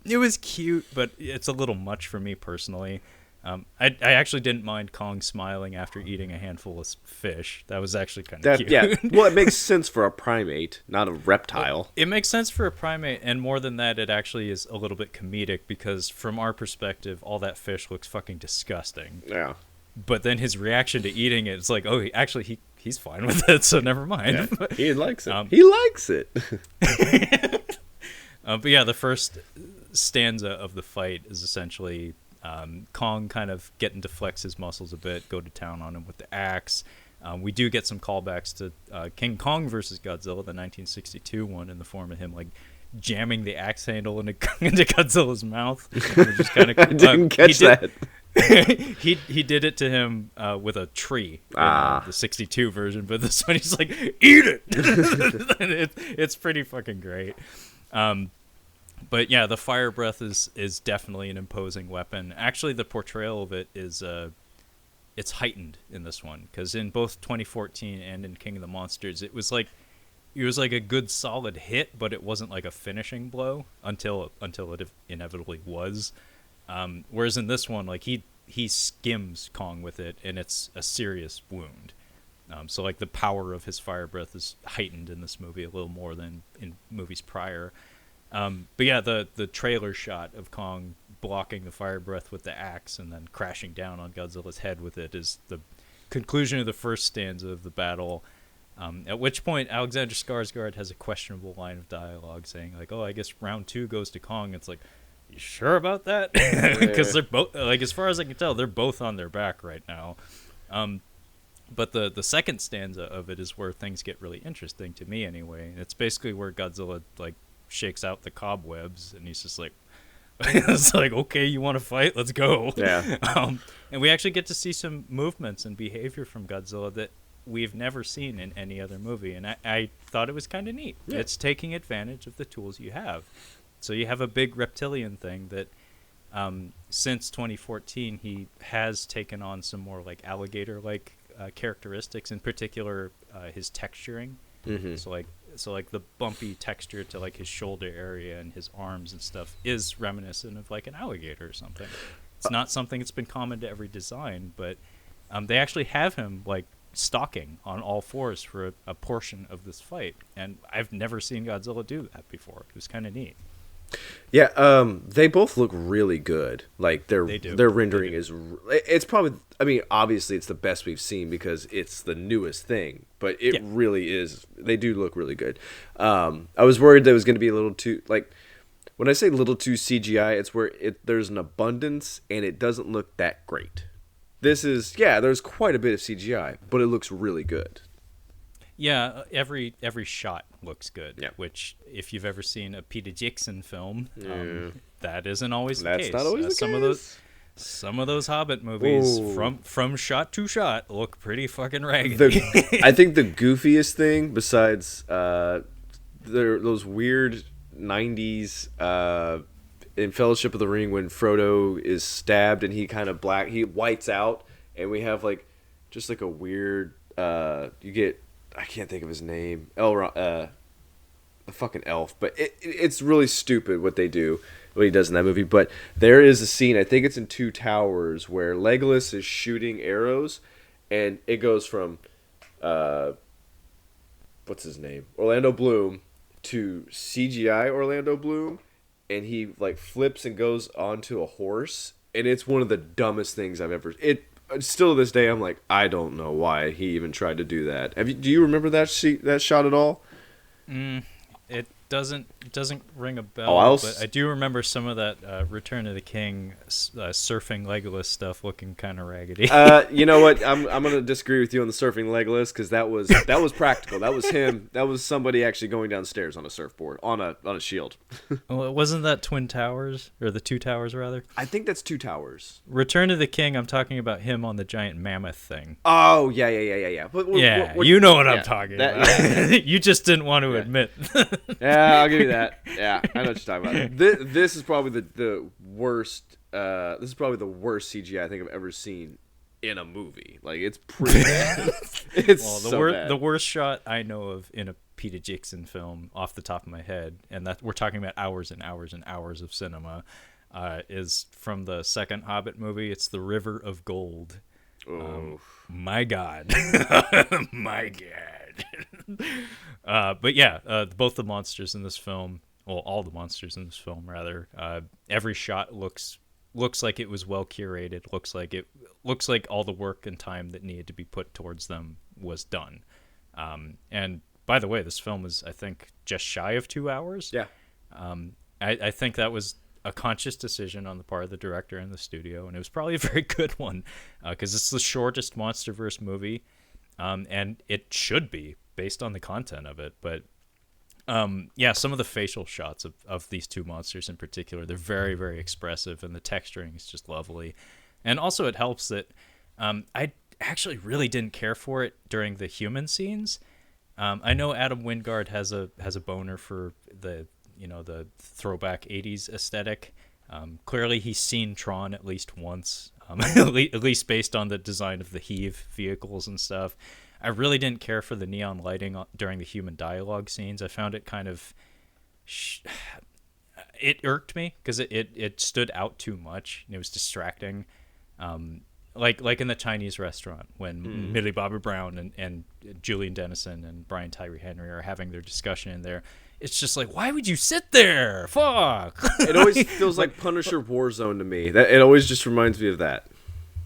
[SPEAKER 2] but it's a little much for me personally. I actually didn't mind Kong smiling after eating a handful of fish. That was actually kind of cute.
[SPEAKER 1] Yeah. Well, it makes sense for a primate, not a reptile.
[SPEAKER 2] It makes sense for a primate, and more than that, it actually is a little bit comedic because from our perspective, all that fish looks fucking disgusting.
[SPEAKER 1] Yeah.
[SPEAKER 2] But then his reaction to eating it, it's like, oh, he's fine with it, so never mind.
[SPEAKER 1] Yeah, he likes it. He likes it.
[SPEAKER 2] But yeah, the first stanza of the fight is essentially Kong kind of getting to flex his muscles a bit, go to town on him with the axe. We do get some callbacks to King Kong versus Godzilla, the 1962 one, in the form of him like jamming the axe handle into Godzilla's mouth. Just kinda,
[SPEAKER 1] I didn't catch that.
[SPEAKER 2] he did it to him with a tree in the 62 version, but this one he's like, eat it. It's pretty fucking great. But yeah, the fire breath is definitely an imposing weapon. Actually, the portrayal of it is it's heightened in this one, because in both 2014 and in King of the Monsters, it was like a good solid hit, but it wasn't like a finishing blow until it inevitably was. Whereas in this one, like he skims Kong with it, and it's a serious wound. So like the power of his fire breath is heightened in this movie a little more than in movies prior. But yeah, the trailer shot of Kong blocking the fire breath with the axe and then crashing down on Godzilla's head with it is the conclusion of the first stanza of the battle. At which point Alexander Skarsgård has a questionable line of dialogue saying like, "Oh, I guess round 2 goes to Kong." It's like, you sure about that? Because they're both, like, as far as I can tell, they're both on their back right now. But the second stanza of it is where things get really interesting to me anyway. It's basically where Godzilla like shakes out the cobwebs, and he's just like, it's like, okay, you want to fight? Let's go.
[SPEAKER 1] Yeah.
[SPEAKER 2] And we actually get to see some movements and behavior from Godzilla that we've never seen in any other movie, and I thought it was kind of neat. Yeah. It's taking advantage of the tools you have. So you have a big reptilian thing that since 2014 he has taken on some more like alligator-like characteristics, in particular his texturing. Mm-hmm. So like the bumpy texture to like his shoulder area and his arms and stuff is reminiscent of like an alligator or something. It's not something that's been common to every design, but they actually have him like stalking on all fours for a portion of this fight, and I've never seen Godzilla do that before. It was kind of neat.
[SPEAKER 1] Yeah, they both look really good. Like their rendering is. It's probably. I mean, obviously, it's the best we've seen because it's the newest thing. But it really is. They do look really good. I was worried that it was going to be a little too like. When I say little too CGI, it's where there's an abundance and it doesn't look that great. This is there's quite a bit of CGI, but it looks really good.
[SPEAKER 2] Yeah, every shot looks good.
[SPEAKER 1] Yeah.
[SPEAKER 2] Which, if you've ever seen a Peter Jackson film, that isn't always the
[SPEAKER 1] That's
[SPEAKER 2] case.
[SPEAKER 1] not always the case.
[SPEAKER 2] Some of those Hobbit movies, from shot to shot, look pretty fucking ragged.
[SPEAKER 1] I think the goofiest thing, besides those weird 90s in Fellowship of the Ring when Frodo is stabbed and he whites out, and we have like just like a weird you get, I can't think of his name, the fucking elf, but it's really stupid what he does in that movie. But there is a scene, I think it's in Two Towers, where Legolas is shooting arrows, and it goes from what's his name, Orlando Bloom, to CGI Orlando Bloom, and he like flips and goes onto a horse, and it's one of the dumbest things I've ever. It still to this day I'm like, I don't know why he even tried to do that. Do you remember that shot at all?
[SPEAKER 2] It doesn't ring a bell, but I do remember some of that Return of the King surfing Legolas stuff looking kind of raggedy.
[SPEAKER 1] You know what? I'm gonna disagree with you on the surfing Legolas, because that was practical. That was him. That was somebody actually going downstairs on a surfboard on a shield.
[SPEAKER 2] Well, wasn't that Twin Towers, or the Two Towers rather?
[SPEAKER 1] I think that's Two Towers.
[SPEAKER 2] Return of the King, I'm talking about him on the giant mammoth thing.
[SPEAKER 1] Oh yeah. But
[SPEAKER 2] you know what I'm talking about. Yeah. You just didn't want to admit.
[SPEAKER 1] Yeah, I'll give you that. Yeah, I know what you're talking about. This is probably the worst. This is probably the worst CGI I think I've ever seen in a movie. Like, it's pretty bad. It's bad.
[SPEAKER 2] The worst shot I know of in a Peter Jackson film, off the top of my head, and that we're talking about hours and hours and hours of cinema, is from the second Hobbit movie. It's the River of Gold.
[SPEAKER 1] Oh
[SPEAKER 2] my God, my God. But yeah, both the monsters in this film, well, all the monsters in this film rather, every shot looks like it was well curated. Looks like all the work and time that needed to be put towards them was done. And by the way, this film is, I think, just shy of 2 hours.
[SPEAKER 1] Yeah.
[SPEAKER 2] I think that was a conscious decision on the part of the director and the studio, and it was probably a very good one, because it's the shortest Monsterverse movie, and it should be based on the content of it. But yeah, some of the facial shots of these two monsters in particular, they're very, very expressive, and the texturing is just lovely. And also it helps that I actually really didn't care for it during the human scenes. I know Adam Wingard has a boner for the throwback 80s aesthetic. Clearly he's seen Tron at least once, at least based on the design of the heave vehicles and stuff. I really didn't care for the neon lighting during the human dialogue scenes. I found it kind of it irked me because it stood out too much and it was distracting. Like in the Chinese restaurant when Millie Bobby Brown and Julian Dennison and Brian Tyree Henry are having their discussion in there. It's just like, why would you sit there? Fuck.
[SPEAKER 1] It always feels like Punisher Warzone to me. It always just reminds me of that.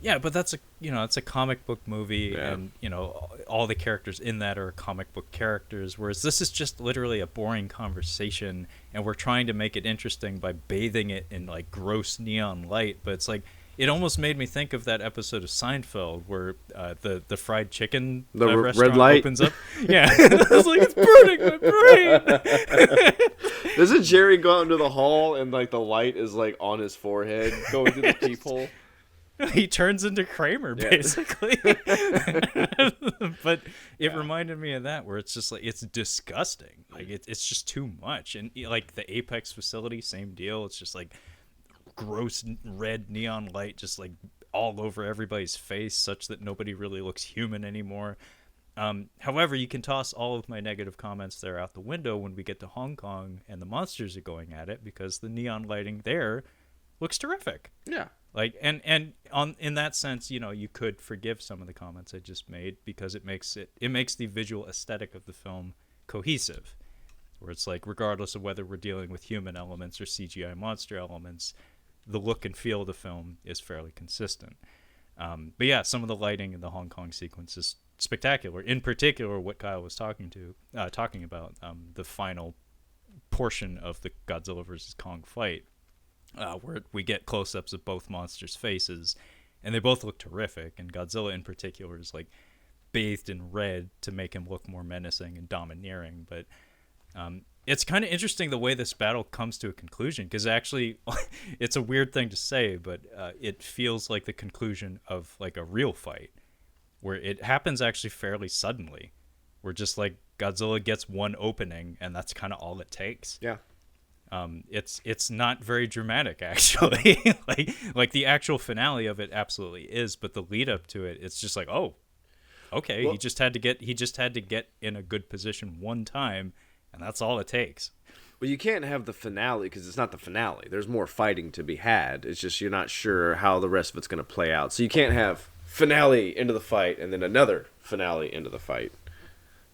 [SPEAKER 2] Yeah, but it's a comic book movie, and all the characters in that are comic book characters, whereas this is just literally a boring conversation, and we're trying to make it interesting by bathing it in like gross neon light. But it's like, it almost made me think of that episode of Seinfeld where the fried chicken restaurant
[SPEAKER 1] red light
[SPEAKER 2] opens up. Yeah, I was like, it's burning my brain.
[SPEAKER 1] Doesn't Jerry go out into the hall and like the light is like on his forehead going through the peephole?
[SPEAKER 2] He turns into Kramer, basically. But it reminded me of that, where it's just like, it's disgusting. Like it's just too much. And like the Apex facility, same deal. It's just like gross red neon light just like all over everybody's face, such that nobody really looks human anymore. However, you can toss all of my negative comments there out the window when we get to Hong Kong and the monsters are going at it, because the neon lighting there looks terrific.
[SPEAKER 1] Yeah.
[SPEAKER 2] Like, and in that sense, you could forgive some of the comments I just made, because it makes the visual aesthetic of the film cohesive, where it's like, regardless of whether we're dealing with human elements or CGI monster elements, the look and feel of the film is fairly consistent. But yeah, some of the lighting in the Hong Kong sequence is spectacular. In particular, what Kyle was talking about, the final portion of the Godzilla vs. Kong fight, where we get close-ups of both monsters' faces, and they both look terrific. And Godzilla in particular is like bathed in red to make him look more menacing and domineering. But it's kind of interesting the way this battle comes to a conclusion, because actually it's a weird thing to say, but it feels like the conclusion of like a real fight, where it happens actually fairly suddenly. We're just like Godzilla gets one opening, and that's kind of all it takes.
[SPEAKER 1] Yeah.
[SPEAKER 2] It's not very dramatic, actually. like the actual finale of it absolutely is, but the lead up to it, it's just like, oh, okay,
[SPEAKER 1] Well,
[SPEAKER 2] he just had to get in a good position one time, and that's all it takes.
[SPEAKER 1] Well, you can't have the finale because it's not the finale. There's more fighting to be had. It's just you're not sure how the rest of it's going to play out. So you can't have finale into the fight and then another finale into the fight.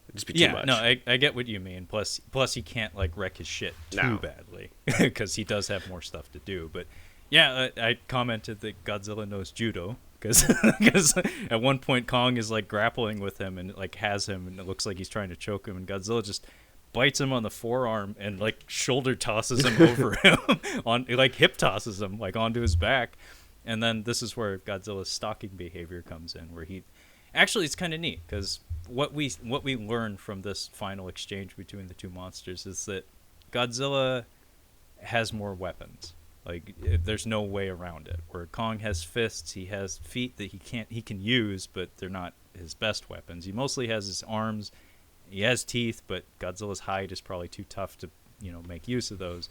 [SPEAKER 1] It'd just be too much.
[SPEAKER 2] No, I get what you mean. Plus he can't like wreck his shit too badly because he does have more stuff to do. But yeah, I commented that Godzilla knows judo because at one point Kong is like grappling with him and like has him, and it looks like he's trying to choke him, and Godzilla just bites him on the forearm and like shoulder tosses him over him on like hip tosses him like onto his back. And then this is where Godzilla's stalking behavior comes in, where he actually, it's kind of neat because what we learn from this final exchange between the two monsters is that Godzilla has more weapons. Like there's no way around it. Where Kong has fists, he has feet that he can use, but they're not his best weapons. He mostly has his arms. He has teeth, but Godzilla's hide is probably too tough to, make use of those.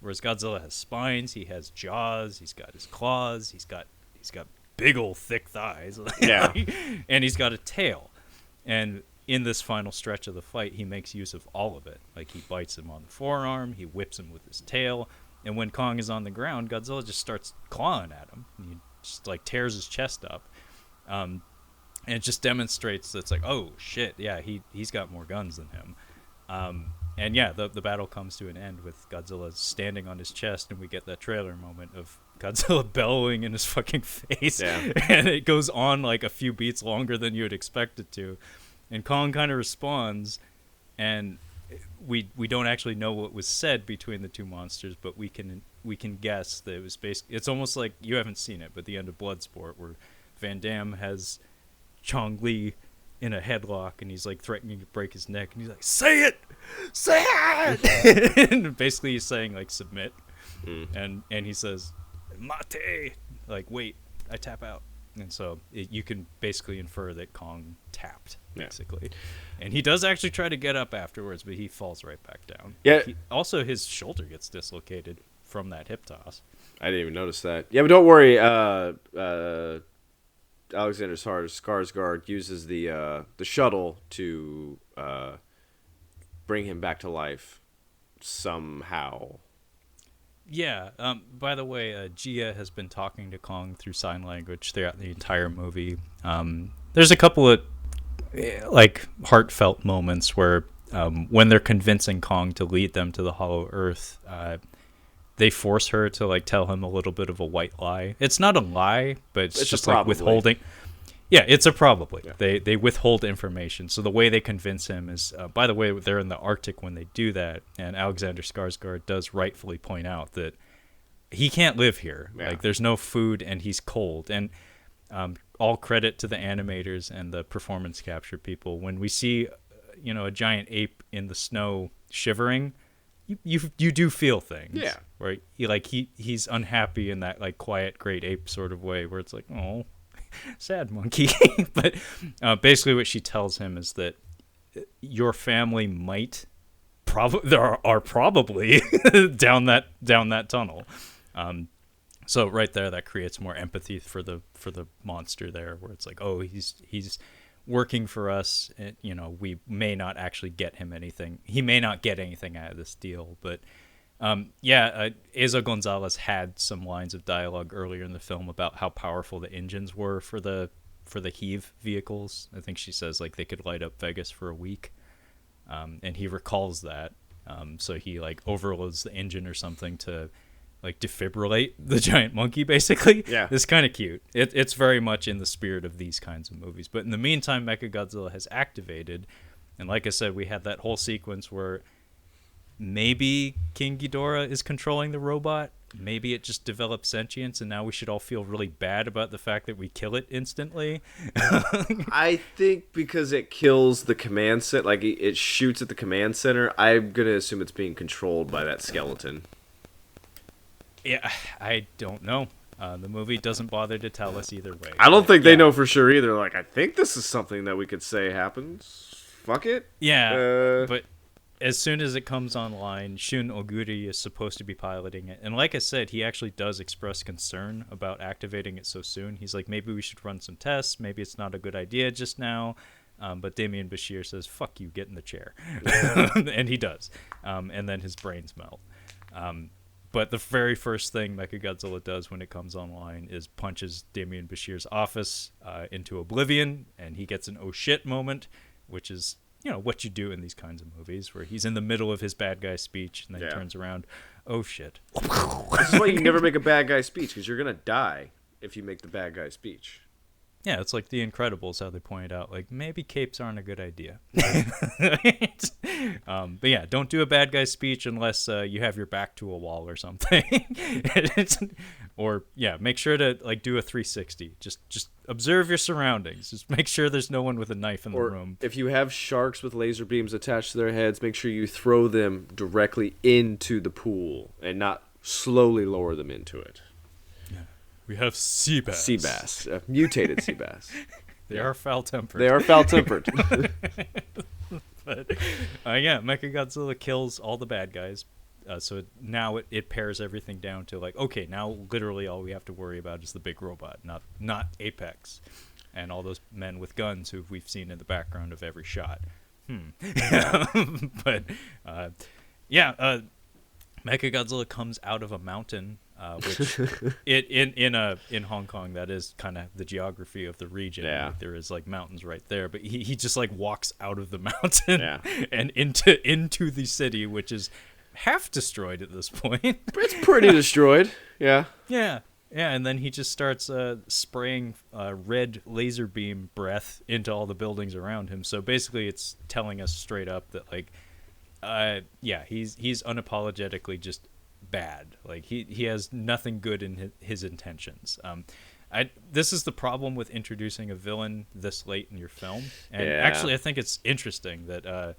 [SPEAKER 2] Whereas Godzilla has spines, he has jaws, he's got his claws, he's got big old thick thighs,
[SPEAKER 1] Yeah.
[SPEAKER 2] and he's got a tail. And in this final stretch of the fight, he makes use of all of it. Like he bites him on the forearm, he whips him with his tail, and when Kong is on the ground, Godzilla just starts clawing at him. And he just like tears his chest up. And it just demonstrates that it's like, oh shit, yeah, he's got more guns than him. And yeah, the battle comes to an end with Godzilla standing on his chest, and we get that trailer moment of Godzilla bellowing in his fucking face.
[SPEAKER 1] Yeah.
[SPEAKER 2] And it goes on like a few beats longer than you would expect it to. And Kong kind of responds, and we don't actually know what was said between the two monsters, but we can guess that it was basically, it's almost like, you haven't seen it, but the end of Bloodsport, where Van Damme has Chong Li in a headlock and he's like threatening to break his neck, and he's like, say it and basically he's saying like submit. And he says mate, like wait, I tap out. And so you can basically infer that Kong tapped basically. And he does actually try to get up afterwards, but he falls right back down. Also his shoulder gets dislocated from that hip toss.
[SPEAKER 1] I didn't even notice that. Yeah, but don't worry, Alexander Skarsgård uses the shuttle to bring him back to life somehow.
[SPEAKER 2] Yeah. By the way, Gia has been talking to Kong through sign language throughout the entire movie. There's a couple of like heartfelt moments where when they're convincing Kong to lead them to the Hollow Earth, they force her to like tell him a little bit of a white lie. It's not a lie, but it's just like withholding. Yeah, it's a probably. Yeah. They withhold information. So the way they convince him is, by the way, they're in the Arctic when they do that, and Alexander Skarsgård does rightfully point out that he can't live here. Yeah. Like there's no food and he's cold. And all credit to the animators and the performance capture people. When we see, a giant ape in the snow shivering, you do feel things. Yeah. Right? He's unhappy in that like quiet great ape sort of way where it's like, oh, sad monkey. But basically what she tells him is that your family might there are probably down that tunnel. So right there, that creates more empathy for the monster there, where it's like, oh, he's working for us. And, we may not actually get him anything. He may not get anything out of this deal. But Eiza Gonzalez had some lines of dialogue earlier in the film about how powerful the engines were for the heave vehicles. I think she says like they could light up Vegas for a week. And he recalls that. So he like overloads the engine or something to like defibrillate the giant monkey, basically. Yeah. It's kind of cute. It's very much in the spirit of these kinds of movies. But in the meantime, Mechagodzilla has activated. And like I said, we had that whole sequence where maybe King Ghidorah is controlling the robot. Maybe it just developed sentience, and now we should all feel really bad about the fact that we kill it instantly.
[SPEAKER 1] I think because it kills the command center, like it shoots at the command center, I'm going to assume it's being controlled by that skeleton.
[SPEAKER 2] Yeah, I don't know. The movie doesn't bother to tell us either way.
[SPEAKER 1] I don't think they know for sure either. Like, I think this is something that we could say happens. fuck it.
[SPEAKER 2] Yeah, but as soon as it comes online, Shun Oguri is supposed to be piloting it. And like I said, he actually does express concern about activating it so soon. He's like, maybe we should run some tests. Maybe it's not a good idea just now. But Damien Bashir says, fuck you, get in the chair. And he does. And then his brains melt. But the very first thing Mechagodzilla does when it comes online is punches Damien Bashir's office into oblivion. And he gets an oh shit moment, which is... what you do in these kinds of movies where he's in the middle of his bad guy speech and then he turns around, oh shit.
[SPEAKER 1] This is why you never make a bad guy speech, because you're going to die if you make the bad guy speech.
[SPEAKER 2] Yeah, it's like The Incredibles, how they pointed out, like, maybe capes aren't a good idea. But yeah, don't do a bad guy speech unless you have your back to a wall or something. Or, yeah, make sure to, like, do a 360. Just observe your surroundings. Just make sure there's no one with a knife in the room.
[SPEAKER 1] If you have sharks with laser beams attached to their heads, make sure you throw them directly into the pool and not slowly lower them into it.
[SPEAKER 2] We have sea bass.
[SPEAKER 1] Sea bass. Mutated sea bass.
[SPEAKER 2] They are foul-tempered.
[SPEAKER 1] They are foul-tempered.
[SPEAKER 2] But, yeah, Mechagodzilla kills all the bad guys. So now it pairs everything down to, like, okay, now literally all we have to worry about is the big robot, not Apex. And all those men with guns who we've seen in the background of every shot. But, Mechagodzilla comes out of a mountain, which in Hong Kong, that is kind of the geography of the region.
[SPEAKER 1] Yeah.
[SPEAKER 2] Like, there is like mountains right there, but he just like walks out of the mountain and into the city, which is half destroyed at this point.
[SPEAKER 1] It's pretty destroyed. Yeah.
[SPEAKER 2] Yeah. Yeah, and then he just starts spraying red laser beam breath into all the buildings around him. So basically, it's telling us straight up that, like, he's unapologetically just bad. Like, he has nothing good in his intentions. This is the problem with introducing a villain this late in your film. And actually, I think it's interesting that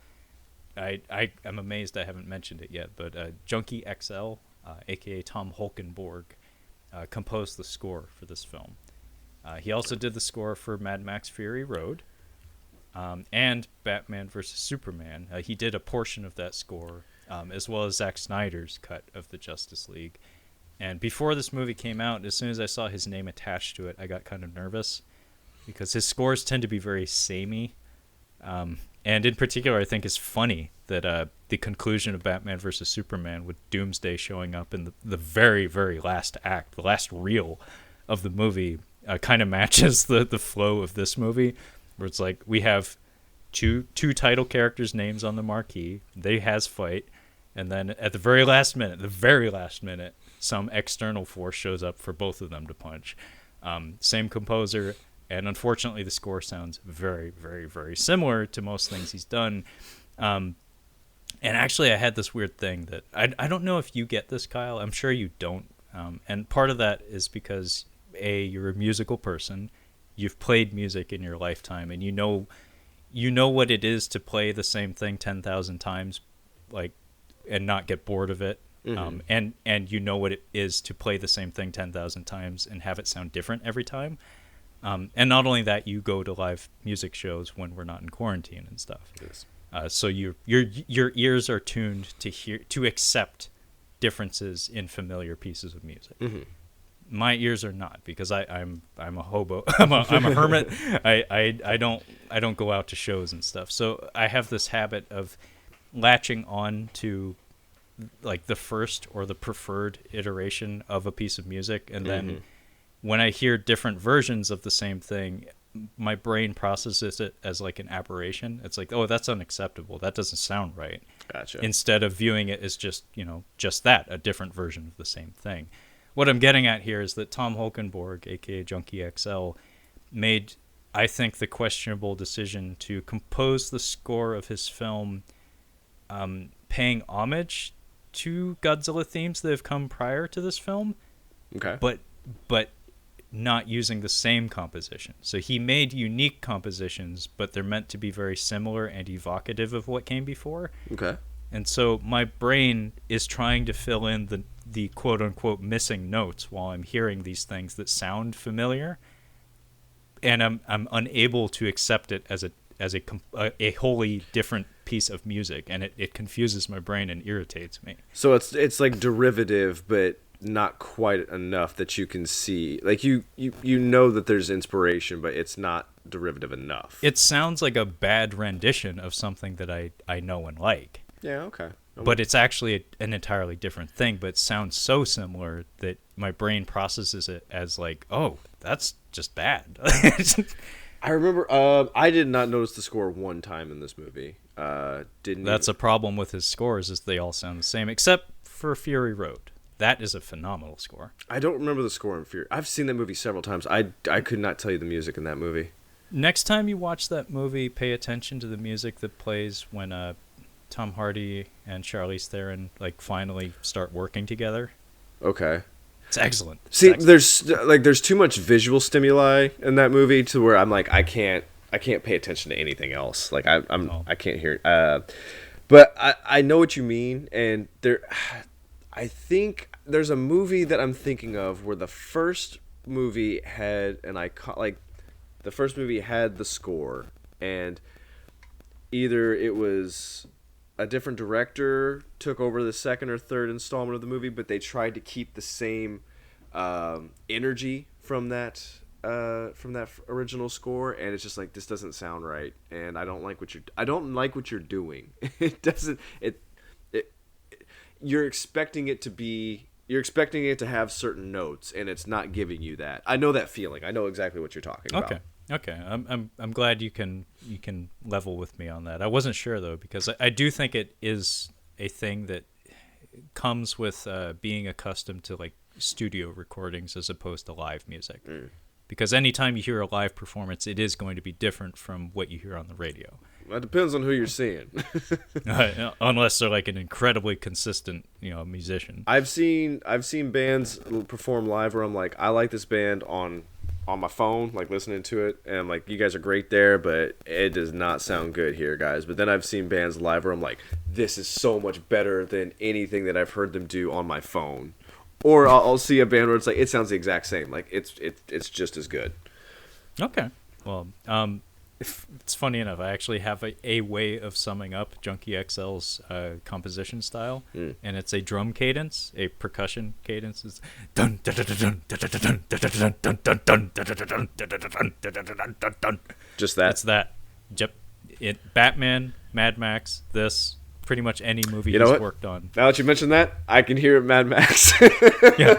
[SPEAKER 2] I'm amazed I haven't mentioned it yet, but Junkie XL, a.k.a. Tom Holkenborg, composed the score for this film. He also did the score for Mad Max Fury Road and Batman vs. Superman. He did a portion of that score, as well as Zack Snyder's cut of the Justice League. And before this movie came out, as soon as I saw his name attached to it, I got kind of nervous because his scores tend to be very samey. And in particular, I think it's funny that the conclusion of Batman vs. Superman, with Doomsday showing up in the very, very last act, the last reel of the movie, kind of matches the flow of this movie, where it's like we have two title characters' names on the marquee. They has fight, and then at the very last minute, some external force shows up for both of them to punch. Same composer. And unfortunately, the score sounds very, very, very similar to most things he's done. And actually, I had this weird thing that I don't know if you get this, Kyle. I'm sure you don't. And part of that is because, you're a musical person. You've played music in your lifetime, and you know what it is to play the same thing 10,000 times, like, and not get bored of it. Mm-hmm. And you know what it is to play the same thing 10,000 times and have it sound different every time. And not only that, you go to live music shows when we're not in quarantine and stuff.
[SPEAKER 1] Yes.
[SPEAKER 2] So your ears are tuned to accept differences in familiar pieces of music. Mm-hmm. My ears are not, because I'm a hobo. I'm a hermit. I don't go out to shows and stuff. So I have this habit of latching on to, like, the first or the preferred iteration of a piece of music, and then when I hear different versions of the same thing, my brain processes it as like an aberration. It's like, oh, that's unacceptable. That doesn't sound right.
[SPEAKER 1] Gotcha.
[SPEAKER 2] Instead of viewing it as just that, a different version of the same thing. What I'm getting at here is that Tom Holkenborg, aka Junkie XL, made, I think, the questionable decision to compose the score of his film paying homage to Godzilla themes that have come prior to this film.
[SPEAKER 1] Okay.
[SPEAKER 2] But not using the same composition. So he made unique compositions, but they're meant to be very similar and evocative of what came before. Okay. And so my brain is trying to fill in the quote-unquote missing notes while I'm hearing these things that sound familiar, and I'm unable to accept it as as a wholly different piece of music, and it confuses my brain and irritates me.
[SPEAKER 1] So it's like derivative, but not quite enough that you can see. Like you know that there's inspiration, but it's not derivative enough.
[SPEAKER 2] It sounds like a bad rendition of something that I know and like.
[SPEAKER 1] Yeah, okay.
[SPEAKER 2] But it's actually an entirely different thing, but it sounds so similar that my brain processes it as like, oh, that's just bad.
[SPEAKER 1] I remember I did not notice the score one time in this movie. That's
[SPEAKER 2] a problem with his scores, is they all sound the same, except for Fury Road. That is a phenomenal score.
[SPEAKER 1] I don't remember the score in Fury. I've seen that movie several times. I could not tell you the music in that movie.
[SPEAKER 2] Next time you watch that movie, pay attention to the music that plays when Tom Hardy and Charlize Theron finally start working together.
[SPEAKER 1] Okay.
[SPEAKER 2] It's excellent.
[SPEAKER 1] There's too much visual stimuli in that movie to where I'm like I can't pay attention to anything else. Like I can't hear it. But I know what you mean, and I think there's a movie that I'm thinking of where the first movie had the first movie had the score, and either it was a different director took over the second or third installment of the movie, but they tried to keep the same energy from that original score, and it's just like, this doesn't sound right, and I don't like what you're doing. You're expecting it to have certain notes, and it's not giving you that. I know that feeling. I know exactly what you're talking about.
[SPEAKER 2] Okay. I'm glad you can level with me on that. I wasn't sure though, because I do think it is a thing that comes with being accustomed to studio recordings as opposed to live music. Because anytime you hear a live performance, it is going to be different from what you hear on the radio.
[SPEAKER 1] Well, it depends on who you're seeing.
[SPEAKER 2] Unless they're an incredibly consistent, musician.
[SPEAKER 1] I've seen bands perform live where I'm like, I like this band on my phone, listening to it, and I'm like, you guys are great there, but it does not sound good here, guys. But then I've seen bands live where I'm like, this is so much better than anything that I've heard them do on my phone. Or I'll see a band where it's it sounds the exact same. It's just as good.
[SPEAKER 2] Okay. Well, it's funny enough. I actually have a way of summing up Junkie XL's composition style, and it's a drum cadence, a percussion cadence. It's dun dun dun dun dun dun dun dun dun dun dun dun dun dun dun.
[SPEAKER 1] Just that.
[SPEAKER 2] It's that. Yep. Batman, Mad Max, this. Pretty much any movie he's worked on.
[SPEAKER 1] Now that you mentioned that, I can hear it Mad Max.
[SPEAKER 2] Yeah.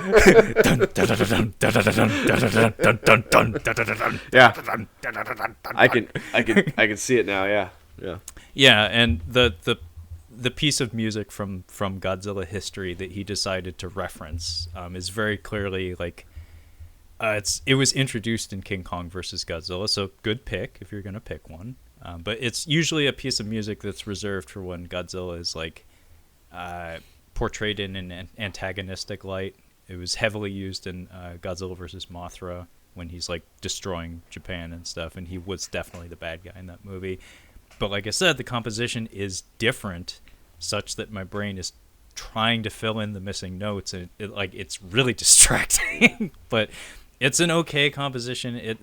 [SPEAKER 1] Yeah. I can see it now, yeah. Yeah.
[SPEAKER 2] Yeah, and the piece of music from Godzilla history that he decided to reference is very clearly it was introduced in King Kong versus Godzilla, so good pick if you're going to pick one. But it's usually a piece of music that's reserved for when Godzilla is portrayed in an antagonistic light. It was heavily used in Godzilla vs. Mothra when he's destroying Japan and stuff, and he was definitely the bad guy in that movie. But like I said, the composition is different, such that my brain is trying to fill in the missing notes, and it's really distracting. But it's an okay composition.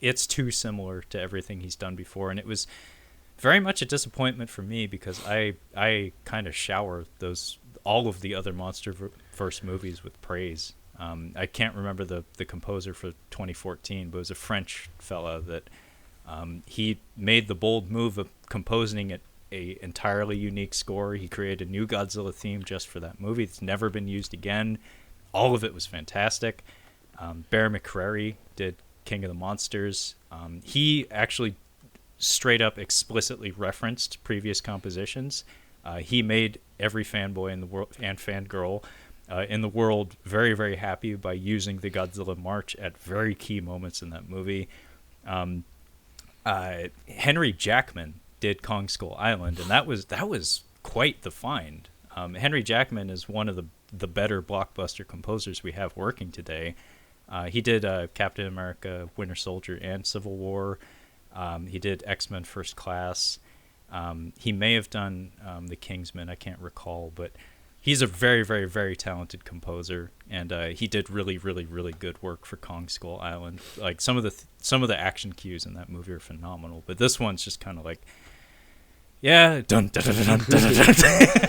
[SPEAKER 2] It's too similar to everything he's done before, and it was very much a disappointment for me because I kind of shower all of the other Monsterverse movies with praise. I can't remember the composer for 2014, but it was a French fella that he made the bold move of composing a entirely unique score. He created a new Godzilla theme just for that movie. It's never been used again. All of it was fantastic. Bear McCreary did King of the Monsters. He actually straight up explicitly referenced previous compositions. He made every fanboy in the world and fangirl in the world very, very happy by using the Godzilla march at very key moments in that movie. Henry Jackman did Kong Skull Island, and that was quite the find. Henry Jackman is one of the better blockbuster composers we have working today. He did Captain America, Winter Soldier, and Civil War. He did X-Men First Class. He may have done The Kingsman. I can't recall, but he's a very, very, very talented composer, and he did really, really, really good work for Kong Skull Island. Like some of the action cues in that movie are phenomenal, but this one's just kind of like, yeah, dun, dun, dun, dun, dun, dun, dun.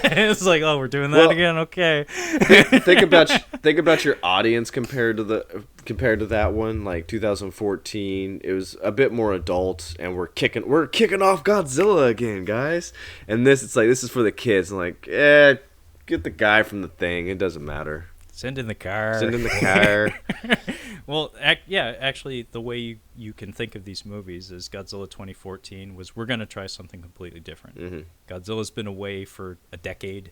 [SPEAKER 2] It's like, oh, we're doing that again. Okay.
[SPEAKER 1] think about your audience compared to that one, like 2014. It was a bit more adult, and we're kicking off Godzilla again, guys. And this, it's like, this is for the kids. And like, get the guy from The Thing. It doesn't matter.
[SPEAKER 2] Send in the car. Well, actually, the way you can think of these movies is Godzilla 2014 was, we're going to try something completely different. Mm-hmm. Godzilla's been away for a decade.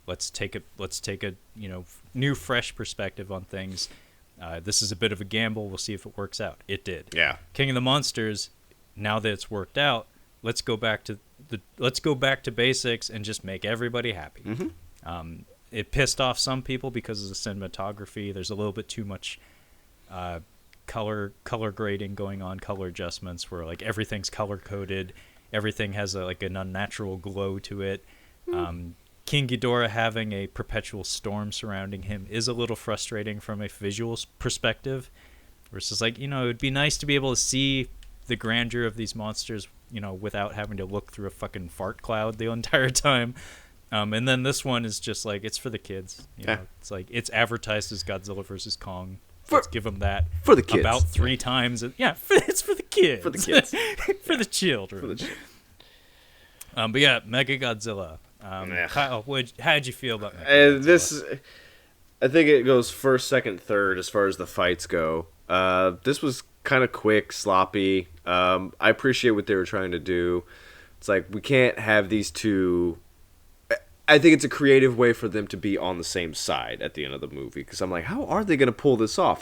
[SPEAKER 2] Let's take a new, fresh perspective on things. This is a bit of a gamble. We'll see if it works out. It did.
[SPEAKER 1] Yeah.
[SPEAKER 2] King of the Monsters. Now that it's worked out, let's go back to basics and just make everybody happy. Mm-hmm. It pissed off some people because of the cinematography. There's a little bit too much color grading going on, color adjustments where like everything's color coded, everything has an unnatural glow to it. King Ghidorah having a perpetual storm surrounding him is a little frustrating from a visual perspective. Versus like, it would be nice to be able to see the grandeur of these monsters, without having to look through a fucking fart cloud the entire time. And then this one is just like, it's for the kids. It's like, it's advertised as Godzilla versus Kong. Let's give them that
[SPEAKER 1] for the kids
[SPEAKER 2] about 3 times. It's for the kids.
[SPEAKER 1] For the kids.
[SPEAKER 2] For the children. But yeah, Mechagodzilla. Kyle, how did you feel about Mechagodzilla?
[SPEAKER 1] I think it goes first, second, third as far as the fights go. This was kind of quick, sloppy. I appreciate what they were trying to do. It's like, we can't have these two. I think it's a creative way for them to be on the same side at the end of the movie, because I'm like, how are they going to pull this off?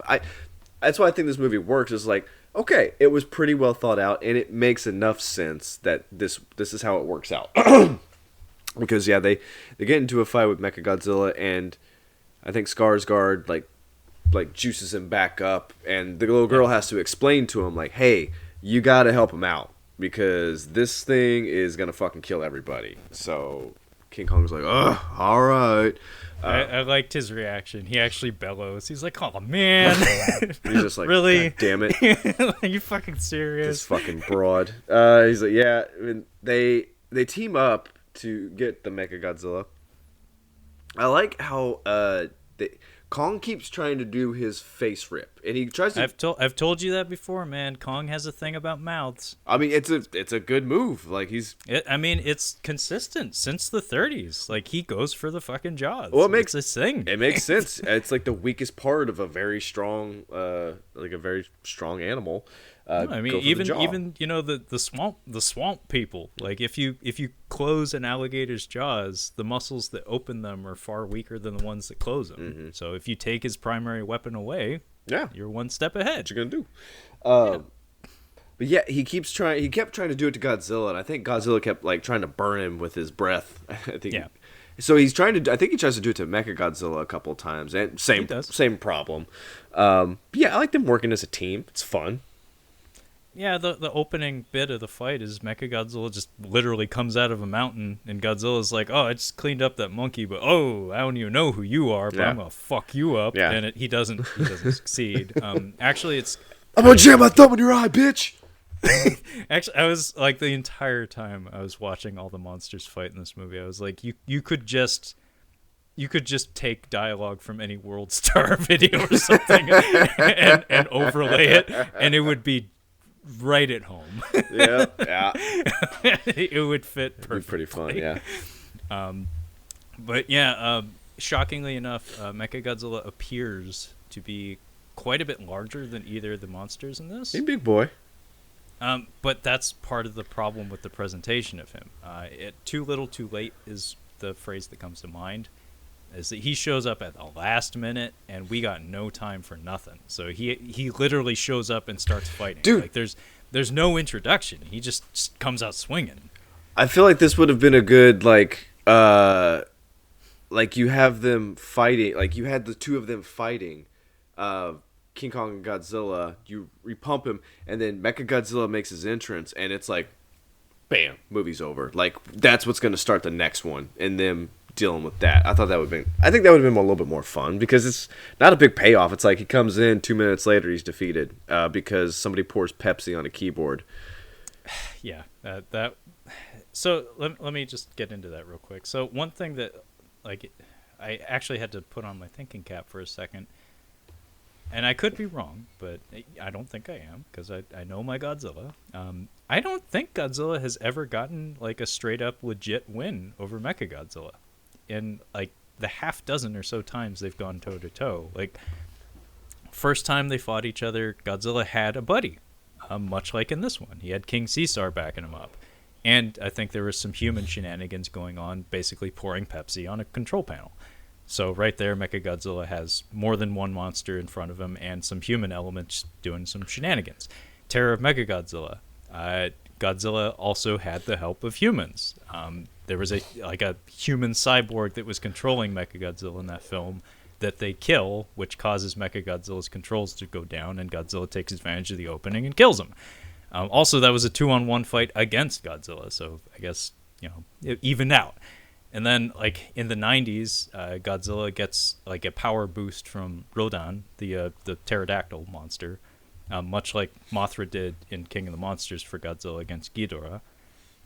[SPEAKER 1] That's why I think this movie works. Is like, okay, it was pretty well thought out, and it makes enough sense that this is how it works out. Because they get into a fight with Mechagodzilla, and I think Skarsgård like juices him back up, and the little girl has to explain to him like, hey, you got to help him out because this thing is gonna fucking kill everybody. So King Kong's like, oh, all right.
[SPEAKER 2] I liked his reaction. He actually bellows. He's like, oh, man.
[SPEAKER 1] He's just like,
[SPEAKER 2] really?
[SPEAKER 1] God damn it.
[SPEAKER 2] Are you fucking serious?
[SPEAKER 1] This fucking broad. He's like, yeah. I mean, they team up to get the Mechagodzilla. I like how Kong keeps trying to do his face rip, and he tries to.
[SPEAKER 2] I've told you that before, man. Kong has a thing about mouths.
[SPEAKER 1] I mean, it's a good move. Like
[SPEAKER 2] it's consistent since the 30s. Like he goes for the fucking jaws.
[SPEAKER 1] Well, it makes
[SPEAKER 2] this thing.
[SPEAKER 1] It makes sense. It's like the weakest part of a very strong, animal.
[SPEAKER 2] I mean, even the swamp people. Like if you close an alligator's jaws, the muscles that open them are far weaker than the ones that close them. Mm-hmm. So if you take his primary weapon away, you're one step ahead.
[SPEAKER 1] What you gonna do? But yeah, he kept trying to do it to Godzilla, and I think Godzilla kept like trying to burn him with his breath. I think. Yeah. So he's trying to. I think he tries to do it to Mechagodzilla a couple of times, and same problem. I like them working as a team. It's fun.
[SPEAKER 2] Yeah, the opening bit of the fight is Mechagodzilla just literally comes out of a mountain, and Godzilla's like, oh, I just cleaned up that monkey, but I don't even know who you are, but I'm gonna fuck you up. Yeah. And he doesn't succeed. Actually,
[SPEAKER 1] I'm gonna jam my thumb in your eye, bitch.
[SPEAKER 2] Actually, I was like, the entire time I was watching all the monsters fight in this movie, I was like, you could just take dialogue from any World Star video or something and overlay it, and it would be right at home.
[SPEAKER 1] Yeah.
[SPEAKER 2] It would fit perfectly.
[SPEAKER 1] It'd be pretty fun, yeah.
[SPEAKER 2] But yeah, shockingly enough, Mechagodzilla appears to be quite a bit larger than either of the monsters in this.
[SPEAKER 1] He's a big boy.
[SPEAKER 2] But that's part of the problem with the presentation of him. Too little, too late is the phrase that comes to mind. Is that he shows up at the last minute, and we got no time for nothing. So he literally shows up and starts fighting.
[SPEAKER 1] Dude,
[SPEAKER 2] like there's no introduction. He just comes out swinging.
[SPEAKER 1] I feel like this would have been a good like you have them fighting, like you had the two of them fighting, King Kong and Godzilla. You repump him, and then Mechagodzilla makes his entrance, and it's like, bam, movie's over. Like that's what's gonna start the next one, and them dealing with that. I think that would have been a little bit more fun because it's not a big payoff. It's like he comes in 2 minutes later, he's defeated because somebody pours Pepsi on a keyboard.
[SPEAKER 2] Yeah, that. So let me just get into that real quick. So one thing that, like, I actually had to put on my thinking cap for a second, and I could be wrong, but I don't think I am because I know my Godzilla. I don't think Godzilla has ever gotten like a straight up legit win over Mechagodzilla. In like the half dozen or so times they've gone toe to toe. Like, first time they fought each other, Godzilla had a buddy, much like in this one. He had King Caesar backing him up. And I think there was some human shenanigans going on, basically pouring Pepsi on a control panel. So right there, Mechagodzilla has more than one monster in front of him and some human elements doing some shenanigans. Terror of Mechagodzilla. Godzilla also had the help of humans. There was a human cyborg that was controlling Mechagodzilla in that film that they kill, which causes Mechagodzilla's controls to go down, and Godzilla takes advantage of the opening and kills him. Also, that was a 2-on-1 fight against Godzilla, so I guess, it evened out. And then, like, in the 90s, Godzilla gets, like, a power boost from Rodan, the pterodactyl monster, much like Mothra did in King of the Monsters for Godzilla against Ghidorah.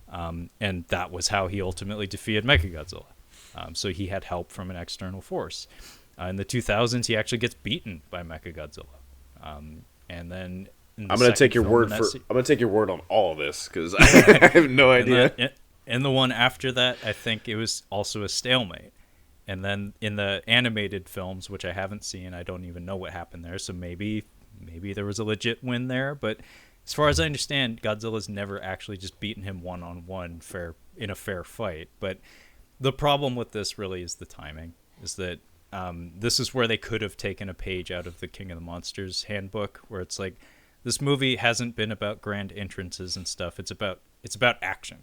[SPEAKER 2] And that was how he ultimately defeated Mechagodzilla. So he had help from an external force. In the 2000s, he actually gets beaten by Mechagodzilla. And then...
[SPEAKER 1] I'm gonna take your word on all of this because I have no idea.
[SPEAKER 2] And the one after that, I think it was also a stalemate. And then in the animated films, which I haven't seen, I don't even know what happened there. So maybe there was a legit win there. But as far as I understand, Godzilla's never actually just beaten him one-on-one in a fair fight. But the problem with this really is the timing. Is that this is where they could have taken a page out of the King of the Monsters handbook, where it's like, this movie hasn't been about grand entrances and stuff. It's about action.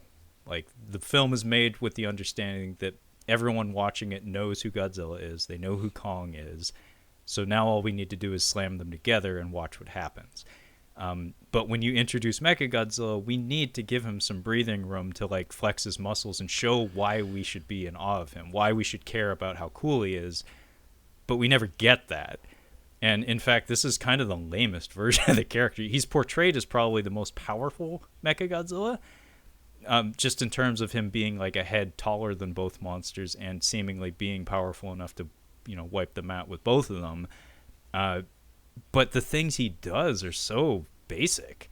[SPEAKER 2] Like, the film is made with the understanding that everyone watching it knows who Godzilla is. They know who Kong is. So now all we need to do is slam them together and watch what happens. But when you introduce Mechagodzilla, we need to give him some breathing room to, like, flex his muscles and show why we should be in awe of him, why we should care about how cool he is. But we never get that. And in fact, this is kind of the lamest version of the character. He's portrayed as probably the most powerful Mechagodzilla, just in terms of him being like a head taller than both monsters and seemingly being powerful enough to, wipe them out with both of them. But the things he does are so basic.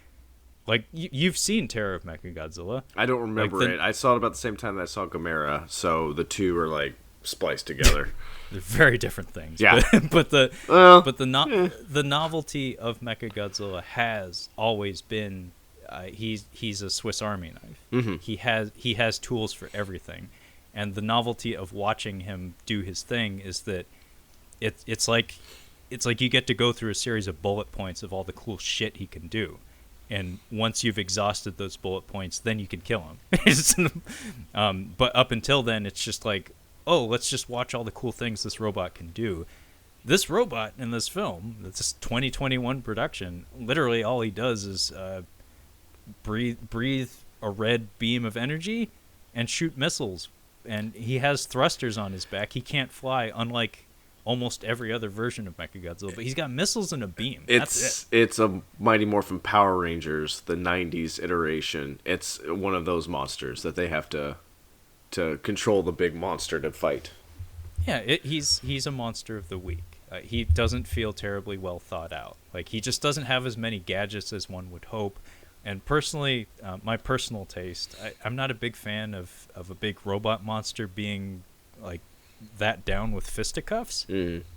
[SPEAKER 2] Like, you've seen Terror of Mechagodzilla.
[SPEAKER 1] I don't remember it. I saw it about the same time that I saw Gamera, so the two are like spliced together.
[SPEAKER 2] They're very different things.
[SPEAKER 1] Yeah.
[SPEAKER 2] But the novelty of Mechagodzilla has always been he's a Swiss Army knife. Mm-hmm. He has tools for everything, and the novelty of watching him do his thing is that it's like you get to go through a series of bullet points of all the cool shit he can do. And once you've exhausted those bullet points, then you can kill him. But up until then, it's just like, oh, let's just watch all the cool things this robot can do. This robot in this film, this 2021 production, literally all he does is breathe a red beam of energy and shoot missiles. And he has thrusters on his back. He can't fly, unlike almost every other version of Mechagodzilla. But he's got missiles and a beam. That's it.
[SPEAKER 1] It's a Mighty Morphin Power Rangers, the 90s iteration. It's one of those monsters that they have to control the big monster to fight.
[SPEAKER 2] Yeah, he's a monster of the week. He doesn't feel terribly well thought out. Like, he just doesn't have as many gadgets as one would hope. And personally, my personal taste, I'm not a big fan of a big robot monster being like that down with fisticuffs.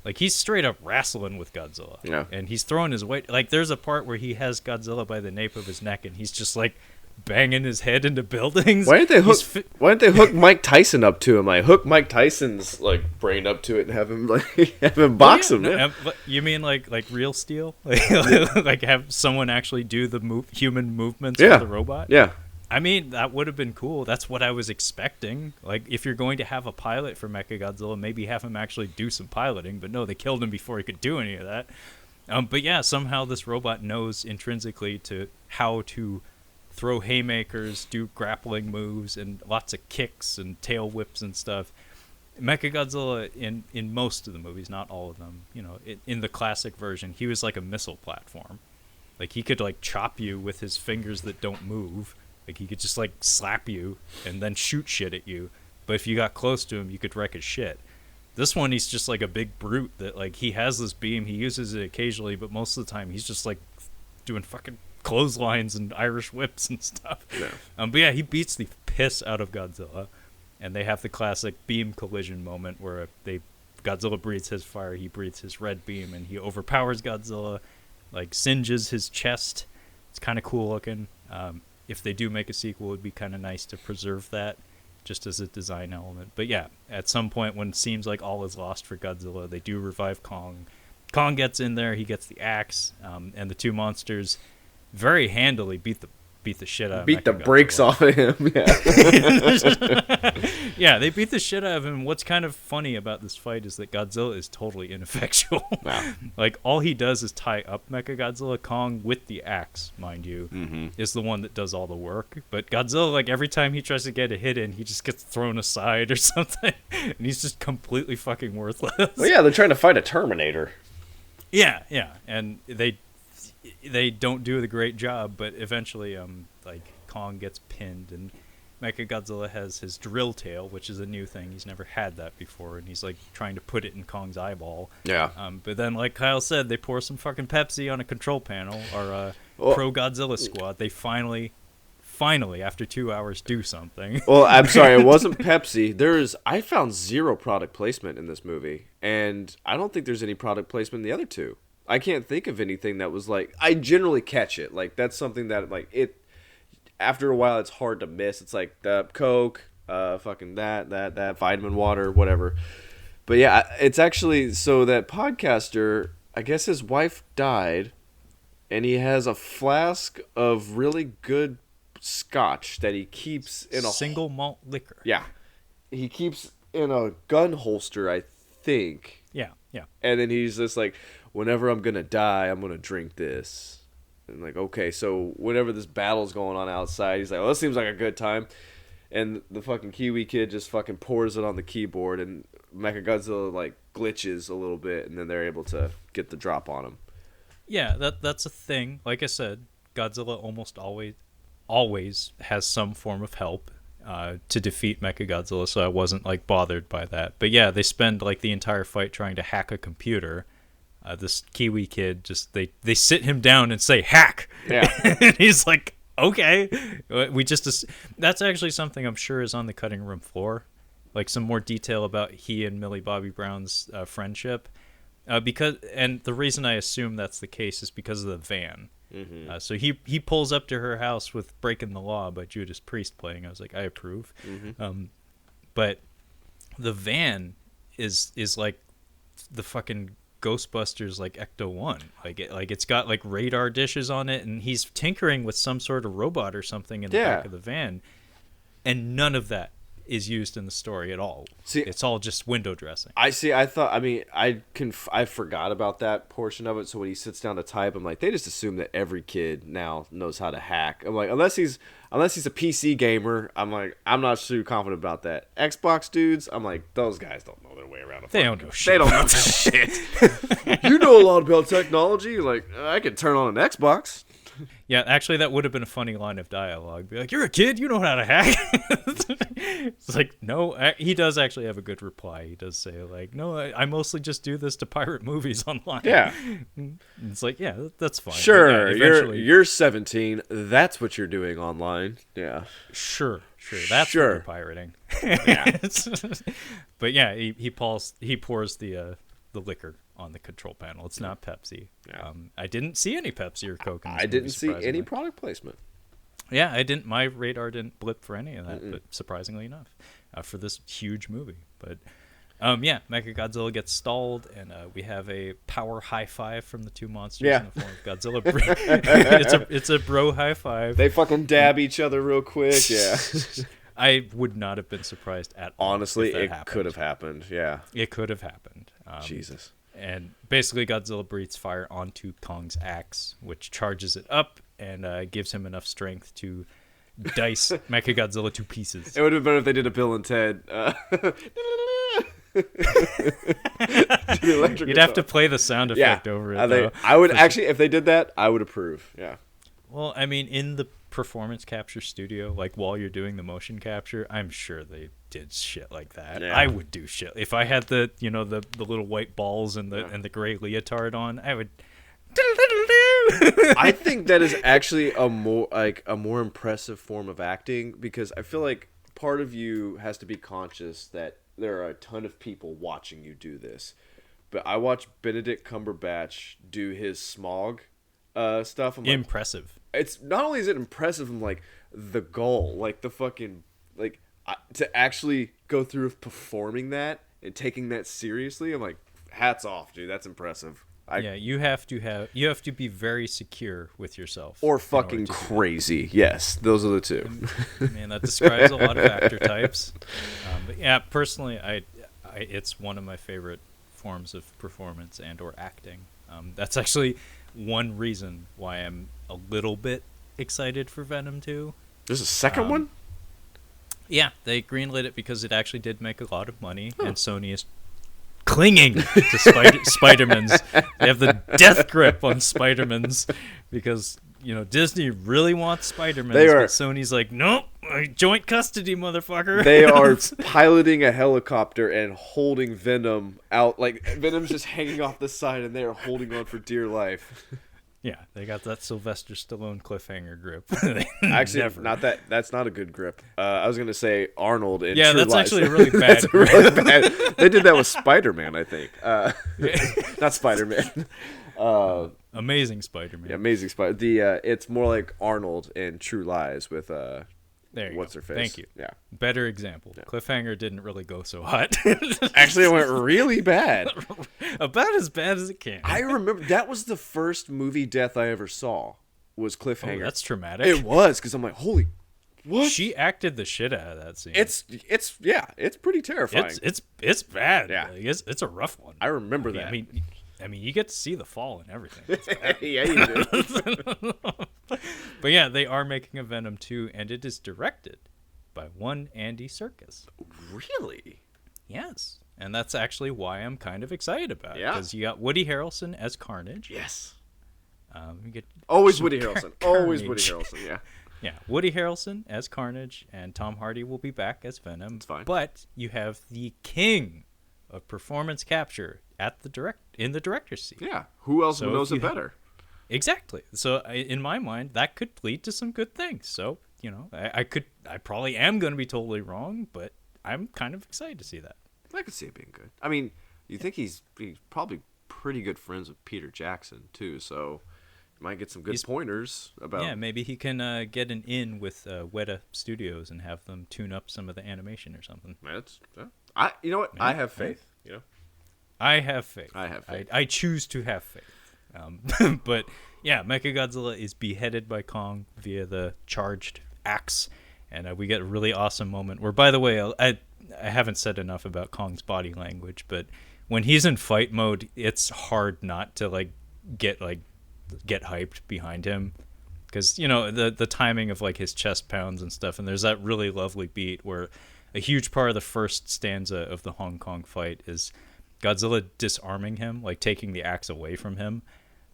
[SPEAKER 2] Like, he's straight up wrestling with Godzilla.
[SPEAKER 1] Yeah.
[SPEAKER 2] And he's throwing his weight. Like, there's a part where he has Godzilla by the nape of his neck and he's just like banging his head into buildings.
[SPEAKER 1] Why didn't they hook Mike Tyson up to him? Like, hook Mike Tyson's like brain up to it and have him box him. Yeah.
[SPEAKER 2] You mean like real steel? Like have someone actually do the human movements of the robot?
[SPEAKER 1] Yeah.
[SPEAKER 2] I mean, that would have been cool. That's what I was expecting. Like, if you're going to have a pilot for Mechagodzilla, maybe have him actually do some piloting. But no, they killed him before he could do any of that. But yeah, somehow this robot knows intrinsically to how to throw haymakers, do grappling moves, and lots of kicks and tail whips and stuff. Mechagodzilla in most of the movies, not all of them, you know, in the classic version, he was like a missile platform. Like, he could, like, chop you with his fingers that don't move. Like, he could just, like, slap you and then shoot shit at you. But if you got close to him, you could wreck his shit. This one, he's just, like, a big brute that, like, he has this beam. He uses it occasionally, but most of the time, he's just, like, doing fucking clotheslines and Irish whips and stuff. Yeah. But, yeah, he beats the piss out of Godzilla. And they have the classic beam collision moment where Godzilla breathes his fire, he breathes his red beam, and he overpowers Godzilla, like, singes his chest. It's kind of cool looking. If they do make a sequel, it would be kind of nice to preserve that just as a design element. But yeah, at some point when it seems like all is lost for Godzilla, they do revive Kong. Kong gets in there, he gets the axe, and the two monsters very handily beat the shit out of him.
[SPEAKER 1] Beat the brakes off of him, yeah.
[SPEAKER 2] Yeah, they beat the shit out of him. What's kind of funny about this fight is that Godzilla is totally ineffectual. Wow. Like, all he does is tie up Mechagodzilla. Kong, with the axe, mind you, is the one that does all the work. But Godzilla, like, every time he tries to get a hit in, he just gets thrown aside or something. And he's just completely fucking worthless.
[SPEAKER 1] Well, yeah, they're trying to fight a Terminator.
[SPEAKER 2] Yeah. And they don't do a great job, but eventually, like, Kong gets pinned, and Mechagodzilla has his drill tail, which is a new thing. He's never had that before, and he's, like, trying to put it in Kong's eyeball. Yeah. But then, like Kyle said, they pour some fucking Pepsi on a control panel, or pro Godzilla squad. They finally, after 2 hours, do something.
[SPEAKER 1] Well, I'm sorry, it wasn't Pepsi. I found zero product placement in this movie, and I don't think there's any product placement in the other two. I can't think of anything that was like, I generally catch it. Like, that's something that, like, it, after a while, it's hard to miss. It's like the Coke, fucking that, vitamin water, whatever. But yeah, it's actually, so that podcaster, I guess his wife died, and he has a flask of really good scotch that he keeps in a
[SPEAKER 2] single malt liquor.
[SPEAKER 1] Yeah. He keeps in a gun holster, I think.
[SPEAKER 2] Yeah.
[SPEAKER 1] And then he's just like, whenever I'm going to die, I'm going to drink this. And like, okay, so whenever this battle's going on outside, he's like, well, this seems like a good time. And the fucking Kiwi kid just fucking pours it on the keyboard, and Mechagodzilla, like, glitches a little bit, and then they're able to get the drop on him.
[SPEAKER 2] Yeah, that's a thing. Like I said, Godzilla almost always has some form of help to defeat Mechagodzilla, so I wasn't, like, bothered by that. But yeah, they spend, like, the entire fight trying to hack a computer. This Kiwi kid, just they sit him down and say, hack! Yeah. And he's like, okay. That's actually something I'm sure is on the cutting room floor. Like, some more detail about he and Millie Bobby Brown's friendship. And the reason I assume that's the case is because of the van. Mm-hmm. So he pulls up to her house with Breaking the Law by Judas Priest playing. I was like, I approve. Mm-hmm. But the van is like the fucking Ghostbusters, like, Ecto-1. It's got, like, radar dishes on it, and he's tinkering with some sort of robot or something in the back of the van, and none of that is used in the story at all. See, it's all just window dressing.
[SPEAKER 1] I forgot about that portion of it. So when he sits down to type, I'm like, they just assume that every kid now knows how to hack. I'm like, unless he's a PC gamer, I'm like, I'm not too confident about that. Xbox dudes, I'm like, those guys don't know their way around.
[SPEAKER 2] They don't know shit.
[SPEAKER 1] They don't know shit. You know a lot about technology. Like, I could turn on an Xbox.
[SPEAKER 2] Yeah, actually, that would have been a funny line of dialogue. Be like, you're a kid, you know how to hack. It's like, no, he does actually have a good reply. He does say, like, no, I mostly just do this to pirate movies online. Yeah. It's like, yeah, that's fine.
[SPEAKER 1] Sure, yeah, you're 17. That's what you're doing online. Yeah.
[SPEAKER 2] Sure. That's what you're pirating. Yeah. But yeah, he pours the liquor on the control panel. It's not Pepsi. Yeah. I didn't see any Pepsi or Coke in this movie,
[SPEAKER 1] didn't see any product placement.
[SPEAKER 2] Yeah, I didn't. My radar didn't blip for any of that, but surprisingly enough, for this huge movie. But yeah, Mechagodzilla gets stalled, and we have a power high five from the two monsters in the form of Godzilla. It's a bro high five.
[SPEAKER 1] They fucking dab each other real quick. Yeah.
[SPEAKER 2] I would not have been surprised at all.
[SPEAKER 1] Honestly, it could have happened. Yeah.
[SPEAKER 2] It could have happened.
[SPEAKER 1] Jesus.
[SPEAKER 2] And basically, Godzilla breathes fire onto Kong's axe, which charges it up and gives him enough strength to dice Mechagodzilla to pieces.
[SPEAKER 1] It would have been better if they did a Bill and Ted.
[SPEAKER 2] You'd have to play the sound effect over it. Though.
[SPEAKER 1] I would actually, if they did that, I would approve. Yeah.
[SPEAKER 2] Well, I mean, in the performance capture studio, like while you're doing the motion capture, I'm sure they did shit like that.
[SPEAKER 1] Yeah.
[SPEAKER 2] I would do shit if I had the the little white balls and the gray leotard on. I would.
[SPEAKER 1] I think that is actually a more impressive form of acting, because I feel like part of you has to be conscious that there are a ton of people watching you do this. But I watched Benedict Cumberbatch do his Smog stuff. I'm
[SPEAKER 2] impressive.
[SPEAKER 1] It's not only is it impressive, I'm like, the goal, like the fucking, like, to actually go through with performing that and taking that seriously, I'm like, hats off, dude. That's impressive.
[SPEAKER 2] You have to be very secure with yourself,
[SPEAKER 1] or fucking crazy. Yes, those are the two.
[SPEAKER 2] Man, that describes a lot of actor types. But yeah, personally, it's one of my favorite forms of performance and or acting. That's actually one reason why I'm a little bit excited for Venom 2.
[SPEAKER 1] There's a second one?
[SPEAKER 2] Yeah, they greenlit it because it actually did make a lot of money, and Sony is clinging to Spider-Mans. They have the death grip on Spider-Mans because, Disney really wants Spider-Mans, but Sony's like, nope, joint custody, motherfucker.
[SPEAKER 1] They are piloting a helicopter and holding Venom out. Like, Venom's just hanging off the side, and they are holding on for dear life.
[SPEAKER 2] Yeah, they got that Sylvester Stallone cliffhanger grip.
[SPEAKER 1] Actually, that's not a good grip. I was going to say Arnold in True
[SPEAKER 2] that's
[SPEAKER 1] Lies.
[SPEAKER 2] Actually a really bad grip.
[SPEAKER 1] Really bad. They did that with Spider-Man, I think. Not Spider-Man.
[SPEAKER 2] Amazing Spider-Man.
[SPEAKER 1] Yeah, Amazing Spider. It's more like Arnold in True Lies with
[SPEAKER 2] there you
[SPEAKER 1] what's
[SPEAKER 2] go.
[SPEAKER 1] her face.
[SPEAKER 2] Thank you.
[SPEAKER 1] Yeah.
[SPEAKER 2] Better example. Yeah. Cliffhanger didn't really go so hot.
[SPEAKER 1] Actually, it went really bad.
[SPEAKER 2] About as bad as it can.
[SPEAKER 1] I remember that was the first movie death I ever saw. Was Cliffhanger.
[SPEAKER 2] Oh, that's traumatic.
[SPEAKER 1] It was, because I'm like, holy, what?
[SPEAKER 2] She acted the shit out of that scene.
[SPEAKER 1] It's pretty terrifying.
[SPEAKER 2] It's bad.
[SPEAKER 1] Yeah,
[SPEAKER 2] like, it's a rough one.
[SPEAKER 1] I remember that.
[SPEAKER 2] I mean, you get to see the fall and everything.
[SPEAKER 1] Yeah, you do.
[SPEAKER 2] But yeah, they are making a Venom 2, and it is directed by one Andy Serkis.
[SPEAKER 1] Really?
[SPEAKER 2] Yes. And that's actually why I'm kind of excited about it.
[SPEAKER 1] Yeah.
[SPEAKER 2] Because you got Woody Harrelson as Carnage.
[SPEAKER 1] Yes.
[SPEAKER 2] You get
[SPEAKER 1] Always Woody Harrelson. Always Woody Harrelson, yeah.
[SPEAKER 2] Yeah, Woody Harrelson as Carnage, and Tom Hardy will be back as Venom.
[SPEAKER 1] It's fine.
[SPEAKER 2] But you have the king of performance capture in the director's seat.
[SPEAKER 1] Yeah. Who else knows it better?
[SPEAKER 2] Exactly. So in my mind, that could lead to some good things. So, I probably am going to be totally wrong, but I'm kind of excited to see that.
[SPEAKER 1] I could see it being good. I mean, you think he's probably pretty good friends with Peter Jackson too, so you might get some good pointers about.
[SPEAKER 2] Yeah, maybe he can get an in with Weta Studios and have them tune up some of the animation or something.
[SPEAKER 1] You know what? I have faith.
[SPEAKER 2] I have faith. I choose to have faith. But yeah, Mechagodzilla is beheaded by Kong via the charged axe, and we get a really awesome moment where, by the way, I haven't said enough about Kong's body language, but when he's in fight mode, it's hard not to get hyped behind him, because the timing of his chest pounds and stuff, and there's that really lovely beat where a huge part of the first stanza of the Hong Kong fight is Godzilla disarming him, taking the axe away from him,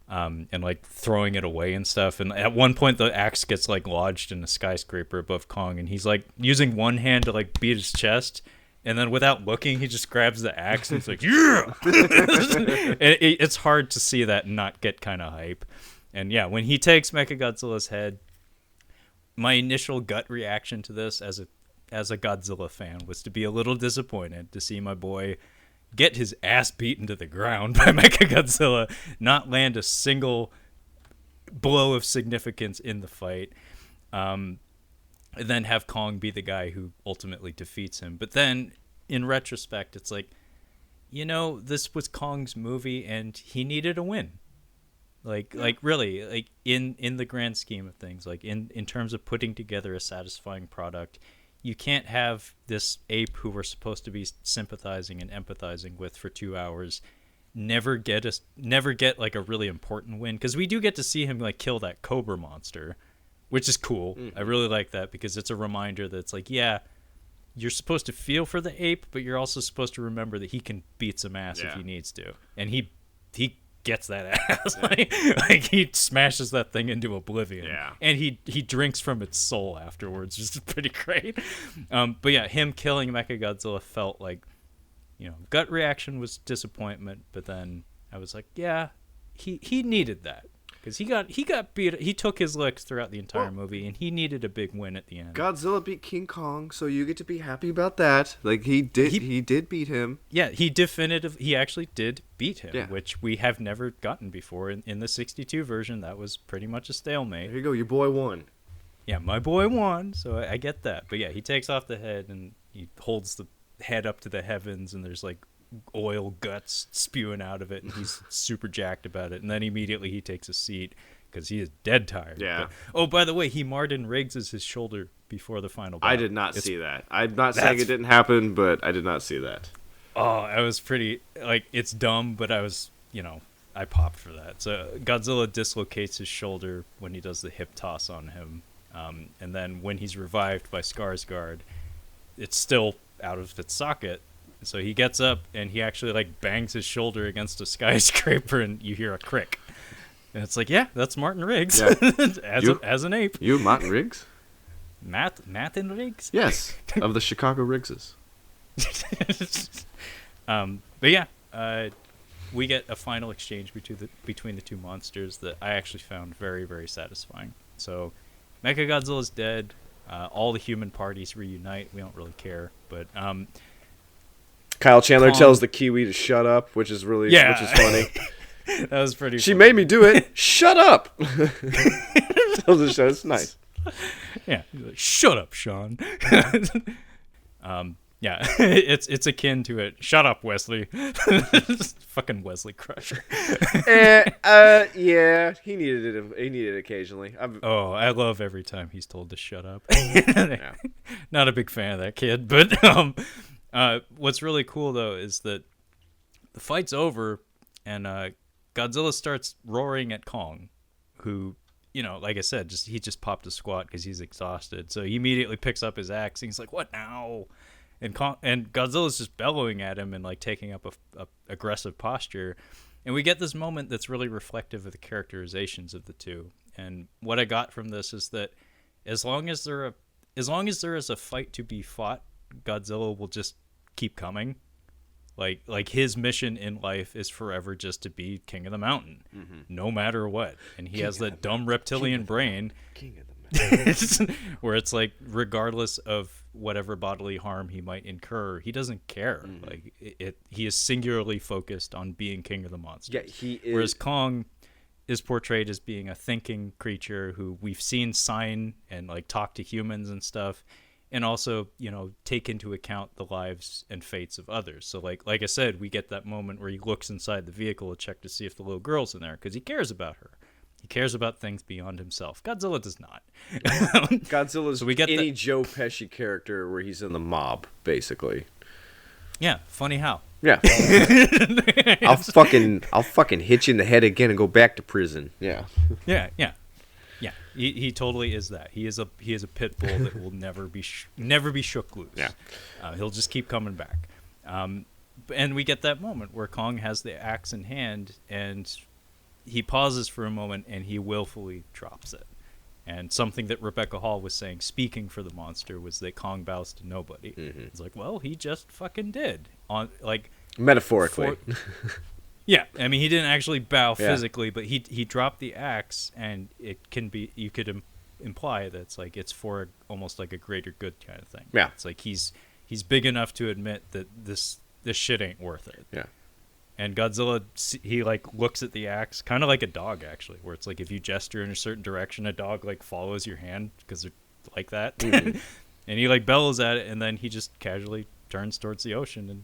[SPEAKER 2] and throwing it away and stuff. And at one point, the axe gets lodged in a skyscraper above Kong, and he's using one hand to beat his chest, and then without looking, he just grabs the axe and it's yeah. And it's hard to see that and not get kind of hype. And yeah, when he takes Mechagodzilla's head, my initial gut reaction to this as a Godzilla fan was to be a little disappointed to see my boy get his ass beaten to the ground by Mechagodzilla, not land a single blow of significance in the fight, and then have Kong be the guy who ultimately defeats him. But then, in retrospect, it's this was Kong's movie, and he needed a win. Really, in the grand scheme of things, in terms of putting together a satisfying product, you can't have this ape who we're supposed to be sympathizing and empathizing with for 2 hours never get a really important win, because we do get to see him kill that cobra monster, which is cool. Mm-hmm. I really like that, because it's a reminder that it's you're supposed to feel for the ape, but you're also supposed to remember that he can beat some ass if he needs to, and he gets that ass. like he smashes that thing into oblivion, and he drinks from its soul afterwards, which is pretty great. But yeah, him killing Mechagodzilla felt like, gut reaction was disappointment, but then I was like, yeah, he needed that. Because he got beat. He took his licks throughout the entire movie, and he needed a big win at the end.
[SPEAKER 1] Godzilla beat King Kong, so you get to be happy about that. Like he did beat him.
[SPEAKER 2] Yeah, he actually did beat him, which we have never gotten before. In the 62 version, that was pretty much a stalemate.
[SPEAKER 1] There you go, your boy won.
[SPEAKER 2] Yeah, my boy won, so I get that. But yeah, he takes off the head, and he holds the head up to the heavens, and there's like oil guts spewing out of it, and he's super jacked about it. And then immediately he takes a seat because he is dead tired. But, by the way, he Martin Riggs his shoulder before the final battle.
[SPEAKER 1] I did not see that. I'm not saying it didn't happen, but I did not see that.
[SPEAKER 2] Oh, I was pretty it's dumb, but I was I popped for that. So Godzilla dislocates his shoulder when he does the hip toss on him, and then when he's revived by Skarsgård, it's still out of its socket. So he gets up and he actually bangs his shoulder against a skyscraper, and you hear a crick. And it's like, yeah, that's Martin Riggs as an ape.
[SPEAKER 1] You Martin Riggs?
[SPEAKER 2] Martin Riggs?
[SPEAKER 1] Yes, of the Chicago Riggses.
[SPEAKER 2] But yeah, we get a final exchange between the two monsters that I actually found very, very satisfying. So Mechagodzilla's dead. All the human parties reunite. We don't really care, but
[SPEAKER 1] Kyle Chandler tells the Kiwi to shut up, which is funny.
[SPEAKER 2] That was pretty.
[SPEAKER 1] She made me do it. Shut up. Tells the show. It's nice.
[SPEAKER 2] Yeah, he's like, shut up, Sean. Yeah, it's akin to it. Shut up, Wesley. Fucking Wesley Crusher.
[SPEAKER 1] Yeah, he needed it. He needed it occasionally.
[SPEAKER 2] I love every time he's told to shut up. Not a big fan of that kid, but what's really cool though is that the fight's over, and Godzilla starts roaring at Kong, who, like I said, he just popped a squat because he's exhausted. So he immediately picks up his axe and he's like, "What now?" And Godzilla's just bellowing at him and taking up a aggressive posture. And we get this moment that's really reflective of the characterizations of the two. And what I got from this is that as long as there is a fight to be fought, Godzilla will just keep coming. Like his mission in life is forever just to be king of the mountain, no matter what. And he has that dumb reptilian brain. King of the mountain. Where it's regardless of whatever bodily harm he might incur, he doesn't care. He is singularly focused on being king of the monsters.
[SPEAKER 1] Yeah, he is.
[SPEAKER 2] Whereas Kong is portrayed as being a thinking creature who we've seen sign and talk to humans and stuff, and also take into account the lives and fates of others. So like I said, we get that moment where he looks inside the vehicle to check to see if the little girl's in there because he cares about her. He cares about things beyond himself. Godzilla does not.
[SPEAKER 1] Godzilla's any Joe Pesci character where he's in the mob, basically.
[SPEAKER 2] Yeah, funny how.
[SPEAKER 1] Yeah. I'll fucking hit you in the head again and go back to prison. Yeah.
[SPEAKER 2] Yeah. He totally is that. He is a pit bull that will never be shook loose. Yeah. He'll just keep coming back. And we get that moment where Kong has the axe in hand and he pauses for a moment and he willfully drops it. And something that Rebecca Hall was saying, speaking for the monster, was that Kong bows to nobody. It's well, he just fucking did.
[SPEAKER 1] Metaphorically.
[SPEAKER 2] Yeah, I mean, he didn't actually bow physically, but he dropped the axe, and it can be, you could imply that it's for almost like a greater good kind of thing.
[SPEAKER 1] Yeah.
[SPEAKER 2] It's he's big enough to admit that this shit ain't worth it.
[SPEAKER 1] Yeah.
[SPEAKER 2] And Godzilla, he looks at the axe, kind of like a dog actually, where it's if you gesture in a certain direction, a dog follows your hand because they're like that. And he bellows at it, and then he just casually turns towards the ocean and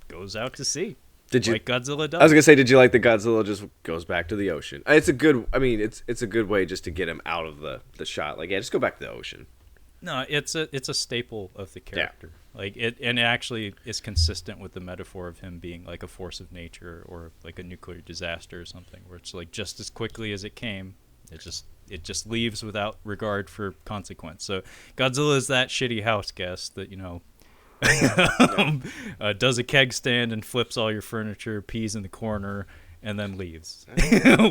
[SPEAKER 2] goes out to sea.
[SPEAKER 1] Did you?
[SPEAKER 2] Like Godzilla does.
[SPEAKER 1] I was gonna say, did you like that Godzilla just goes back to the ocean? It's a good. I mean, it's a good way just to get him out of the shot. Just go back to the ocean.
[SPEAKER 2] No, it's a staple of the character. And it actually is consistent with the metaphor of him being a force of nature or a nuclear disaster or something, where it's just as quickly as it came, it just leaves without regard for consequence. So Godzilla is that shitty house guest that Does a keg stand and flips all your furniture, pees in the corner, and then leaves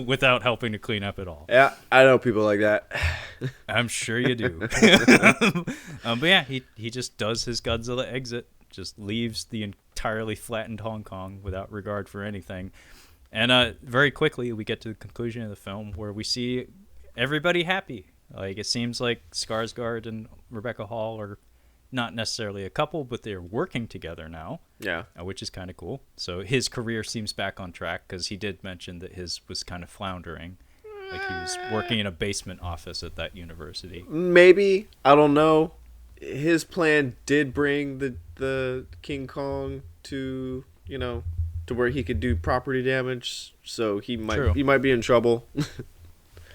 [SPEAKER 2] without helping to clean up at all.
[SPEAKER 1] Yeah, I know people like that.
[SPEAKER 2] I'm sure you do. But yeah, he just does his Godzilla exit, just leaves the entirely flattened Hong Kong without regard for anything. And very quickly, we get to the conclusion of the film where we see everybody happy. Like, it seems like Skarsgård and Rebecca Hall are not necessarily a couple, but they're working together now.
[SPEAKER 1] Yeah.
[SPEAKER 2] Which is kind of cool. So his career seems back on track, because he did mention that his was kind of floundering. Like, he was working in a basement office at that university.
[SPEAKER 1] Maybe. I don't know. His plan did bring the King Kong to, to where he could do property damage. So he might be in trouble.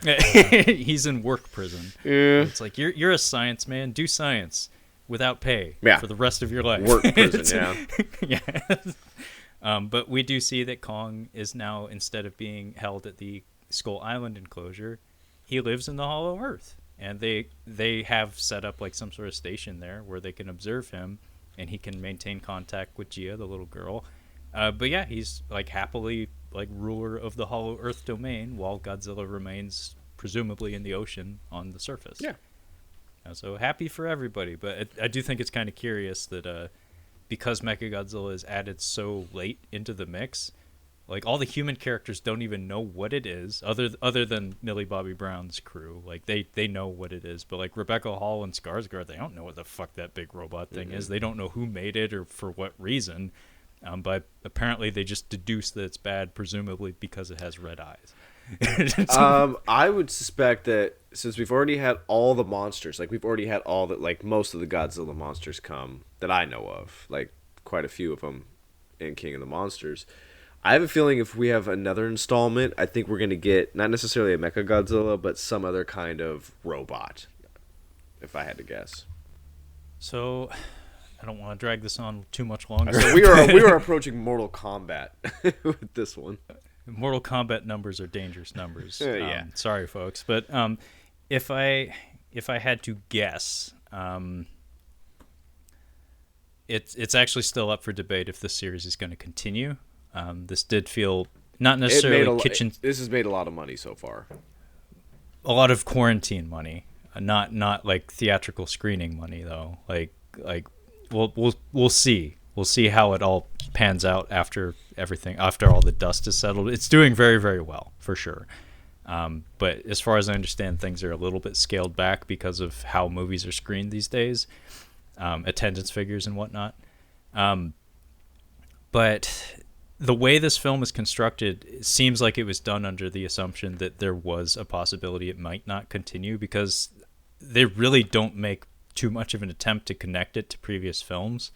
[SPEAKER 2] He's in work prison.
[SPEAKER 1] Yeah.
[SPEAKER 2] It's like, you're a science man. Do science without pay for the rest of your life.
[SPEAKER 1] Work prison, yeah.
[SPEAKER 2] Yeah. But we do see that Kong is now, instead of being held at the Skull Island enclosure, he lives in the Hollow Earth. And they have set up like some sort of station there where they can observe him, and he can maintain contact with Gia, the little girl. But yeah, he's like happily like ruler of the Hollow Earth domain, while Godzilla remains presumably in the ocean on the surface.
[SPEAKER 1] Yeah.
[SPEAKER 2] So happy for everybody, but I do think it's kind of curious that because Mechagodzilla is added so late into the mix, like all the human characters don't even know what it is, other than Millie Bobby Brown's crew. Like they know what it is, but like Rebecca Hall and Skarsgård, they don't know what the fuck that big robot thing is. They don't know who made it or for what reason. But apparently they just deduce that it's bad, presumably because it has red eyes.
[SPEAKER 1] I would suspect that since we've already had all the monsters, like we've already had all that, like most of the Godzilla monsters come that I know of, like quite a few of them in King of the Monsters. I have a feeling if we have another installment, I think we're going to get not necessarily a Mechagodzilla, but some other kind of robot, if I had to guess.
[SPEAKER 2] So I don't want to drag this on too much longer.
[SPEAKER 1] So we are approaching Mortal Kombat with this one.
[SPEAKER 2] Mortal Kombat numbers are dangerous numbers.
[SPEAKER 1] Yeah.
[SPEAKER 2] Sorry, folks, but if I had to guess, it's actually still up for debate if this series is going to continue. This did feel not necessarily
[SPEAKER 1] This has made a lot of money so far.
[SPEAKER 2] A lot of quarantine money, not like theatrical screening money though. Like we'll see. We'll see how it all pans out after all the dust is settled. It's doing very, very well, for sure. But as far as I understand, things are a little bit scaled back because of how movies are screened these days, attendance figures and whatnot. But the way this film is constructed, it seems like it was done under the assumption that there was a possibility it might not continue, because they really don't make too much of an attempt to connect it to previous films.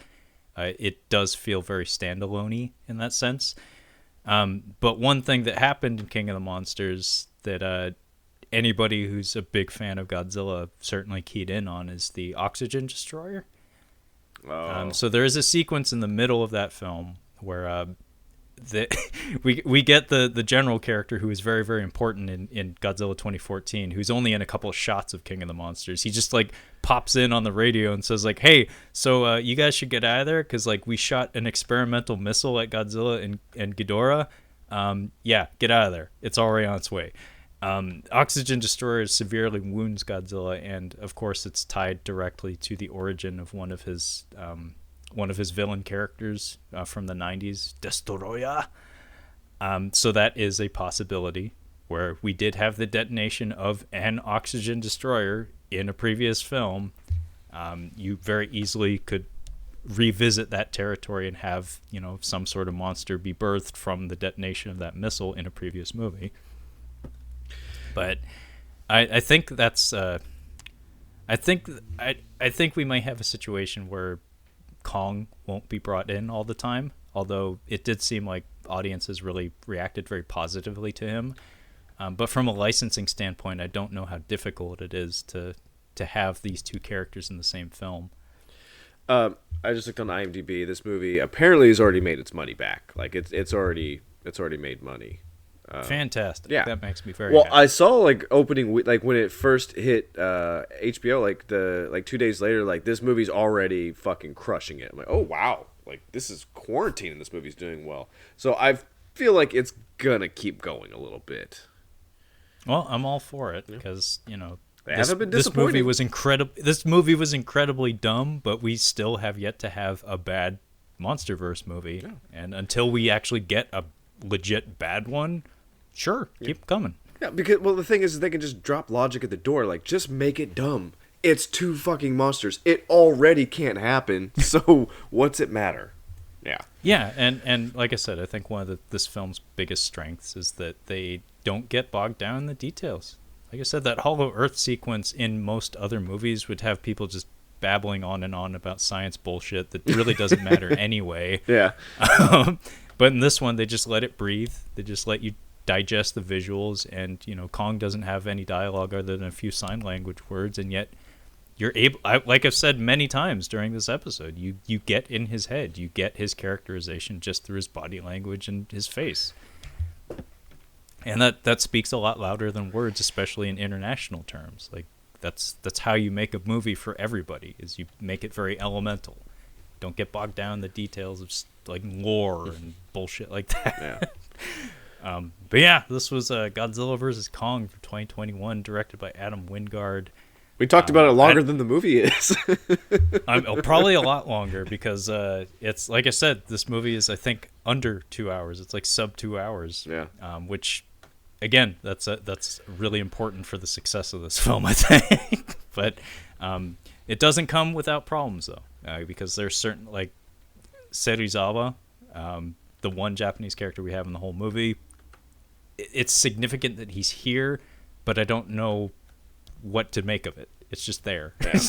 [SPEAKER 2] It does feel very standalone-y in that sense. But one thing that happened in King of the Monsters that anybody who's a big fan of Godzilla certainly keyed in on is the oxygen destroyer.
[SPEAKER 1] Oh.
[SPEAKER 2] So there is a sequence in the middle of that film where we get the general character who is very, very important in Godzilla 2014, who's only in a couple of shots of King of the Monsters. He just like pops in on the radio and says like, hey, so you guys should get out of there because like we shot an experimental missile at Godzilla and Ghidorah. Yeah, get out of there. It's already on its way. Oxygen destroyer severely wounds Godzilla, and of course it's tied directly to the origin of one of his villain characters from the 90s, Destoroyah. So that is a possibility where we did have the detonation of an oxygen destroyer in a previous film. You very easily could revisit that territory and have, some sort of monster be birthed from the detonation of that missile in a previous movie. But I think that's I think we might have a situation where Kong won't be brought in all the time, although it did seem like audiences really reacted very positively to him. But from a licensing standpoint, I don't know how difficult it is to have these two characters in the same film.
[SPEAKER 1] I just looked on IMDb. This movie apparently has already made its money back. Like it's already made money.
[SPEAKER 2] Fantastic.
[SPEAKER 1] Yeah,
[SPEAKER 2] that makes me very
[SPEAKER 1] well.
[SPEAKER 2] happy.
[SPEAKER 1] I saw like opening like when it first hit HBO, like 2 days later, like this movie's already fucking crushing it. I'm like, oh wow, like this is quarantine and this movie's doing well. So I feel like it's gonna keep going a little bit.
[SPEAKER 2] Well, I'm all for it because
[SPEAKER 1] They haven't been
[SPEAKER 2] this movie
[SPEAKER 1] disappointing.
[SPEAKER 2] was incredible. This movie was incredibly dumb, but we still have yet to have a bad Monsterverse movie. Yeah. And until we actually get a legit bad one, sure, keep coming.
[SPEAKER 1] Yeah, because the thing is they can just drop logic at the door. Like, just make it dumb. It's two fucking monsters. It already can't happen. So what's it matter? Yeah.
[SPEAKER 2] Yeah, and like I said, I think one of this film's biggest strengths is that they don't get bogged down in the details. Like I said, that Hollow Earth sequence in most other movies would have people just babbling on and on about science bullshit that really doesn't matter anyway.
[SPEAKER 1] Yeah.
[SPEAKER 2] But in this one, they just let it breathe. They just let you digest the visuals, and Kong doesn't have any dialogue other than a few sign language words, and yet you're able, like I've said many times during this episode, you get in his head, you get his characterization just through his body language and his face. And that speaks a lot louder than words, especially in international terms. Like that's how you make a movie for everybody, is you make it very elemental. Don't get bogged down in the details of like lore and bullshit like that.
[SPEAKER 1] Yeah.
[SPEAKER 2] But yeah, this was Godzilla vs. Kong for 2021, directed by Adam Wingard.
[SPEAKER 1] We talked about it longer than the movie is.
[SPEAKER 2] Probably a lot longer because it's, like I said, this movie is, I think, under 2 hours. It's like sub 2 hours.
[SPEAKER 1] Yeah.
[SPEAKER 2] Which, again, that's really important for the success of this film, I think. But it doesn't come without problems, though, because there's certain, like Serizawa, the one Japanese character we have in the whole movie. It's significant that he's here, but I don't know what to make of it. It's just there. Yeah.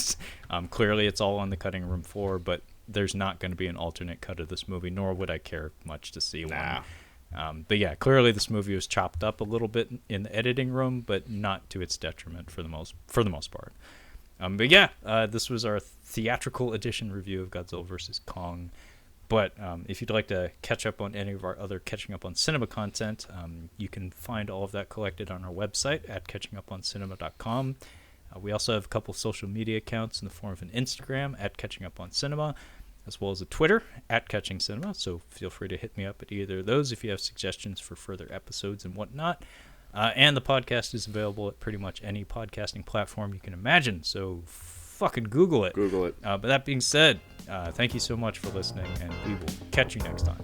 [SPEAKER 2] Clearly it's all on the cutting room floor, but there's not going to be an alternate cut of this movie, nor would I care much to see one. But yeah, clearly this movie was chopped up a little bit in the editing room, but not to its detriment for the most part. But yeah, this was our theatrical edition review of Godzilla vs. Kong. But if you'd like to catch up on any of our other Catching Up on Cinema content, you can find all of that collected on our website at catchinguponcinema.com. We also have a couple social media accounts in the form of an Instagram at Catching Up on Cinema, as well as a Twitter at Catching Cinema. So feel free to hit me up at either of those if you have suggestions for further episodes and whatnot. And the podcast is available at pretty much any podcasting platform you can imagine. So fucking Google it.
[SPEAKER 1] Google it.
[SPEAKER 2] But that being said, thank you so much for listening, and we will catch you next time.